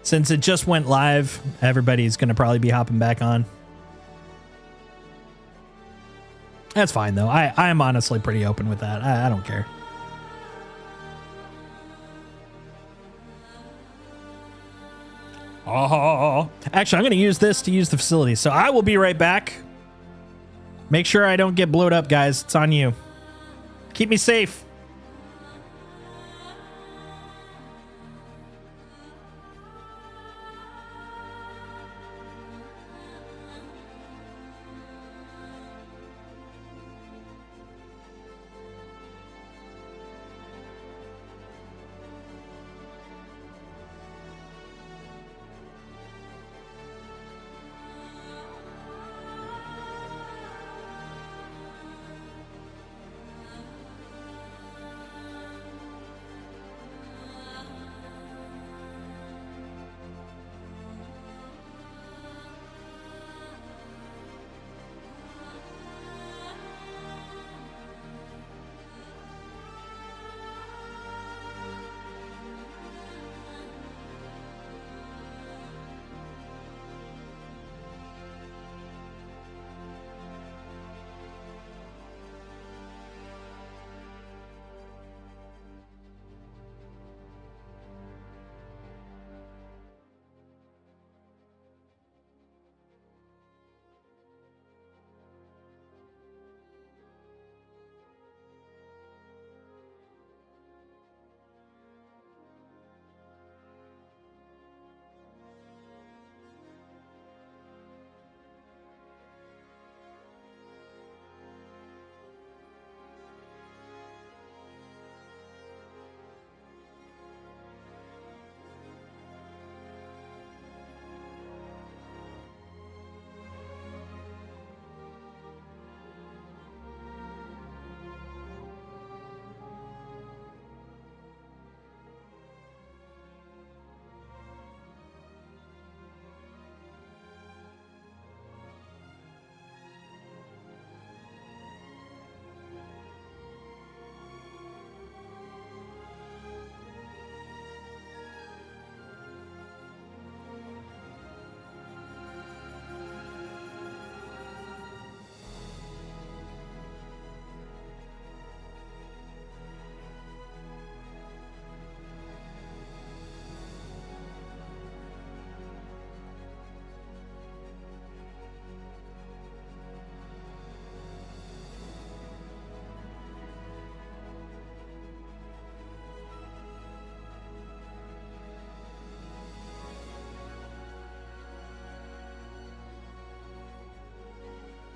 Since it just went live, everybody's going to probably be hopping back on. That's fine, though. I am honestly pretty open with that. I don't care. Oh, actually, I'm going to use this to use the facility. So I will be right back. Make sure I don't get blowed up, guys. It's on you. Keep me safe.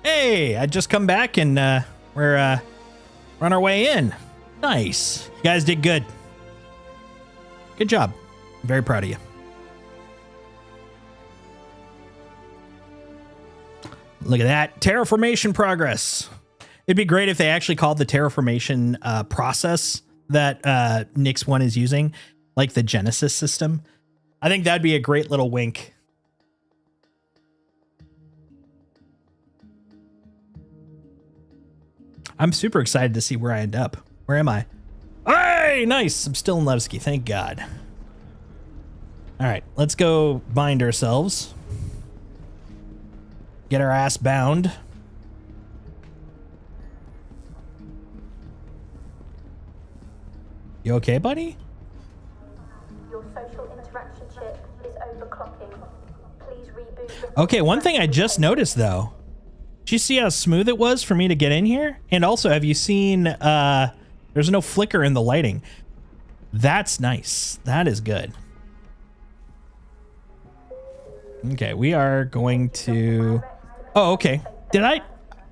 Hey, I just come back and we're on our way in. Nice. You guys did good. Good job. I'm very proud of you. Look at that. Terraformation progress. It'd be great if they actually called the terraformation process that Nyx 1 is using, like the Genesis system. I think that'd be a great little wink. I'm super excited to see where I end up. Where am I? Hey, nice. I'm still in Levski. Thank God. All right, let's go bind ourselves. Get our ass bound. You okay, buddy? Your social interaction chip is overclocking. Please reboot. Okay, one thing I just noticed though. Did you see how smooth it was for me to get in here? And also, have you seen there's no flicker in the lighting? That's nice. That is good. Okay, we are going to... Oh, okay. Did I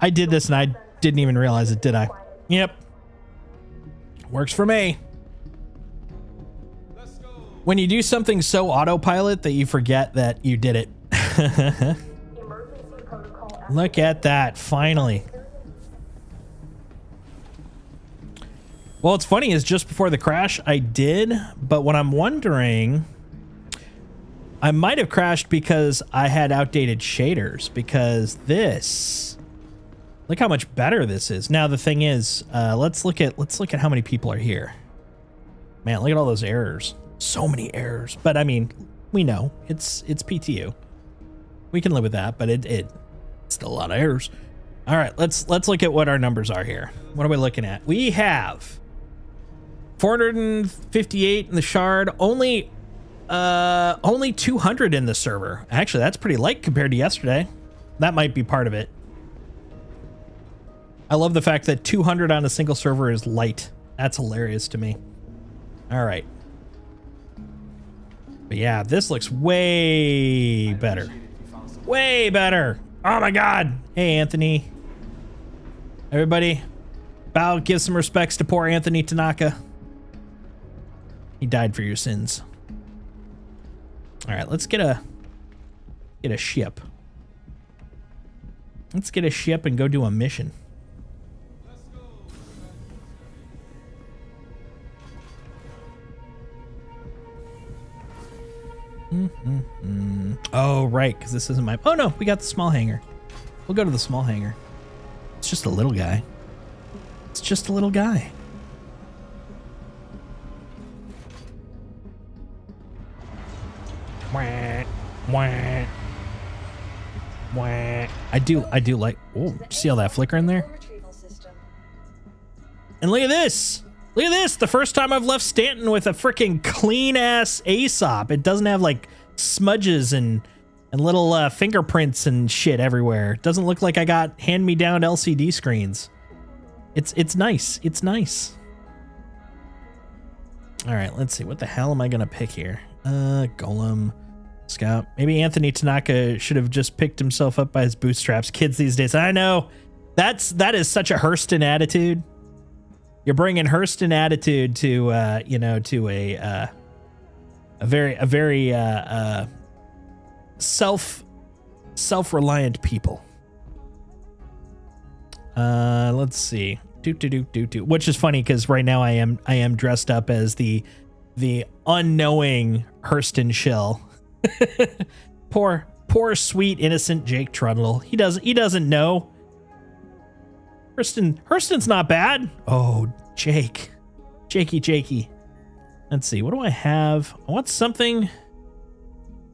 did this and I didn't even realize it, did I? Yep. Works for me. When you do something so autopilot that you forget that you did it. Look at that, finally. Well, what's funny is just before the crash I did, but what I'm wondering, I might have crashed because I had outdated shaders, because this, look how much better this is. Now the thing is, let's look at how many people are here. Man, look at all those errors. So many errors. But I mean, we know it's PTU. We can live with that, but it's still a lot of errors. All right, let's look at what our numbers are here. What are we looking at? We have 458 in the shard, only 200 in the server. Actually, that's pretty light compared to yesterday. That might be part of it. I love the fact that 200 on a single server is light. That's hilarious to me. All right. But yeah, this looks way better. Way better. Oh my God. Hey, Anthony. Everybody, bow, give some respects to poor Anthony Tanaka. He died for your sins. All right, let's get a ship. Let's get a ship and go do a mission. Oh, right, because this isn't my... Oh, no, we got the small hangar. We'll go to the small hangar. It's just a little guy. It's just a little guy. Wah, wah, wah. I do like... Oh, see all that flicker in there? And look at this! Look at this! The first time I've left Stanton with a freaking clean-ass ASOP. It doesn't have, like, smudges and little fingerprints and shit everywhere. It doesn't look like I got hand-me-down LCD screens. It's nice. It's nice. All right, let's see. What the hell am I gonna pick here? Golem, Scout. Maybe Anthony Tanaka should have just picked himself up by his bootstraps. Kids these days, I know. That is such a Hurston attitude. You're bringing Hurston attitude to you know, to a very self-reliant people. Let's see. Which is funny because right now I am dressed up as the unknowing Hurston shill. poor sweet innocent Jake Trundle. He doesn't know. Hurston's not bad. Oh, Jakey. Let's see. What do I have? I want something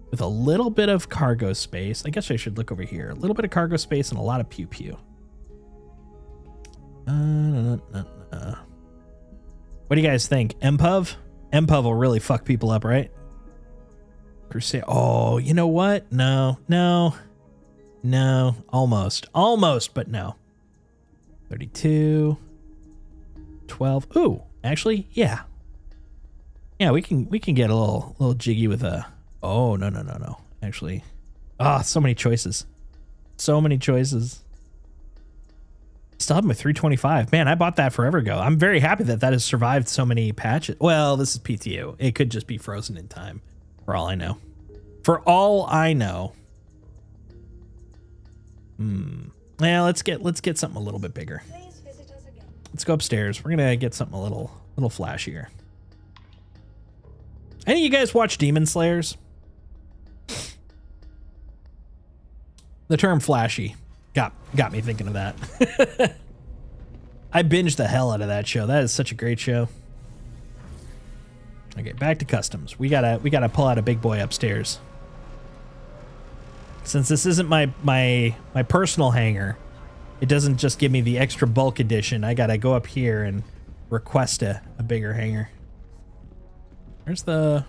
with a little bit of cargo space. I guess I should look over here. A little bit of cargo space and a lot of pew pew. What do you guys think? MPUV? MPUV will really fuck people up, right? Crusade. Oh, you know what? No. Almost, but no. 32. 12. Ooh, actually, yeah. Yeah, we can get a little jiggy with a... Oh, no. Actually. Ah, so many choices. Still have them with 325. Man, I bought that forever ago. I'm very happy that that has survived so many patches. Well, this is PTU. It could just be frozen in time, for all I know. For all I know. Yeah, let's get something a little bit bigger. Please visit us again. Let's go upstairs. We're gonna get something a little flashier. Any of you guys watch Demon Slayers? The term flashy got me thinking of that. I binged the hell out of that show. That is such a great show. Okay, back to customs. We gotta pull out a big boy upstairs. Since this isn't my personal hangar, it doesn't just give me the extra bulk edition. I gotta go up here and request a bigger hangar. Where's the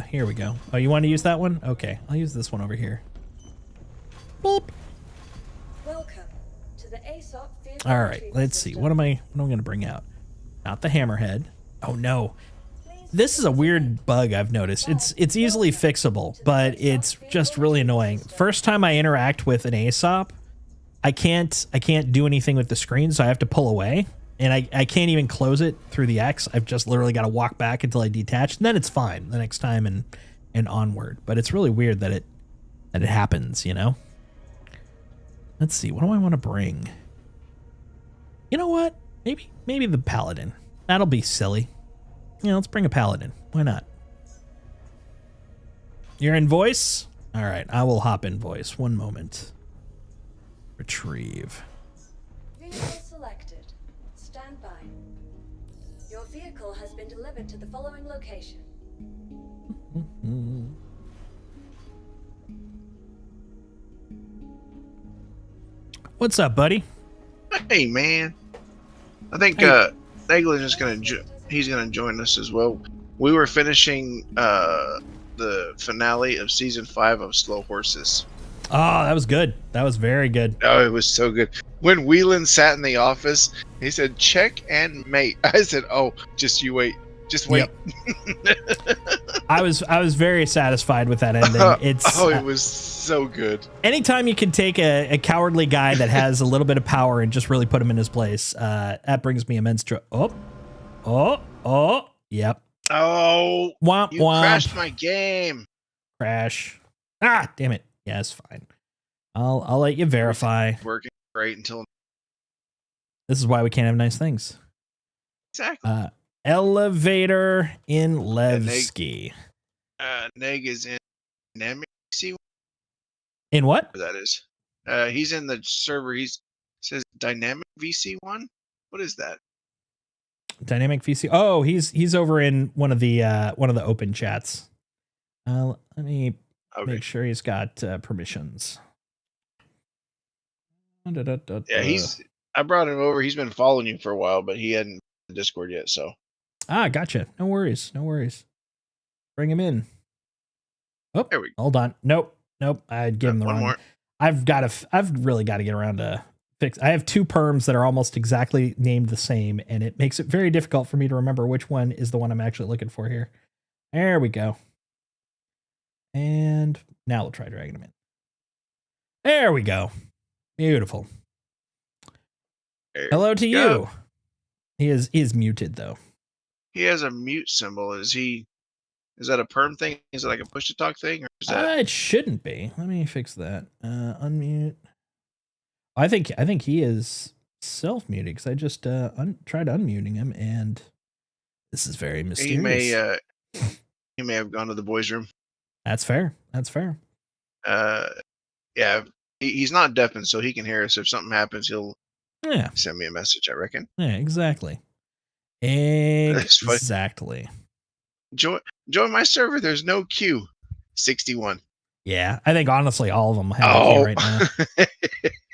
here we go. Oh, you want to use that one? Okay, I'll use this one over here. Boop. Welcome to the ASOP Field All right, Retrieval let's see. System. What am I gonna bring out? Not the hammerhead. Oh no. This is a weird bug I've noticed. It's easily fixable, but it's just really annoying. First time I interact with an ASOP, I can't do anything with the screen, so I have to pull away. And I can't even close it through the X. I've just literally got to walk back until I detach, and then it's fine the next time and onward. But it's really weird that it happens, you know? Let's see, what do I want to bring? You know what? Maybe the Paladin. That'll be silly. Yeah, let's bring a Paladin. Why not? You're in voice? All right, I will hop in voice. One moment. Retrieve. Vehicle selected. Stand by. Your vehicle has been delivered to the following location. What's up, buddy? Hey, man. I think Eglin is he's gonna join us as well. We were finishing the finale of season 5 of Slow Horses. Oh, that was good. That was very good. Oh, it was so good. When Whelan sat in the office, he said, "Check and mate." I said, "Oh, just you wait. Just wait." Yep. I was very satisfied with that ending. It was so good. Anytime you can take a cowardly guy that has a little bit of power and just really put him in his place, that brings me immense joy. Yep. Oh, womp, you womp. crashed my game. Crash. Ah, damn it. Yeah, it's fine. I'll let you verify. Working great until This is why we can't have nice things. exactly. Elevator in Levski. Neg is in Dynamic VC. In what? That is. He's in the server. Says Dynamic VC1. What is that? Dynamic VC. Oh, he's over in one of the open chats. Let me make sure he's got permissions. Yeah, I brought him over. He's been following you for a while, but he hadn't in Discord yet. So. Ah, gotcha. No worries. No worries. Bring him in. Oh, there we go. Hold on. Nope. I'd give him the one wrong. More. I've really got to get around to fix. I have two perms that are almost exactly named the same, and it makes it very difficult for me to remember which one is the one I'm actually looking for here. There we go. And now we'll try dragging him in. There we go. Beautiful. There Hello to go. you. He is muted though. He has a mute symbol. Is that a perm thing? Is it like a push to talk thing, or is that? It shouldn't be. Let me fix that. Unmute. I think he is self-muted because I just tried unmuting him, and this is very mysterious. He may have gone to the boys' room. That's fair. That's fair. Yeah, he's not deafened, so he can hear us. If something happens, he'll send me a message, I reckon. Yeah, exactly. That's funny. Exactly. Join my server. There's no queue. 61. Yeah, I think honestly all of them have a queue right now.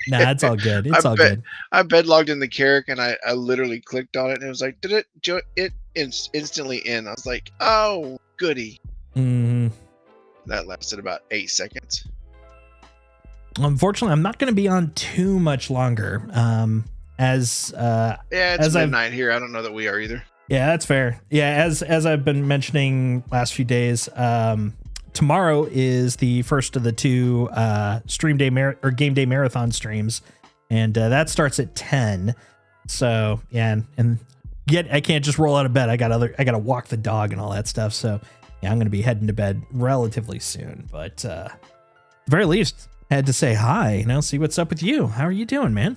Nah, it's all good. It's all good. I bedlogged in the Carrick and I literally clicked on it and it was like, did it instantly in. I was like, oh, goody. Mm. That lasted about 8 seconds. Unfortunately, I'm not going to be on too much longer. It's midnight here. I don't know that we are either. Yeah, that's fair. Yeah, as I've been mentioning last few days, tomorrow is the first of the two game day marathon streams and that starts at 10. So yeah, and I can't just roll out of bed. I got to walk the dog and all that stuff. So yeah, I'm going to be heading to bed relatively soon. But at the very least, had to say hi. Now see what's up with you. How are you doing, man?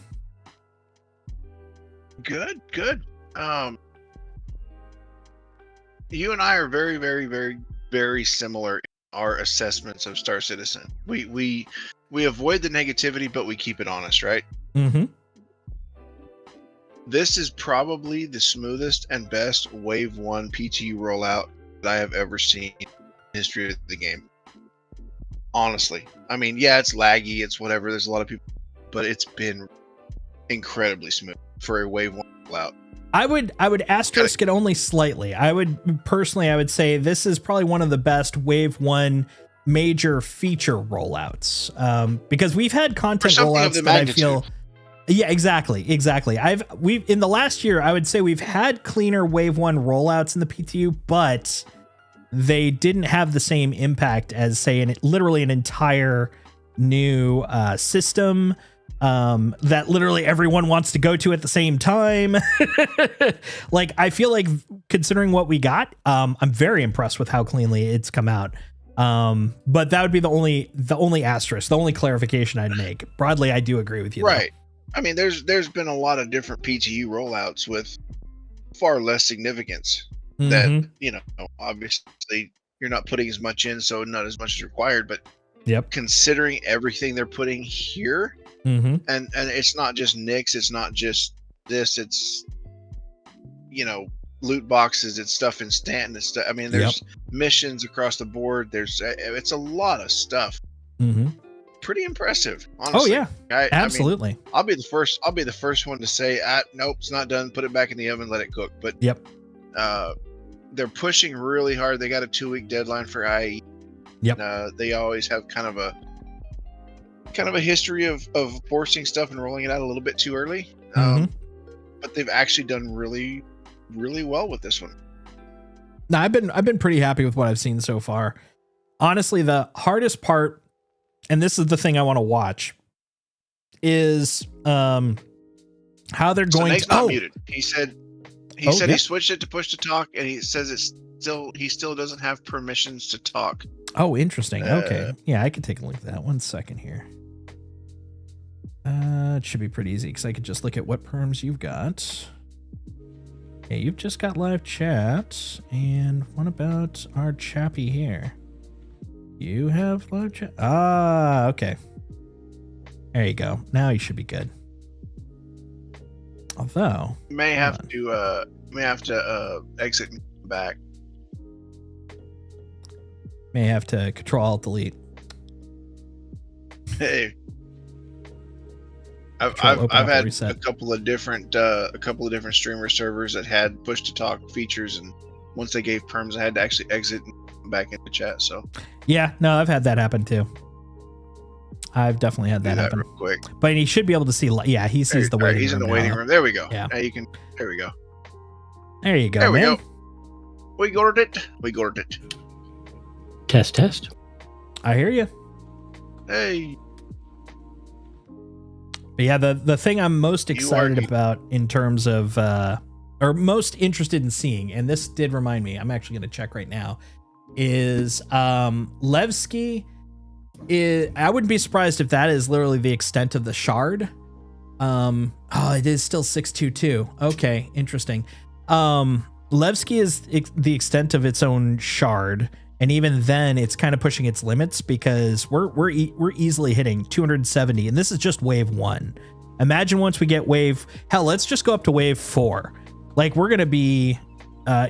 Good. You and I are very, very, very, very similar in our assessments of Star Citizen. We avoid the negativity, but we keep it honest, right? Mm-hmm. This is probably the smoothest and best Wave 1 PTU rollout that I have ever seen in the history of the game. Honestly. I mean, yeah, it's laggy, it's whatever, there's a lot of people, but it's been incredibly smooth for a Wave 1 rollout. I would asterisk it only slightly. I would say this is probably one of the best Wave 1 major feature rollouts. Because we've had content rollouts that I feel. Yeah, exactly. We've in the last year, I would say we've had cleaner Wave 1 rollouts in the PTU, but they didn't have the same impact as, say, literally an entire new system that literally everyone wants to go to at the same time. Like, I feel like, considering what we got, I'm very impressed with how cleanly it's come out. But that would be the only asterisk, the only clarification I'd make. Broadly, I do agree with you. Right. I mean, there's been a lot of different PTU rollouts with far less significance that, you know, obviously you're not putting as much in, so not as much is required, but considering everything they're putting here, and it's not just Nix, it's not just this, it's, you know, loot boxes, it's stuff in Stanton, it's stuff, I mean, there's missions across the board, it's a lot of stuff. Pretty impressive, honestly. Oh yeah, absolutely. I mean, I'll be the first one to say, nope, it's not done, put it back in the oven, let it cook. But they're pushing really hard. They got a 2-week deadline for IE. They always have kind of a history of forcing stuff and rolling it out a little bit too early. But they've actually done really, really well with this one. No, I've been pretty happy with what I've seen so far. Honestly, the hardest part, and this is the thing I want to watch, is how they're going to. Not muted. He said he switched it to push to talk, and he says he still doesn't have permissions to talk. Oh, interesting. Okay, yeah, I could take a look at that. 1 second here. It should be pretty easy because I could just look at what perms you've got. Okay, you've just got live chat, and what about our chappy here? You have live chat. Ah, okay. There you go. Now you should be good. Although may have to exit and come back. May have to Control Alt Delete. Hey, I've had a couple of different streamer servers that had push to talk features, and once they gave perms, I had to actually exit and come back into chat. So yeah, no, I've had that happen too. I've definitely had that happen real quick. But he should be able to see. Yeah, he sees the waiting room. He's in the waiting room. There we go. Yeah, you can. There we go. There you go. There we man. go. We got it. Test. I hear you. Hey. But yeah, the thing I'm most excited about in terms of, or most interested in seeing, and this did remind me, I'm actually going to check right now, is Levski. I wouldn't be surprised if that is literally the extent of the shard. It is still 622. Okay, interesting. Levski is the extent of its own shard, and even then, it's kind of pushing its limits because we're easily hitting 270, and this is just wave 1. Imagine once we get wave. Hell, let's just go up to wave 4. Like, we're gonna be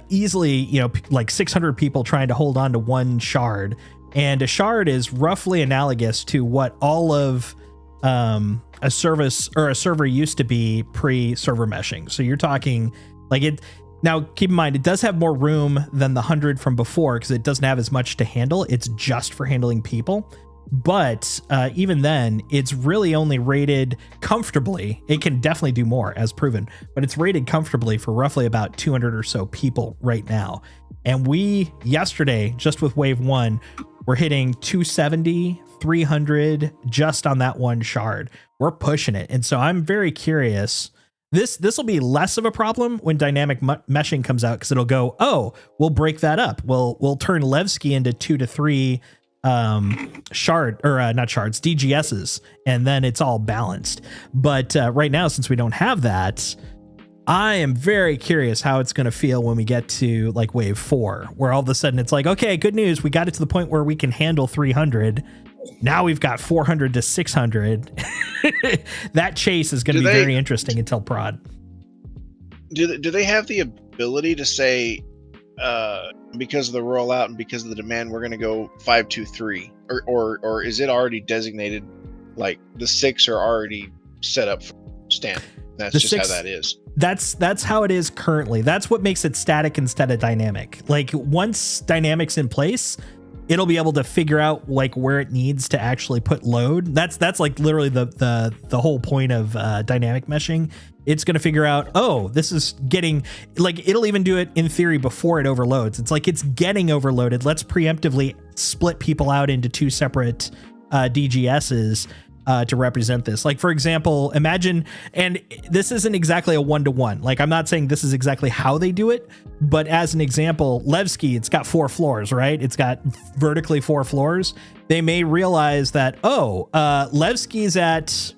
easily, like 600 people trying to hold on to one shard. And a shard is roughly analogous to what all of a service or a server used to be pre-server meshing. So you're talking like it. Now, keep in mind, it does have more room than the 100 from before because it doesn't have as much to handle. It's just for handling people. But even then, it's really only rated comfortably. It can definitely do more, as proven, but it's rated comfortably for roughly about 200 or so people right now. And we, yesterday, just with wave 1, We're hitting 270, 300 just on that one shard. We're pushing it. And so I'm very curious. This will be less of a problem when dynamic meshing comes out, because it'll go, oh, we'll break that up. We'll turn Levski into 2 to 3 shard or not shards, DGSs, and then it's all balanced. But right now, since we don't have that, I am very curious how it's going to feel when we get to like wave 4, where all of a sudden it's like, okay, good news, we got it to the point where we can handle 300. Now we've got 400 to 600. That chase is going to be very interesting until prod. Do they have the ability to say, because of the rollout and because of the demand, we're going to go 5-2-3, or is it already designated? Like the 6 are already set up for stand. That's just how that is. That's how it is currently. That's what makes it static instead of dynamic. Like once dynamic's in place, it'll be able to figure out like where it needs to actually put load. That's like literally the whole point of dynamic meshing. It's going to figure out, oh, this is getting, like, it'll even do it in theory before it overloads. It's like it's getting overloaded. Let's preemptively split people out into 2 separate DGSs to represent this. Like, for example, imagine, and this isn't exactly a 1-to-1. Like, I'm not saying this is exactly how they do it, but as an example, Levski, it's got 4 floors, right? It's got vertically 4 floors. They may realize that, oh, Levski's at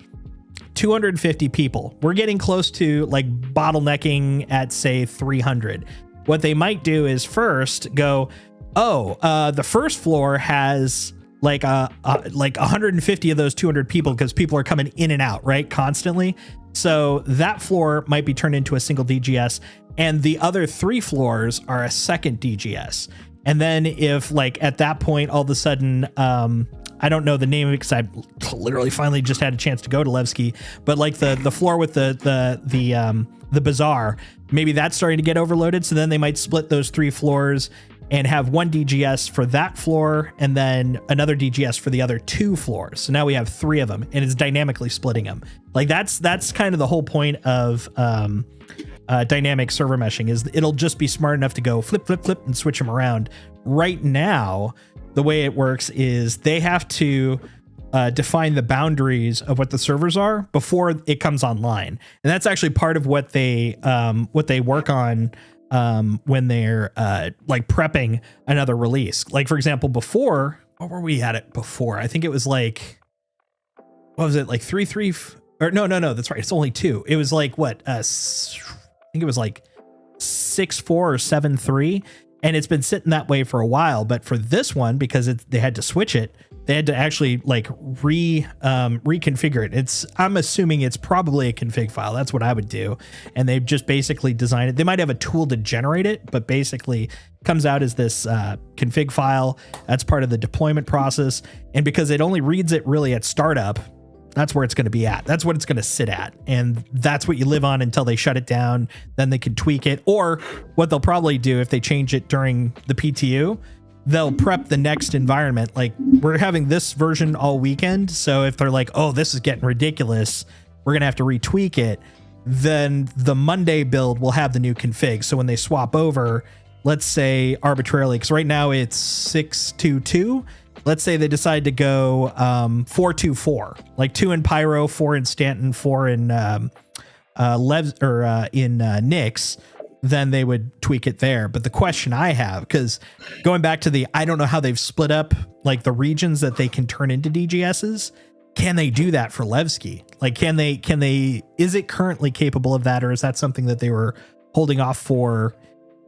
250 people. We're getting close to like bottlenecking at say 300. What they might do is first go, oh, the first floor has like 150 of those 200 people because people are coming in and out, right? Constantly. So that floor might be turned into a single DGS, and the other 3 floors are a second DGS. And then if like at that point, all of a sudden, I don't know the name of it because I literally finally just had a chance to go to Levski, but like the floor with the bazaar, maybe that's starting to get overloaded. So then they might split those 3 floors and have 1 DGS for that floor and then another DGS for the other 2 floors. So now we have 3 of them, and it's dynamically splitting them. Like that's kind of the whole point of dynamic server meshing, is it'll just be smart enough to go flip, flip, flip and switch them around. Right now, the way it works is they have to define the boundaries of what the servers are before it comes online. And that's actually part of what they work on when they're like prepping another release. Like, for example, before, what were we at it before? I think it was like, what was it? Like 3.3 or no, that's right. It's only 2. It was like what? I think it was like 6.4 or 7.3. And it's been sitting that way for a while. But for this one, because they had to switch it, they had to actually like reconfigure it. I'm assuming it's probably a config file. That's what I would do. And they've just basically designed it. They might have a tool to generate it, but basically comes out as this config file. That's part of the deployment process. And because it only reads it really at startup, that's where it's going to be at. That's what it's going to sit at. And that's what you live on until they shut it down. Then they can tweak it. Or what they'll probably do if they change it during the PTU, they'll prep the next environment. Like, we're having this version all weekend. So if they're like, oh, this is getting ridiculous, we're going to have to retweak it. Then the Monday build will have the new config. So when they swap over, let's say arbitrarily, because right now it's 622. Let's say they decide to go 424, like 2 in Pyro, 4 in Stanton, 4 in Nix. Then they would tweak it there. But the question I have, because going back to I don't know how they've split up like the regions that they can turn into DGSs. Can they do that for Levski? Like, can they, is it currently capable of that? Or is that something that they were holding off for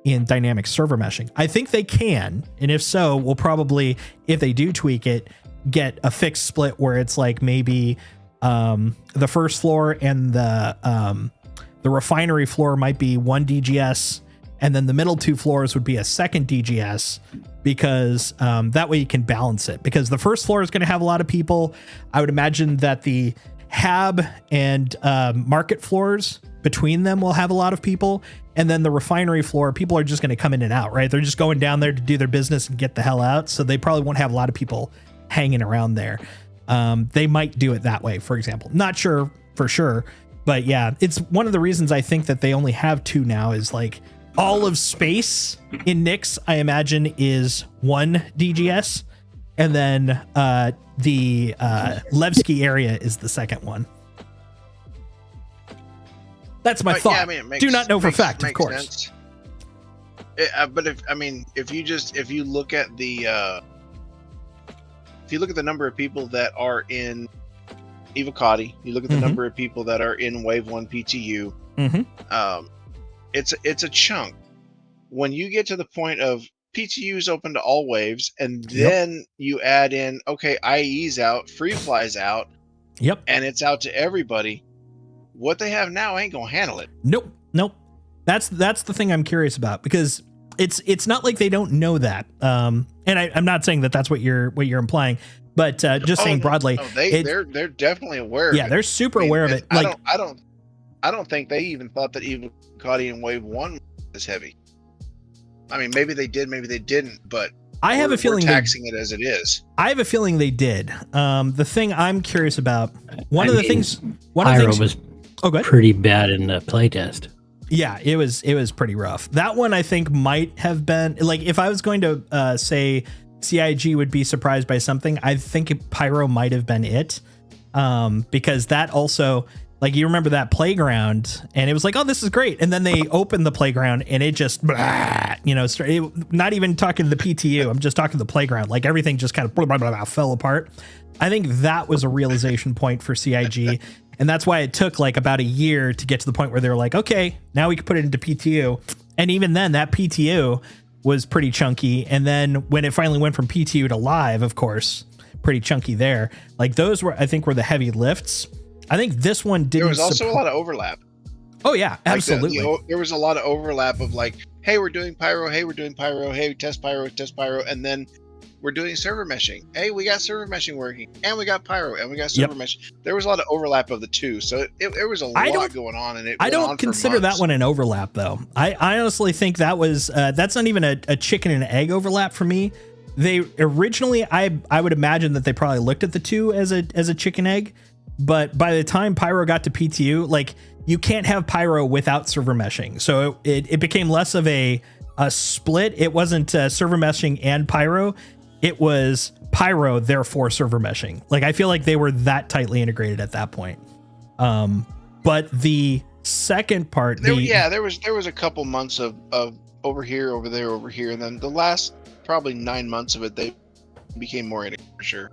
in dynamic server meshing? I think they can. And if so, we'll probably, if they do tweak it, get a fixed split where it's like maybe the first floor and the refinery floor might be 1 DGS, and then the middle 2 floors would be a second DGS, because that way you can balance it. Because the first floor is going to have a lot of people. I would imagine that the Hab and market floors between them will have a lot of people. And then the refinery floor, people are just going to come in and out, right? They're just going down there to do their business and get the hell out. So they probably won't have a lot of people hanging around there. They might do it that way, for example. Not sure for sure. But yeah, it's one of the reasons I think that they only have 2 now is like all of space in Nix, I imagine, is 1 DGS. and then the Levski area is the second one. That's my thought. Yeah, I mean, it makes, do not know for makes- fact, of makes course. sense. But if you look at the number of people that are in Evocati, you look at the number of people that are in Wave 1 PTU, it's a chunk. When you get to the point of PTU is open to all waves, and then you add in, okay, IE's out, Free Fly's out, and it's out to everybody, what they have now ain't gonna handle it. Nope. That's the thing I'm curious about, because it's not like they don't know that. And I'm not saying that that's what you're implying, but just saying broadly, they're definitely aware. Of it. They're super aware of it. Like I don't think they even thought that Evocati in Wave 1 was heavy. I mean, maybe they did, maybe they didn't, but I have a feeling we're taxing it as it is. I have a feeling they did. The thing I'm curious about, one of the things was pretty bad in the playtest. Yeah, it was pretty rough. That one I think might have been, like, if I was going to say CIG would be surprised by something, I think Pyro might have been it, because that also, like, you remember that playground, and it was like, oh, this is great, and then they opened the playground, and it just, not even talking the PTU, I'm just talking the playground, like everything just kind of fell apart. I think that was a realization point for CIG. And that's why it took like about a year to get to the point where they were like, okay, now we can put it into PTU. And even then, that PTU was pretty chunky. And then when it finally went from PTU to live, of course, pretty chunky there. Like those were, I think, were the heavy lifts. I think this one didn't. There was also a lot of overlap. Oh yeah, absolutely. There was a lot of overlap of like, hey, we're doing pyro. Hey, we're doing pyro. Hey, test pyro. And then we're doing server meshing. Hey, we got server meshing working, and we got pyro, and we got server mesh. There was a lot of overlap of the two, so it was a lot going on. And I don't consider that one an overlap, though. I honestly think that was that's not even a chicken and egg overlap for me. They originally, I would imagine that they probably looked at the two as a chicken egg, but by the time pyro got to PTU, like you can't have pyro without server meshing, so it became less of a split. It wasn't server meshing and pyro. It was pyro, therefore server meshing. Like, I feel like they were that tightly integrated at that point. But the second part, there was a couple months of over here, over there, over here, and then the last probably 9 months of it, they became more integrated for sure.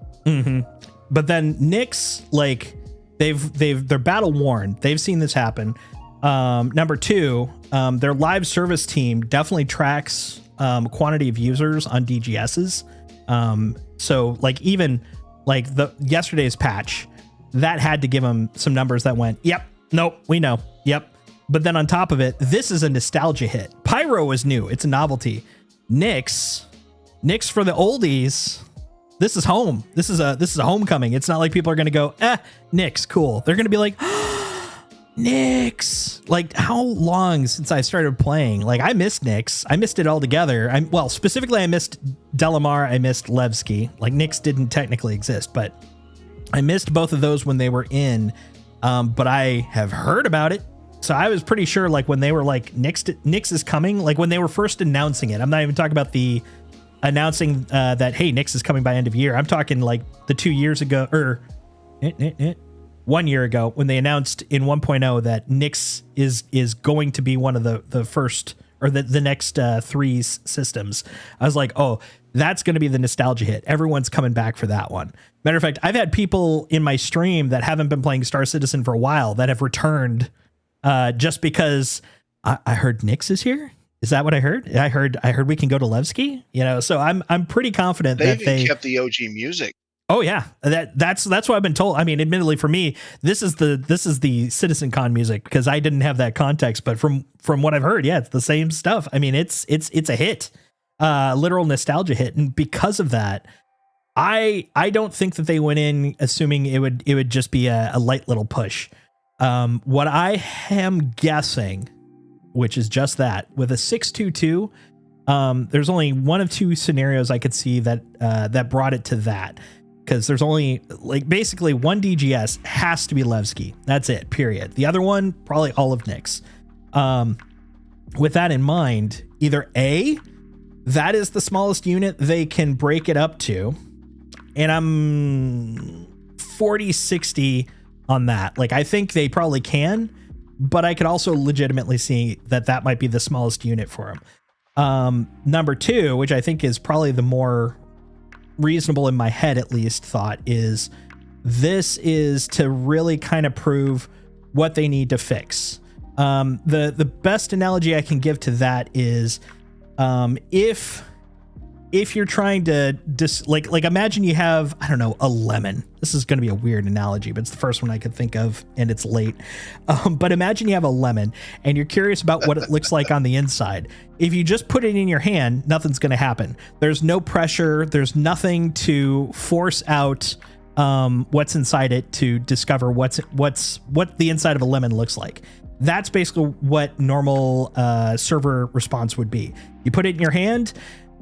But then Nyx, like they're battle worn. They've seen this happen. Number two, their live service team definitely tracks quantity of users on DGSs. So like even like the yesterday's patch, that had to give them some numbers that went, yep, nope, we know, yep. But then on top of it, this is a nostalgia hit. Pyro is new, it's a novelty. Nyx for the oldies, this is home. This is a homecoming. It's not like people are gonna go, Nyx, cool. They're gonna be like, Nyx. Like, how long since I started playing? Like, I missed Nyx. I missed it altogether. Specifically, I missed Delamar. I missed Levski. Like, Nyx didn't technically exist, but I missed both of those when they were in. But I have heard about it. So I was pretty sure, like, when they were like, Nyx is coming, like when they were first announcing it. I'm not even talking about the announcing that, hey, Nyx is coming by end of year. I'm talking like the 2 years ago, or 1 year ago, when they announced in 1.0 that Nyx is going to be one of the first, or the next three systems. I was like, oh, that's going to be the nostalgia hit. Everyone's coming back for that one. Matter of fact, I've had people in my stream that haven't been playing Star Citizen for a while that have returned just because I heard Nyx is here. Is that what I heard? I heard we can go to Levski. So I'm pretty confident that they kept the OG music. Oh yeah, that's what I've been told. I mean, admittedly for me, this is the CitizenCon music because I didn't have that context. But from what I've heard, yeah, it's the same stuff. I mean, it's a hit, literal nostalgia hit, and because of that, I don't think that they went in assuming it would just be a light little push. What I am guessing, which is just that, with a 622, there's only one of two scenarios I could see that brought it to that. Because there's only like basically one DGS has to be Levski. That's it, period. The other one, probably all of Nyx. With that in mind, either A, that is the smallest unit they can break it up to, And I'm 40-60 on that. Like, I think they probably can, but I could also legitimately see that might be the smallest unit for them. Number 2, which I think is probably the more reasonable in my head, at least, thought is this is to really kind of prove what they need to fix. The best analogy I can give to that is if you're trying to like imagine you have, I don't know, a lemon. This is going to be a weird analogy, but it's the first one I could think of and it's late. But imagine you have a lemon and you're curious about what it looks like on the inside. If you just put it in your hand, nothing's going to happen. There's no pressure. There's nothing to force out what's inside it to discover what the inside of a lemon looks like. That's basically what normal server response would be. You put it in your hand.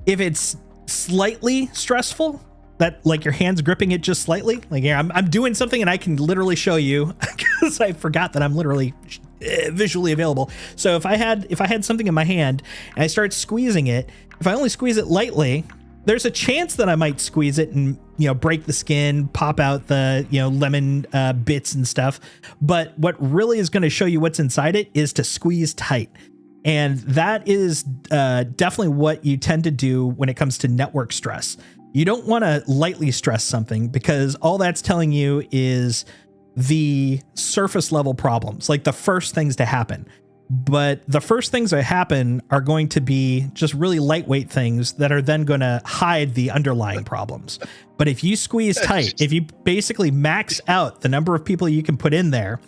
If it's slightly stressful, that like your hand's gripping it just slightly, like yeah, I'm doing something and I can literally show you because I forgot that I'm literally visually available. So if I had something in my hand and I start squeezing it, if I only squeeze it lightly, there's a chance that I might squeeze it and, break the skin, pop out the, lemon bits and stuff. But what really is going to show you what's inside it is to squeeze tight. And that is definitely what you tend to do when it comes to network stress. You don't want to lightly stress something because all that's telling you is the surface level problems, like the first things to happen. But the first things that happen are going to be just really lightweight things that are then going to hide the underlying problems. But if you squeeze tight, if you basically max out the number of people you can put in there,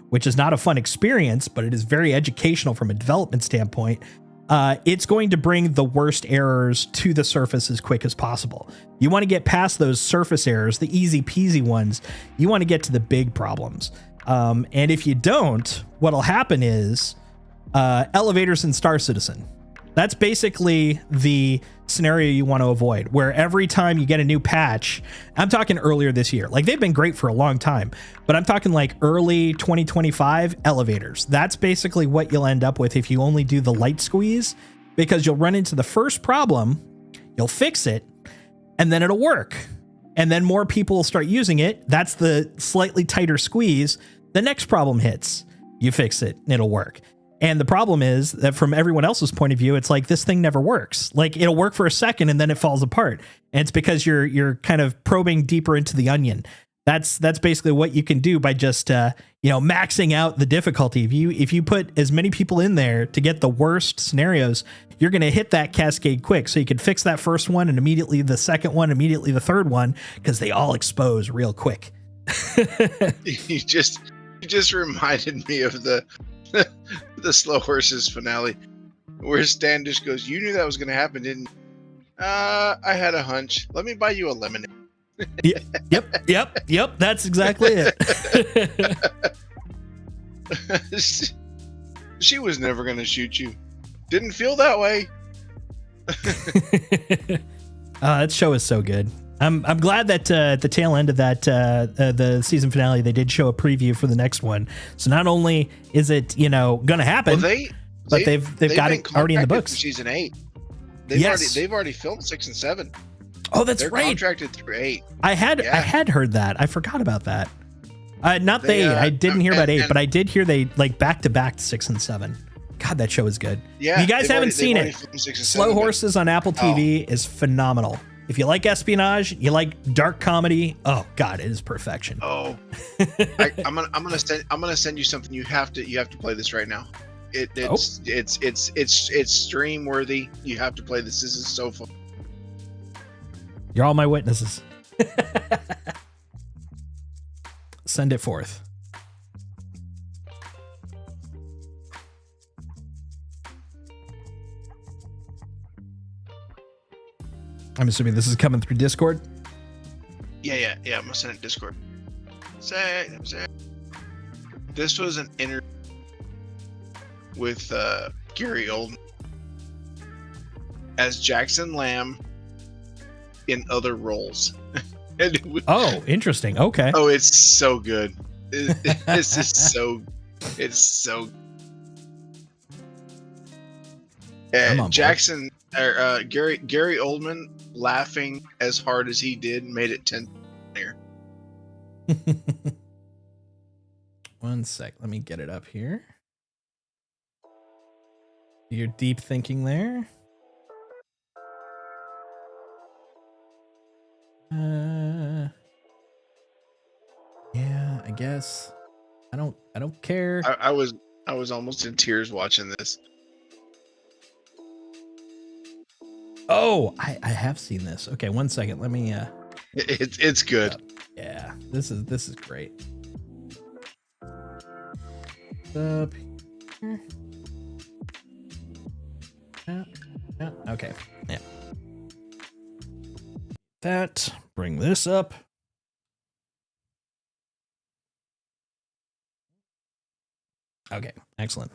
which is not a fun experience, but it is very educational from a development standpoint, it's going to bring the worst errors to the surface as quick as possible. You want to get past those surface errors, the easy peasy ones. You want to get to the big problems. And if you don't, what'll happen is elevators in Star Citizen. That's basically the scenario you want to avoid, where every time you get a new patch, I'm talking earlier this year, like they've been great for a long time, but I'm talking like early 2025 elevators. That's basically what you'll end up with if you only do the light squeeze, because you'll run into the first problem, you'll fix it, and then it'll work. And then more people will start using it. That's the slightly tighter squeeze. The next problem hits, you fix it, and it'll work. And the problem is that from everyone else's point of view, it's like this thing never works. Like it'll work for a second and then it falls apart. And it's because you're kind of probing deeper into the onion. That's basically what you can do by just maxing out the difficulty. If you put as many people in there to get the worst scenarios, you're going to hit that cascade quick. So you can fix that first one and immediately the second one, immediately the third one, because they all expose real quick. You just reminded me of the Slow Horses finale, where Standish goes, "You knew that was going to happen, didn't you?" I had a hunch. Let me buy you a lemonade. Yep. That's exactly it. She was never going to shoot you. Didn't feel that way. That show is so good. I'm glad that at the tail end of that the season finale, they did show a preview for the next one. So not only is it gonna happen, but they've got it already in the books. Season 8. They've already filmed 6 and 7. Oh, that's They're right. Contracted through 8. I had heard that. I forgot about that. Not the 8. I didn't hear about 8, but I did hear they like back to back 6 and 7. God, that show is good. Yeah, if you guys haven't seen it, Slow Horses on Apple TV is phenomenal. If you like espionage, you like dark comedy, oh God, it is perfection. Oh, I'm gonna send you something. You have to play this right now. It's stream worthy. You have to play this. This is so fun. You're all my witnesses. Send it forth. I'm assuming this is coming through Discord. Yeah. I'm gonna send it Discord. This was an interview with Gary Oldman as Jackson Lamb in other roles. Oh, interesting. Okay. Oh, it's so good. This is so. It's so. Jackson Gary Oldman laughing as hard as he did made it 10 here. 1 sec. Let me get it up here. Your deep thinking there. Yeah, I guess. I don't care. I was almost in tears watching this. Oh, I have seen this. Okay, 1 second. Let me It's good. yeah, this is great. Up here. Yeah, okay. Yeah. That, bring this up. Okay, excellent.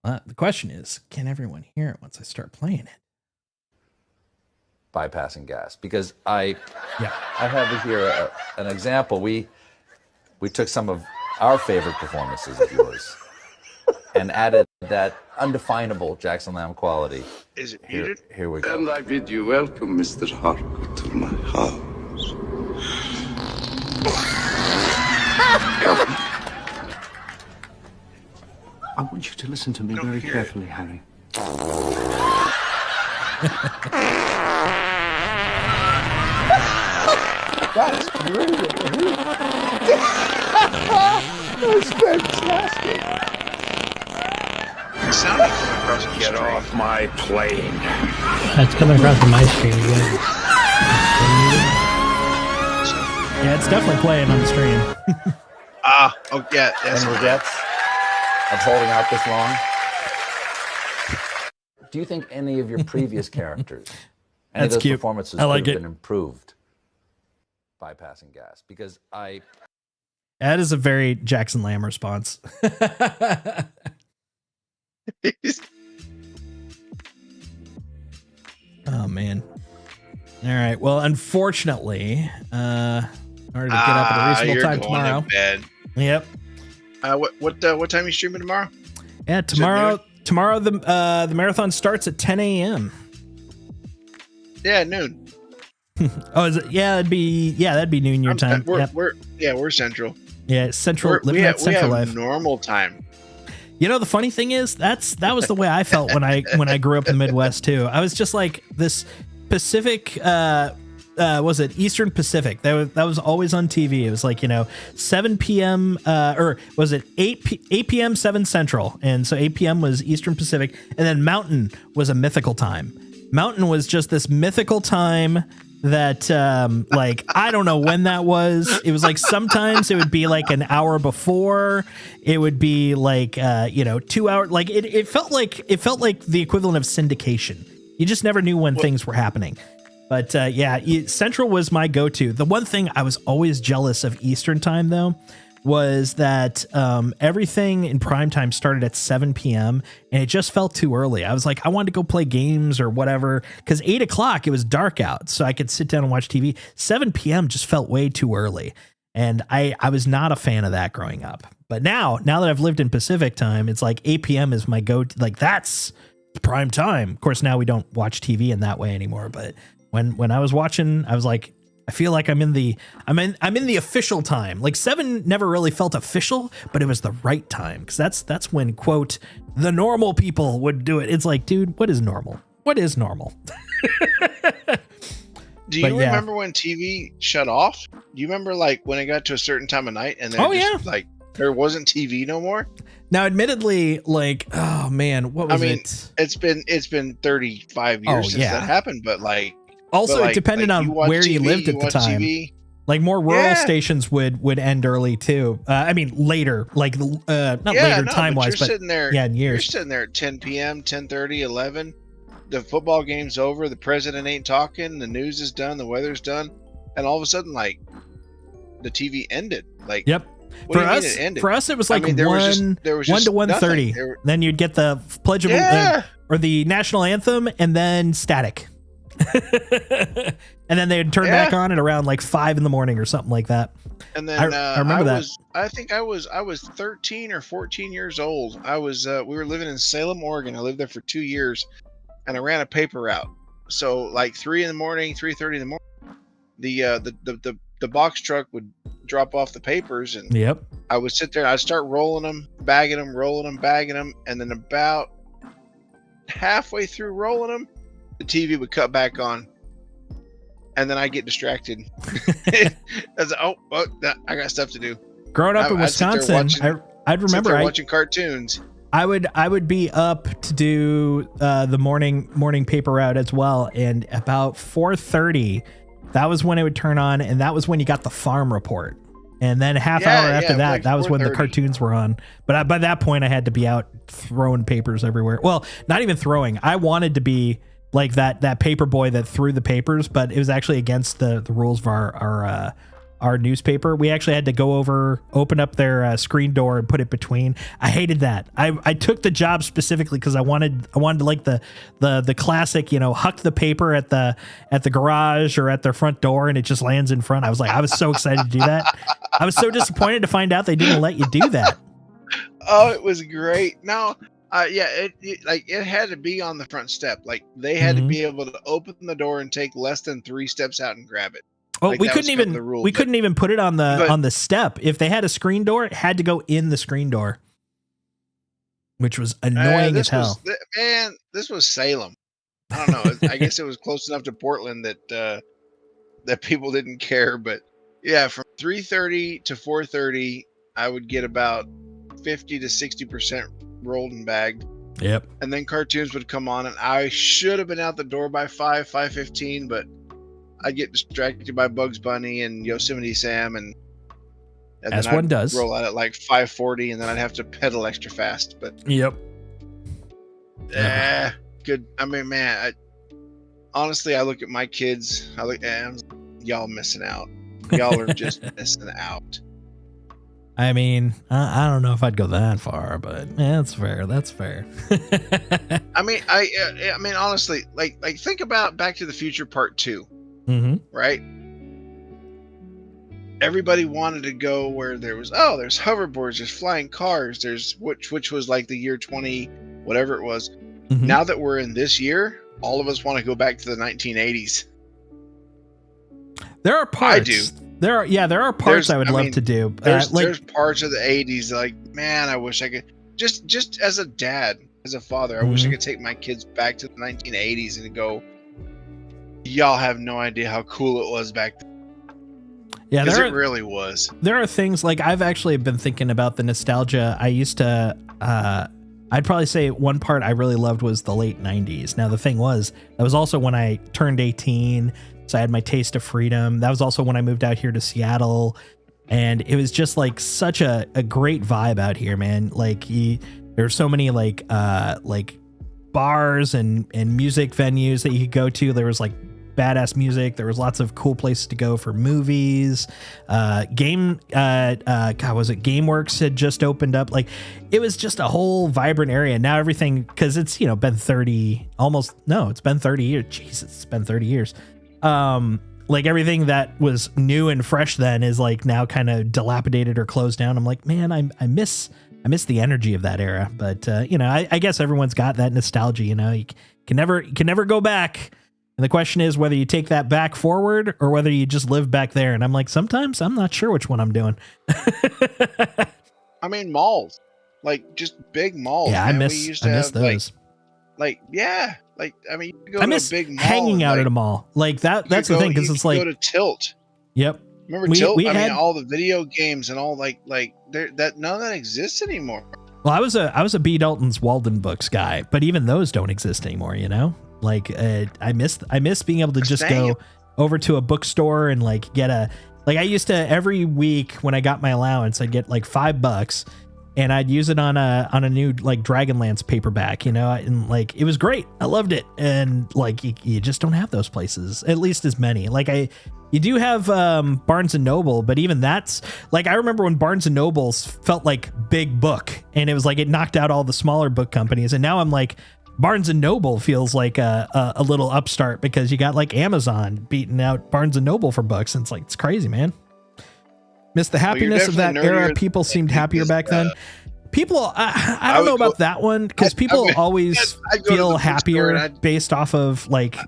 The question is, can everyone hear it once I start playing it? Bypassing gas, because I Yeah. have here an example. We took some of our favorite performances of yours and added that undefinable Jackson Lamb quality. Is it Here, muted? here we go. And I bid you welcome, Mr. Harcourt, to my house. I want you to listen to me very carefully, Harry. That's brilliant. That's fantastic. It sounded across the Get street. off my plane. That's coming across from my screen again. Yeah, it's definitely playing on the stream. Oh yeah, that's Any regrets of holding out this long? Do you think any of your previous characters, any That's of those cute. performances I like could have it. been improved by passing gas? Because That is a very Jackson Lamb response. Oh man. All right. Well, unfortunately, in order to get up at a reasonable you're time going tomorrow. to bed. Yep. What time are you streaming tomorrow? Yeah, tomorrow the marathon starts at 10 a.m. Yeah, noon. Oh, is it? Yeah, that'd be noon your time. Yep. We're central. Yeah, central. We Living that central have life. normal time. You know, the funny thing is that was the way I felt when I grew up in the Midwest too. I was just like this Pacific. Was it Eastern Pacific? That was always on TV. It was like 7 p.m. Or was it 8 p.m. 7 Central, and so 8 p.m. was Eastern Pacific, and then Mountain was a mythical time. Mountain was just this mythical time that like I don't know when that was. It was like sometimes it would be like an hour before. It would be like 2 hours. Like it felt like the equivalent of syndication. You just never knew when things were happening. But Central was my go-to. The one thing I was always jealous of Eastern time though was that everything in prime time started at 7 p.m. and it just felt too early. I was like, I wanted to go play games or whatever, because 8 o'clock it was dark out, so I could sit down and watch TV. 7 p.m. just felt way too early, and I was not a fan of that growing up. But now that I've lived in Pacific time, it's like 8 p.m. is my go-to. Like that's prime time. Of course, now we don't watch TV in that way anymore. But when I was watching, I was like, I feel like I'm in the official time. Like 7 never really felt official, but it was the right time, because that's when, quote, the normal people would do it. It's like, dude, what is normal? What is normal? Do you remember when TV shut off? Do you remember like when it got to a certain time of night and then like there wasn't TV no more? Now, admittedly, like, oh man, what was it? It's been 35 years since that happened, but like. Also, it depended on where you lived at the time. TV. Like more rural stations would end early too. I mean later, like not later time wise, but sitting there, in years. You're sitting there at 10 p.m., 10:30, 11. The football game's over. The president ain't talking. The news is done. The weather's done, and all of a sudden, like the TV ended. Like yep. For us, it was like 1 to 1:30. Then you'd get the pledge of or the national anthem, and then static. And then they'd turn back on at around like 5 in the morning or something like that. And then I remember that. I think I was 13 or 14 years old. I was we were living in Salem, Oregon. I lived there for 2 years, and I ran a paper route. So like 3 in the morning, 3:30 in the morning, the box truck would drop off the papers, and Yep. I would sit there and I'd start rolling them, bagging them, rolling them, bagging them, and then about halfway through rolling them, the TV would cut back on, and then I get distracted. I was like, oh, well, I got stuff to do. Growing up in Wisconsin, I'd remember watching cartoons. I would be up to do the morning paper route as well, and about 4:30, that was when it would turn on, and that was when you got the farm report. And then half hour after that, like that was when the cartoons were on. But by that point, I had to be out throwing papers everywhere. Well, not even throwing. I wanted to be like that paper boy that threw the papers, but it was actually against the rules of our newspaper. We actually had to go over, open up their screen door and put it between. I hated that. I took the job specifically because I wanted to like the classic, huck the paper at the garage or at their front door and it just lands in front. I was so excited to do that. I was so disappointed to find out they didn't let you do that. Oh, it was great. No, it had to be on the front step. Like they had to be able to open the door and take less than 3 steps out and grab it. Oh, like we couldn't even put it on the step. If they had a screen door, it had to go in the screen door, which was annoying as hell. This was Salem. I don't know. I guess it was close enough to Portland that people didn't care. But yeah, from 3:30 to 4:30, I would get about 50 to 60% rolled and bagged. Yep. And then cartoons would come on, and I should have been out the door by 5:15, but I'd get distracted by Bugs Bunny and Yosemite Sam, and as then one I'd does, roll out at like 5:40, and then I'd have to pedal extra fast. But yep, good. I mean, man, honestly, I look at my kids. Y'all missing out. Y'all are just missing out. I mean, I don't know if I'd go that far, but yeah, that's fair. That's fair. I mean, honestly, like think about Back to the Future Part 2. Mm-hmm. Right? Everybody wanted to go where there's hoverboards, there's flying cars, there's which was like the year 20, whatever it was. Mm-hmm. Now that we're in this year, all of us want to go back to the 1980s. There are parts. I do. There are parts I would love to do. There's parts of the 80s like, man, I wish I could just as a dad, as a father, I wish I could take my kids back to the 1980s and go, y'all have no idea how cool it was back then. Yeah, it really was. There are things like I've actually been thinking about the nostalgia. I used to, I'd probably say one part I really loved was the late 90s. Now, the thing was, that was also when I turned 18, so I had my taste of freedom. That was also when I moved out here to Seattle, and it was just like such a great vibe out here, man. Like there were so many like bars and music venues that you could go to. There was like badass music. There was lots of cool places to go for movies. GameWorks had just opened up. Like it was just a whole vibrant area. Now everything, because it's been 30 years. Jesus, it's been 30 years. Like everything that was new and fresh then is like now kind of dilapidated or closed down. I'm like, man, I miss the energy of that era. But I guess everyone's got that nostalgia. You can never go back. And the question is whether you take that back forward or whether you just live back there. And I'm like, sometimes I'm not sure which one I'm doing. I mean, malls, like just big malls. Yeah, man. I miss those. I miss a big mall, hanging out at a mall like that. That's the thing, because it's like go to Tilt. Yep. Remember Tilt? I mean, all the video games and all like that. None of that exists anymore. Well, I was a B. Dalton's Walden Books guy, but even those don't exist anymore. Like I miss being able to just go over to a bookstore and like get I used to every week when I got my allowance, I'd get like $5 and I'd use it on a new like Dragonlance paperback, and like it was great. I loved it. And like you just don't have those places, at least as many. Like you do have Barnes and Noble, but even that's like, I remember when Barnes and Nobles felt like big book, and it was like it knocked out all the smaller book companies. And now I'm like, Barnes and Noble feels like a little upstart because you got like Amazon beating out Barnes and Noble for books. And it's like, it's crazy, man. Miss the happiness of that era. People seemed happier back then. people, I don't know about that one because people always feel happier based off of like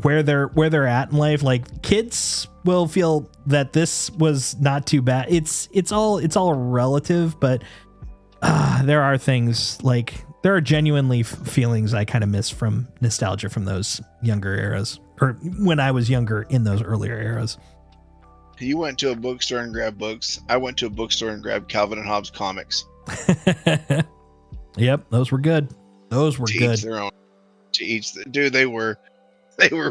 where they're at in life. Like kids will feel that this was not too bad. It's all relative, but there are things like there are genuinely feelings I kind of miss from nostalgia from those younger eras, or when I was younger in those earlier eras. You went to a bookstore and grabbed books. I went to a bookstore and grabbed Calvin and Hobbes comics. Yep, those were good. Those were good. Each their own. Dude, they were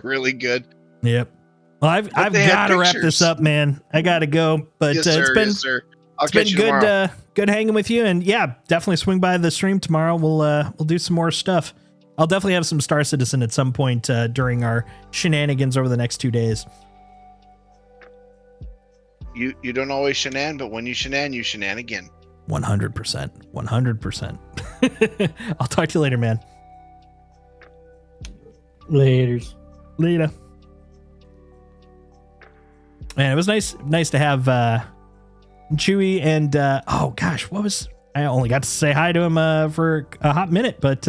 really good. Yep. Well, I've got to wrap this up, man. I got to go, but yes, sir, it's been good good hanging with you, and yeah, definitely swing by the stream tomorrow. We'll do some more stuff. I'll definitely have some Star Citizen at some point during our shenanigans over the next 2 days. You don't always shenan, but when you shenan again. 100%. 100%. I'll talk to you later, man. Later. Man, it was nice to have Chewy and oh gosh, I only got to say hi to him for a hot minute, but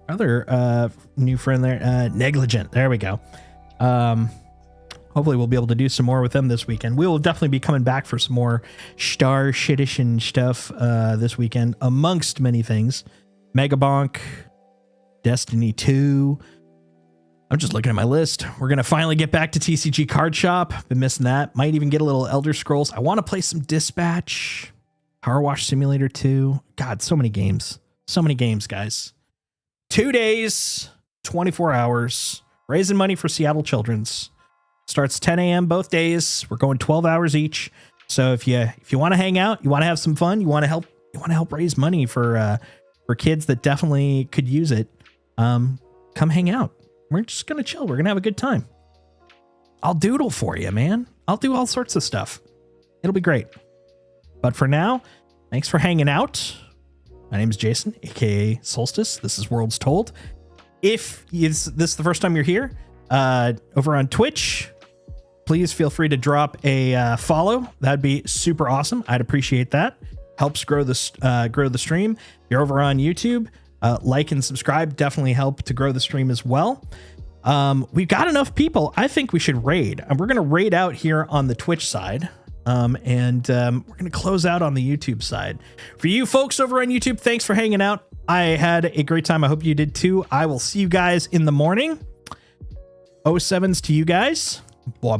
other new friend there, Negligent. There we go. Hopefully we'll be able to do some more with them this weekend. We will definitely be coming back for some more Star Citizen stuff this weekend, amongst many things. Megabonk, Destiny 2. I'm just looking at my list. We're going to finally get back to TCG Card Shop. Been missing that. Might even get a little Elder Scrolls. I want to play some Dispatch. Power Wash Simulator 2. God, so many games. So many games, guys. 2 days, 24 hours. Raising money for Seattle Children's. Starts 10 a.m. both days. We're going 12 hours each. So if you want to hang out, you want to have some fun, you want to help raise money for kids that definitely could use it, come hang out. We're just gonna chill. We're gonna have a good time. I'll doodle for you, man. I'll do all sorts of stuff. It'll be great. But for now, thanks for hanging out. My name is Jason, aka Solstice. This is Worlds Told. If this is the first time you're here, over on Twitch, please feel free to drop a follow. That'd be super awesome. I'd appreciate that. Helps grow the stream. If you're over on YouTube, like and subscribe definitely help to grow the stream as well. We've got enough people. I think we should raid. We're going to raid out here on the Twitch side. And we're going to close out on the YouTube side. For you folks over on YouTube, thanks for hanging out. I had a great time. I hope you did too. I will see you guys in the morning. 07s to you guys. Blah.